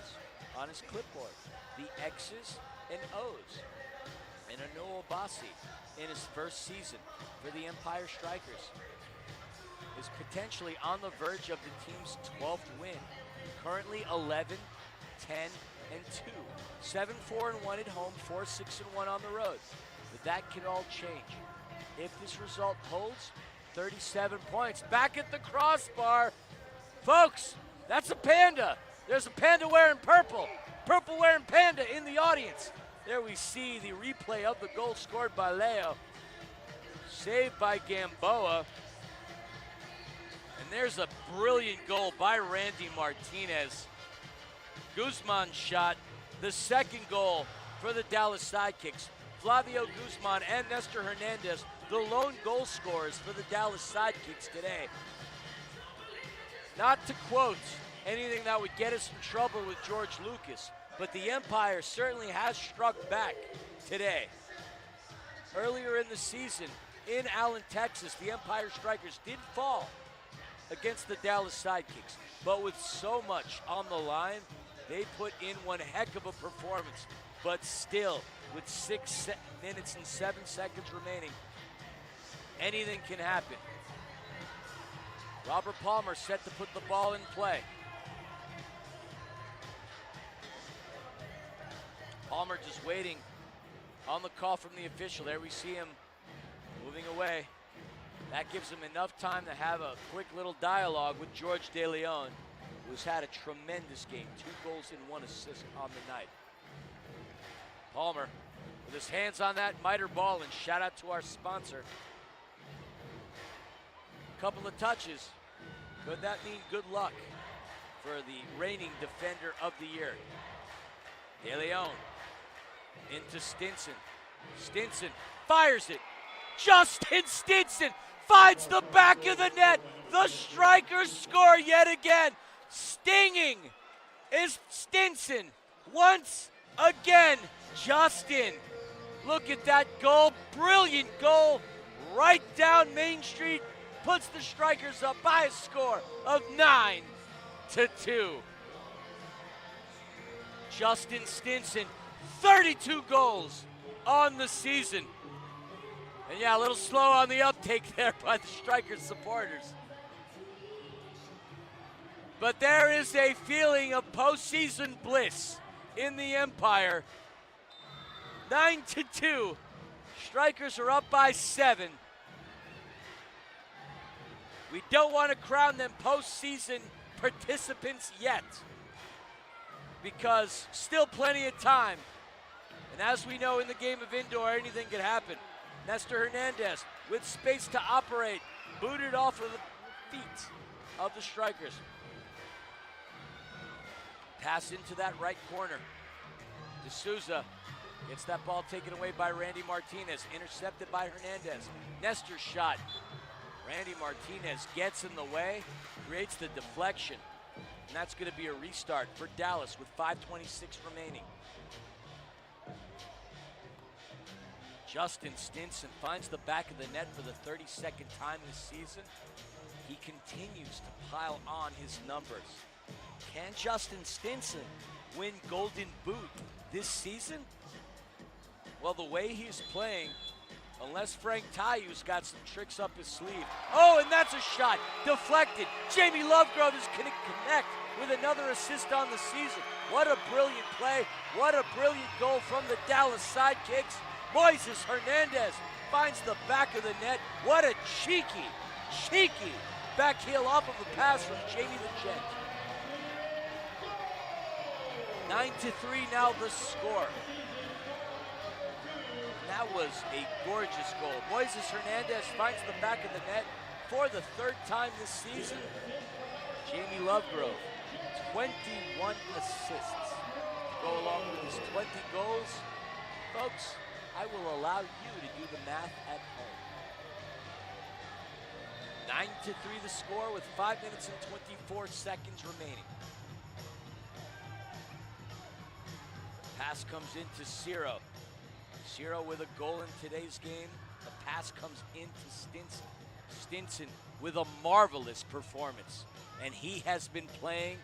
on his clipboard. The X's and O's. And Onu Obasi, in his first season for the Empire Strikers, is potentially on the verge of the team's 12th win. Currently 11, 10, and 2. 7-4-1 at home, 4-6-1 on the road. But that can all change. If this result holds, 37 points. Back at the crossbar. Folks, that's a panda. There's a panda wearing purple. Purple wearing panda in the audience. There we see the replay of the goal scored by Leo. Saved by Gamboa. And there's a brilliant goal by Randy Martinez. Guzman's shot, the second goal for the Dallas Sidekicks. Flavio Guzman and Nestor Hernandez, the lone goal scorers for the Dallas Sidekicks today. Not to quote anything that would get us in trouble with George Lucas, but the Empire certainly has struck back today. Earlier in the season, in Allen, Texas, the Empire Strikers did fall against the Dallas Sidekicks, but with so much on the line, they put in one heck of a performance. But still, with 6 minutes and 7 seconds remaining, anything can happen. Robert Palmer set to put the ball in play. Palmer just waiting on the call from the official. There we see him moving away. That gives him enough time to have a quick little dialogue with George De Leon, who's had a tremendous game. 2 goals and 1 assist on the night. Palmer with his hands on that miter ball, and shout out to our sponsor. Couple of touches. Could that mean good luck for the reigning defender of the year? De Leon into Stinson. Stinson fires it. Justin Stinson finds the back of the net. The Strikers score yet again. Stinging is Stinson once again. Justin, look at that goal. Brilliant goal right down Main Street. Puts the Strikers up by a score of 9-2. Justin Stinson, 32 goals on the season. And yeah, a little slow on the uptake there by the Strikers supporters. But there is a feeling of postseason bliss in the Empire. 9-2. Strikers are up by 7. We don't want to crown them postseason participants yet, because still plenty of time. And as we know in the game of indoor, anything can happen. Nestor Hernandez with space to operate, booted off of the feet of the Strikers. Pass into that right corner. D'Souza gets that ball taken away by Randy Martinez, intercepted by Hernandez. Nestor's shot. Randy Martinez gets in the way, creates the deflection, and that's going to be a restart for Dallas with 5:26 remaining. Justin Stinson finds the back of the net for the 32nd time this season. He continues to pile on his numbers. Can Justin Stinson win Golden Boot this season? Well, the way he's playing, Unless Frank Tyu's got some tricks up his sleeve. Oh, and that's a shot. Deflected. Jamie Lovegrove is going to connect with another assist on the season. What a brilliant play. What a brilliant goal from the Dallas Sidekicks. Moises Hernandez finds the back of the net. What a cheeky back heel off of a pass from Jamie the Gent. 9-3 now the score. That was a gorgeous goal. Moises Hernandez finds the back of the net for the third time this season. Jamie Lovegrove, 21 assists. To go along with his 20 goals, folks, I will allow you to do the math at home. 9-3 the score with 5 minutes and 24 seconds remaining. Pass comes into Ciro. Ciro with a goal in today's game. The pass comes into Stinson. Stinson with a marvelous performance. And he has been playing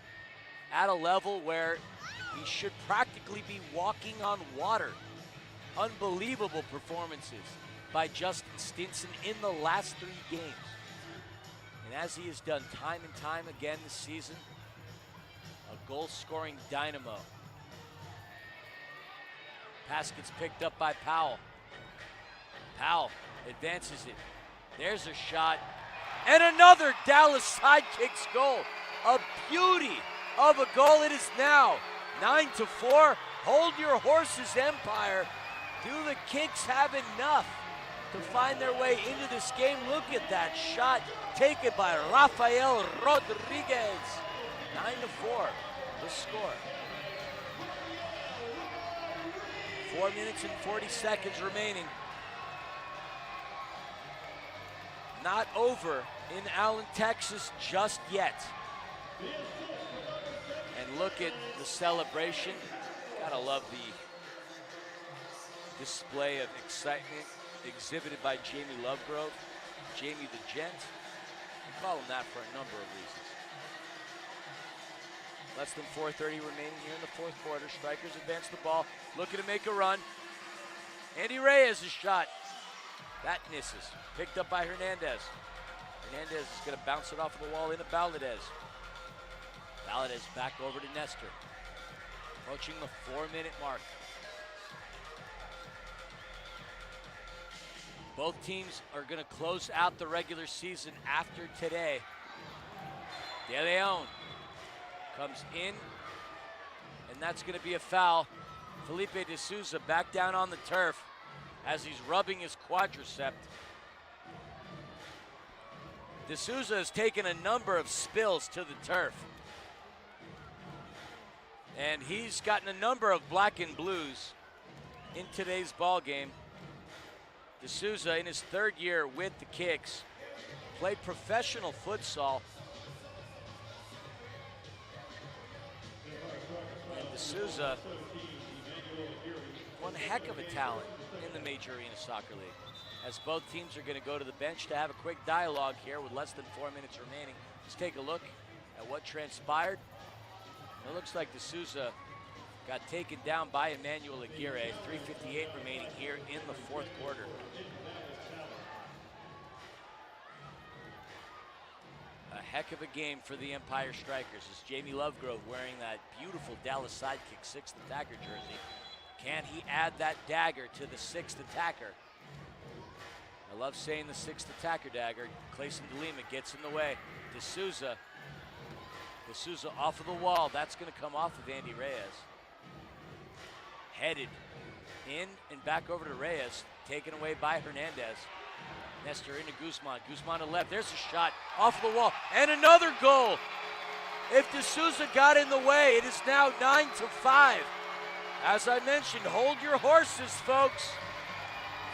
at a level where he should practically be walking on water. Unbelievable performances by Justin Stinson in the last 3 games. And as he has done time and time again this season, a goal-scoring dynamo. Pass gets picked up by Powell. Powell advances it. There's a shot. And another Dallas Sidekicks goal. A beauty of a goal. It is now 9-4. Hold your horses, Empire. Do the Kicks have enough to find their way into this game? Look at that shot taken by Rafael Rodriguez. 9-4, the score. 4 minutes and 40 seconds remaining. Not over in Allen, Texas just yet. And look at the celebration. Gotta love the display of excitement exhibited by Jamie Lovegrove. Jamie the Gent. We call him that for a number of reasons. Less than 4:30 remaining here in the fourth quarter. Strikers advance the ball, looking to make a run. Andy Reyes' shot. That misses. Picked up by Hernandez. Hernandez is going to bounce it off of the wall into Valadez. Valadez back over to Nestor. Approaching the 4-minute mark. Both teams are going to close out the regular season after today. De Leon comes in, and that's going to be a foul. Felipe De Souza back down on the turf as he's rubbing his quadricep. De Souza has taken a number of spills to the turf. And he's gotten a number of black and blues in today's ball game. De Souza, in his 3rd year with the Kicks, played professional futsal. And De Souza, one heck of a talent in the Major Arena Soccer League. As both teams are going to go to the bench to have a quick dialogue here with less than 4 minutes remaining. Let's take a look at what transpired. It looks like De Souza got taken down by Emmanuel Aguirre. 3:58 remaining here in the fourth quarter. A heck of a game for the Empire Strikers as Jamie Lovegrove wearing that beautiful Dallas Sidekick 6th attacker jersey. Can he add that dagger to the 6th attacker? I love saying the 6th attacker dagger. Clayson DeLima gets in the way. De Souza off of the wall. That's going to come off of Andy Reyes. Headed in and back over to Reyes. Taken away by Hernandez. Nestor into Guzman. Guzman to left. There's a shot off the wall. And another goal. If De Souza got in the way, it is now 9-5. As I mentioned, hold your horses, folks.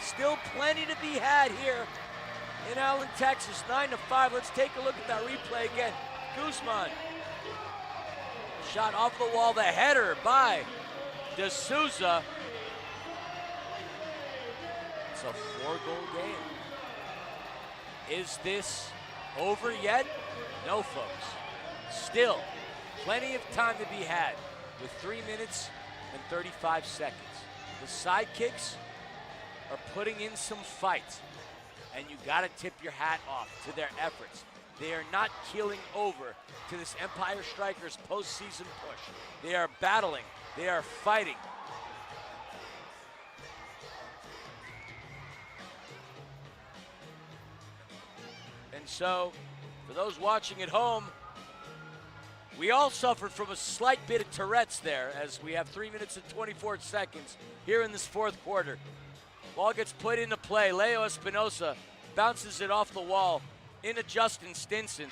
Still plenty to be had here in Allen, Texas. 9-5. Let's take a look at that replay again. Guzman. Shot off the wall. The header by De Souza. It's a 4-goal game. Is this over yet? No, folks. Still plenty of time to be had with 3 minutes and 35 seconds. The Sidekicks are putting in some fight, and you got to tip your hat off to their efforts. They are not keeling over to this Empire Strikers postseason push. They are battling. They are fighting. And so, for those watching at home, we all suffered from a slight bit of Tourette's there as we have 3 minutes and 24 seconds here in this fourth quarter. Ball gets put into play. Leo Espinosa bounces it off the wall into Justin Stinson.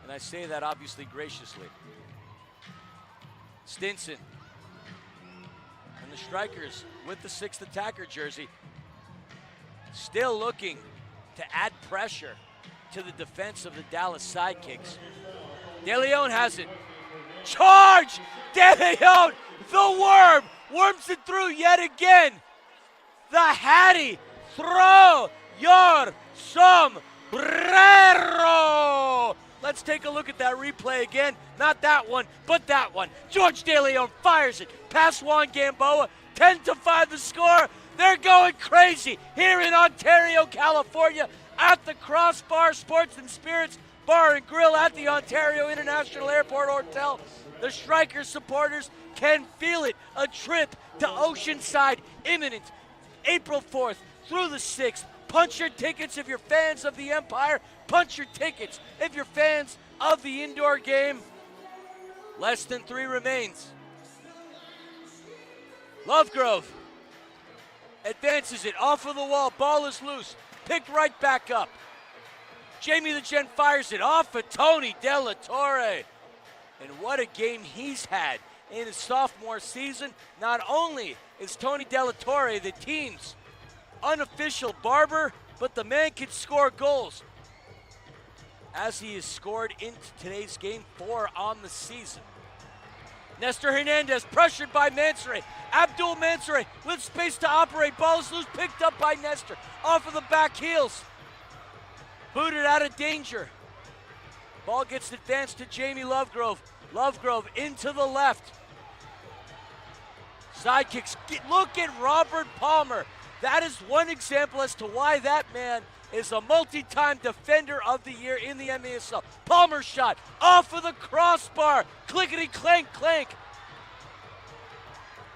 And I say that obviously graciously. Stinson. And the Strikers with the 6th attacker jersey still looking to add pressure to the defense of the Dallas Sidekicks. De Leon has it. Charge! De Leon, the worm, worms it through yet again. The Hattie, throw your sombrero. Let's take a look at that replay again. Not that one, but that one. George De Leon fires it past Juan Gamboa. 10-5 the score. They're going crazy here in Ontario, California at the Crossbar Sports and Spirits Bar and Grill at the Ontario International Airport Hotel. The Strikers supporters can feel it. A trip to Oceanside imminent. April 4th through the 6th. Punch your tickets if you're fans of the Empire. Punch your tickets if you're fans of the indoor game. Less than 3 remains. Lovegrove advances it off of the wall. Ball is loose. Picked right back up. Jamie the Gent fires it off of Tony De La Torre. And what a game he's had in his sophomore season. Not only is Tony De La Torre the team's unofficial barber, but the man can score goals. As he has scored in today's game, 4 on the season. Nestor Hernandez pressured by Mansouri. Abdul Mansouri with space to operate. Ball is loose, picked up by Nestor. Off of the back heels. Booted out of danger. Ball gets advanced to Jamie Lovegrove. Lovegrove into the left. Sidekicks, look at Robert Palmer. That is one example as to why that man is a multi-time defender of the year in the MASL. Palmer shot off of the crossbar. Clickety clank clank.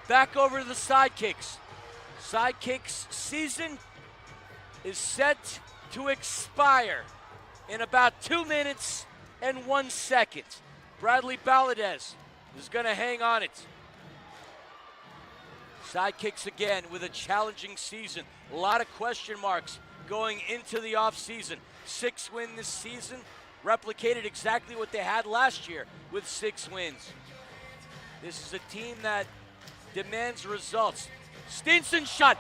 Back over to the Sidekicks. Sidekicks season is set to expire in about 2 minutes and 1 second. Bradley Valadez is going to hang on it. Sidekicks again with a challenging season. A lot of question marks going into the offseason. 6 wins this season, replicated exactly what they had last year with 6 wins. This is a team that demands results. Stinson shot.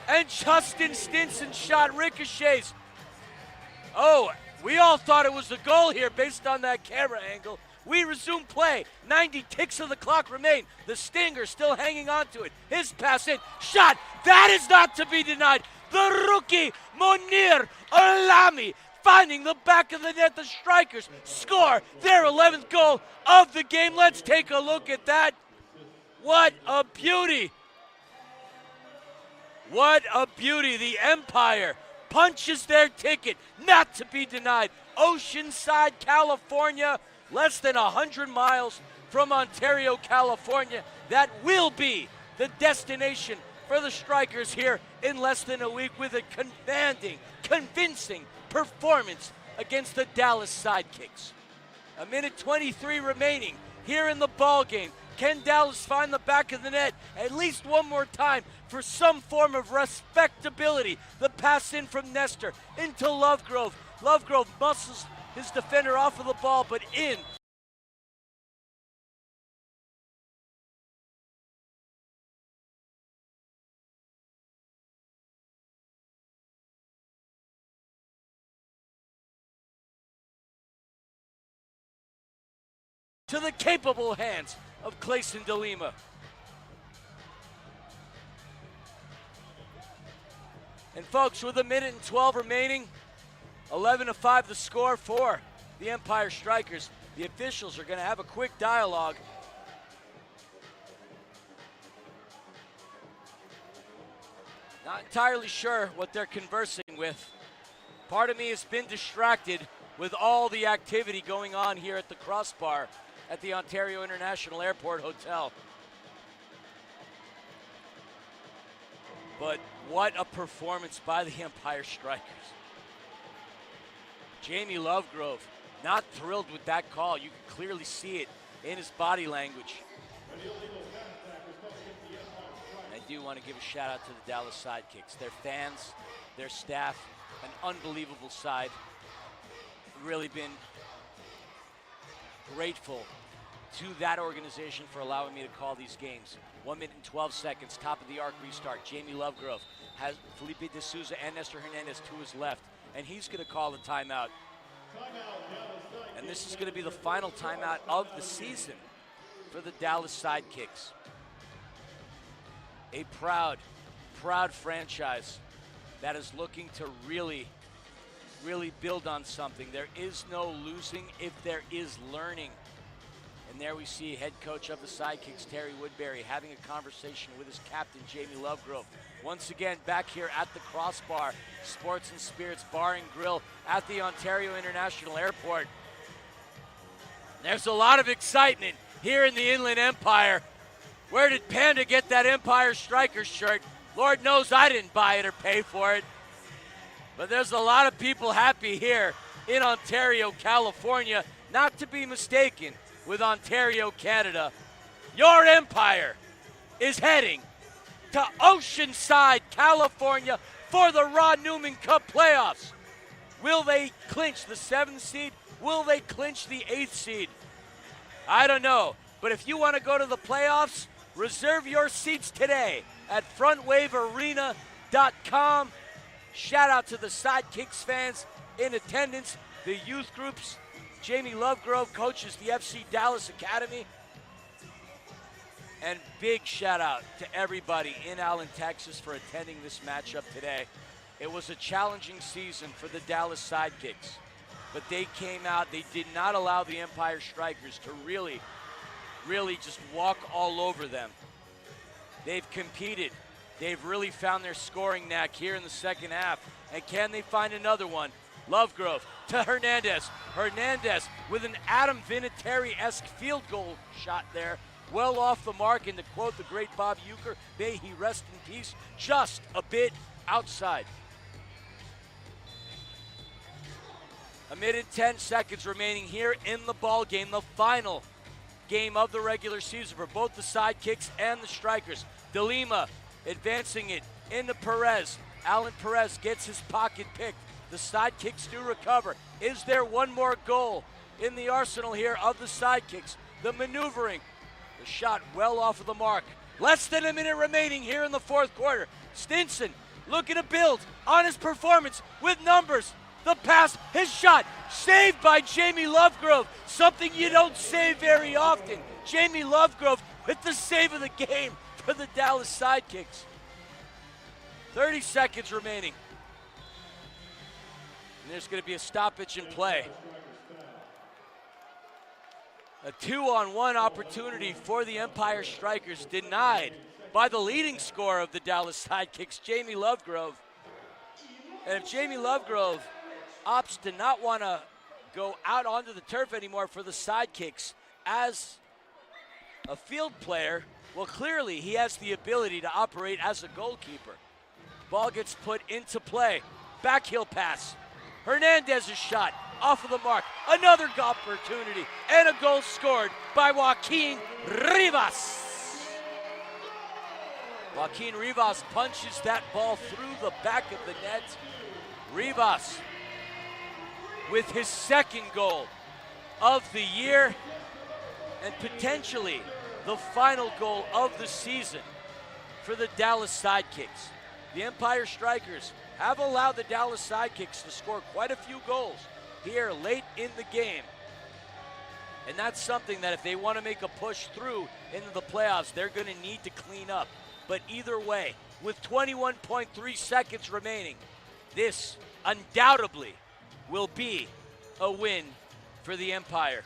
And Justin Stinson shot ricochets. Oh, we all thought it was a goal here based on that camera angle. We resume play. 90 ticks of the clock remain. The Stinger still hanging on to it. His pass in. Shot. That is not to be denied. The rookie, Monir Olami, finding the back of the net. The Strikers score their 11th goal of the game. Let's take a look at that. What a beauty. What a beauty. The Empire punches their ticket, not to be denied. Oceanside, California, less than 100 miles from Ontario, California. That will be the destination for the Strikers here in less than a week with a commanding, convincing performance against the Dallas Sidekicks. 1:23 remaining here in the ball game. Can Dallas find the back of the net at least one more time for some form of respectability? The pass in from Nestor into Lovegrove. Lovegrove muscles his defender off of the ball, but in. To the capable hands of Clayson DeLima. And folks, with 1:12 remaining, 11-5 the score for the Empire Strikers. The officials are going to have a quick dialogue. Not entirely sure what they're conversing with. Part of me has been distracted with all the activity going on here at the crossbar at the Ontario International Airport Hotel. But what a performance by the Empire Strikers. Jamie Lovegrove, not thrilled with that call. You can clearly see it in his body language. I do want to give a shout out to the Dallas Sidekicks. Their fans, their staff, an unbelievable side. Really been grateful to that organization for allowing me to call these games. 1 minute and 12 seconds, top of the arc restart. Jamie Lovegrove has Felipe De Souza and Nestor Hernandez to his left, and he's going to call the timeout. And this is going to be the final timeout of the season for the Dallas Sidekicks. A proud, proud franchise that is looking to really build on something. There is no losing if there is learning. And there we see head coach of the Sidekicks, Terry Woodbury, having a conversation with his captain, Jamie Lovegrove. Once again, back here at the Crossbar, Sports and Spirits Bar and Grill at the Ontario International Airport. There's a lot of excitement here in the Inland Empire. Where did Panda get that Empire Strikers shirt? Lord knows I didn't buy it or pay for it. But there's a lot of people happy here in Ontario, California, not to be mistaken with Ontario, Canada. Your Empire is heading to Oceanside, California for the Ron Newman Cup playoffs. Will they clinch the 7th seed? Will they clinch the 8th seed? I don't know. But if you want to go to the playoffs, reserve your seats today at frontwavearena.com. Shout out to the Sidekicks fans in attendance, the youth groups. Jamie Lovegrove coaches the FC Dallas Academy. And big shout out to everybody in Allen, Texas for attending this matchup today. It was a challenging season for the Dallas Sidekicks, but they came out. They did not allow the Empire Strikers to really just walk all over them. They've competed. They've really found their scoring knack here in the second half. And can they find another one? Lovegrove to Hernandez. Hernandez with an Adam Vinatieri-esque field goal shot there. Well off the mark, and to quote the great Bob Uecker, may he rest in peace, just a bit outside. 1 minute and 10 seconds remaining here in the ball game, the final game of the regular season for both the Sidekicks and the Strikers. De Lima advancing it into Perez. Alan Perez gets his pocket picked. The Sidekicks do recover. Is there one more goal in the arsenal here of the Sidekicks? The maneuvering, the shot well off of the mark. Less than a minute remaining here in the fourth quarter. Stinson looking to build on his performance with numbers. The pass, his shot, saved by Jamie Lovegrove. Something you don't say very often. Jamie Lovegrove with the save of the game for the Dallas Sidekicks. 30 seconds remaining. And there's going to be a stoppage in play. A 2-on-1 opportunity for the Empire Strikers denied by the leading scorer of the Dallas Sidekicks, Jamie Lovegrove. And if Jamie Lovegrove opts to not want to go out onto the turf anymore for the Sidekicks as a field player, well, clearly he has the ability to operate as a goalkeeper. Ball gets put into play. Backheel pass. Hernandez's shot off of the mark. Another opportunity and a goal scored by Joaquin Rivas. Joaquin Rivas punches that ball through the back of the net. Rivas with his second goal of the year and potentially the final goal of the season for the Dallas Sidekicks. The Empire Strikers have allowed the Dallas Sidekicks to score quite a few goals here late in the game. And that's something that if they want to make a push through into the playoffs, they're going to need to clean up. But either way, with 21.3 seconds remaining, this undoubtedly will be a win for the Empire.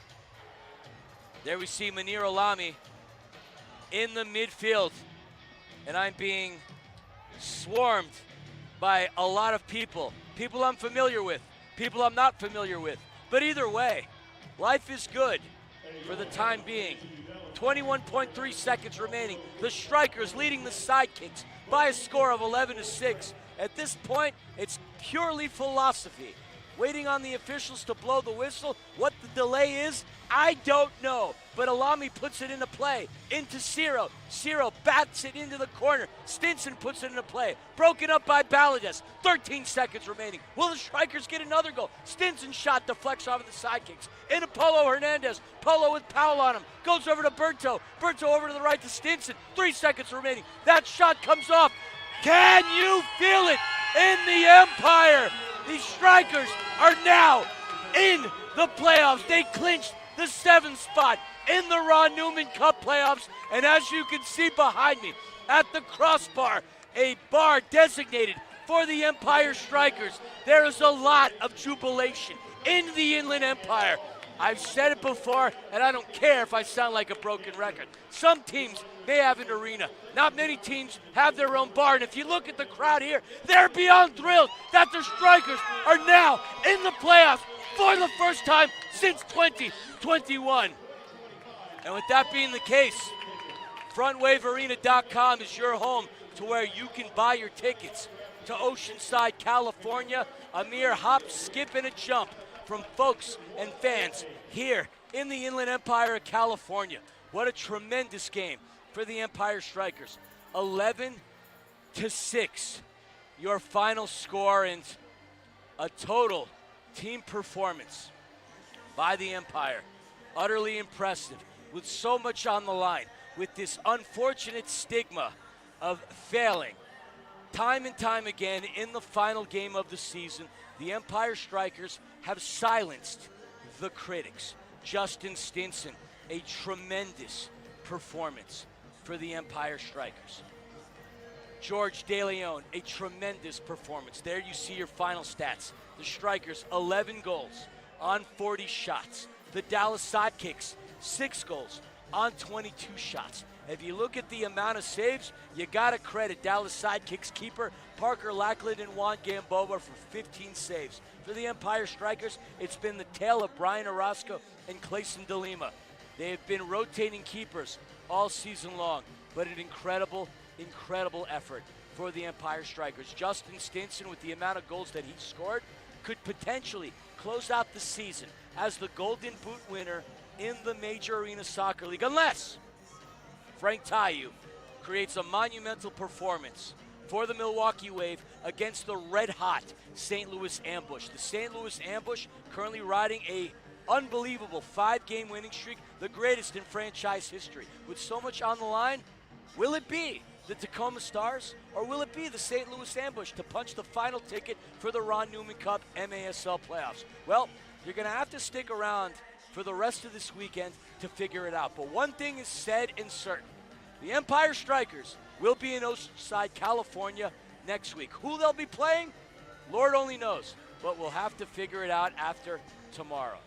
There we see Munir Alami in the midfield. And I'm being swarmed by a lot of people. People I'm familiar with, people I'm not familiar with. But either way, life is good for the time being. 21.3 seconds remaining. The Strikers leading the Sidekicks by a score of 11-6. At this point, it's purely philosophy. Waiting on the officials to blow the whistle. What the delay is, I don't know. But Alami puts it into play, into Ciro. Ciro bats it into the corner. Stinson puts it into play. Broken up by Balades. 13 seconds remaining. Will the Strikers get another goal? Stinson's shot deflects off of the Sidekicks. Into Polo Hernandez. Polo with Powell on him. Goes over to Berto. Berto over to the right to Stinson. 3 seconds remaining. That shot comes off. Can you feel it in the Empire? The Strikers are now in the playoffs. They clinched the 7th spot in the Ron Newman Cup playoffs. And as you can see behind me, at the crossbar, a bar designated for the Empire Strikers, there is a lot of jubilation in the Inland Empire. I've said it before, and I don't care if I sound like a broken record. Some teams may have an arena. Not many teams have their own bar. And if you look at the crowd here, they're beyond thrilled that the Strikers are now in the playoffs for the first time since 2021. And with that being the case, FrontWaveArena.com is your home to where you can buy your tickets to Oceanside, California. A mere hop, skip, and a jump from folks and fans here in the Inland Empire of California. What a tremendous game for the Empire Strikers. 11-6, your final score, and a total team performance by the Empire. Utterly impressive, with so much on the line, with this unfortunate stigma of failing time and time again in the final game of the season. The Empire Strikers have silenced the critics. Justin Stinson, a tremendous performance for the Empire Strikers. George DeLeon, a tremendous performance. There you see your final stats. The Strikers, 11 goals on 40 shots. The Dallas Sidekicks, 6 goals on 22 shots. If you look at the amount of saves, you gotta credit Dallas Sidekicks keeper Parker Lackland and Juan Gamboa for 15 saves. For the Empire Strikers, it's been the tale of Brian Orozco and Clayson DeLima. They have been rotating keepers all season long, but an incredible, incredible effort for the Empire Strikers. Justin Stinson, with the amount of goals that he scored, could potentially close out the season as the Golden Boot winner in the Major Arena Soccer League, unless Frank Tayu creates a monumental performance for the Milwaukee Wave against the red-hot St. Louis Ambush. The St. Louis Ambush currently riding a unbelievable 5-game winning streak, the greatest in franchise history. With so much on the line, will it be the Tacoma Stars or will it be the St. Louis Ambush to punch the final ticket for the Ron Newman Cup MASL playoffs? Well, you're going to have to stick around for the rest of this weekend to figure it out. But one thing is said and certain. The Empire Strikers will be in Oceanside, California next week. Who they'll be playing, Lord only knows. But we'll have to figure it out after tomorrow.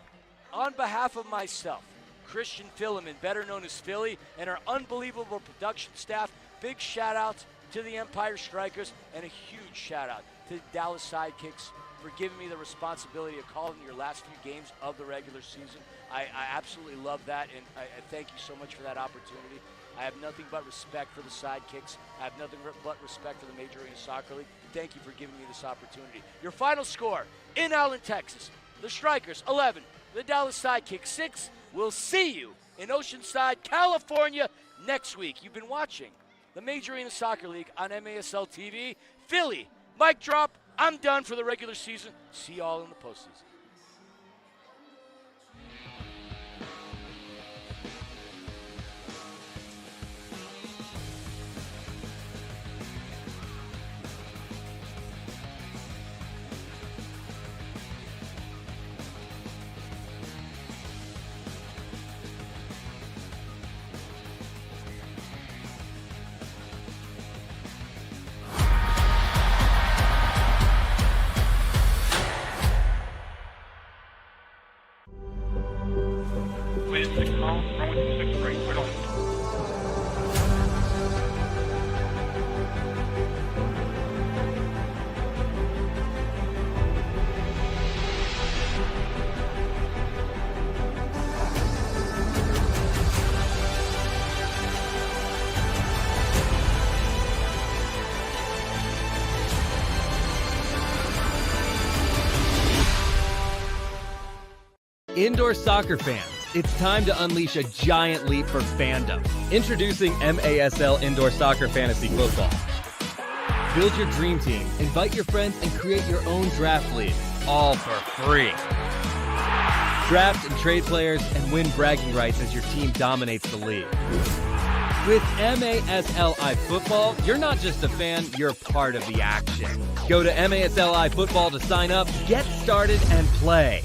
On behalf of myself, Christian Filliman, better known as Philly, and our unbelievable production staff, big shout out to the Empire Strikers and a huge shout out to the Dallas Sidekicks for giving me the responsibility of calling your last few games of the regular season. I absolutely love that, and I thank you so much for that opportunity. I have nothing but respect for the Sidekicks. I have nothing but respect for the Major Arena Soccer League. Thank you for giving me this opportunity. Your final score in Allen, Texas, the Strikers 11, the Dallas Sidekicks 6. We'll see you in Oceanside, California next week. You've been watching the Major Arena Soccer League on MASL TV. Philly, mic drop. I'm done for the regular season. See y'all in the postseason. Indoor soccer fans, it's time to unleash a giant leap for fandom. Introducing MASL Indoor Soccer Fantasy Football. Build your dream team, invite your friends, and create your own draft league, all for free. Draft and trade players and win bragging rights as your team dominates the league. With MASLI Football, you're not just a fan, you're part of the action. Go to MASLI Football to sign up, get started, and play.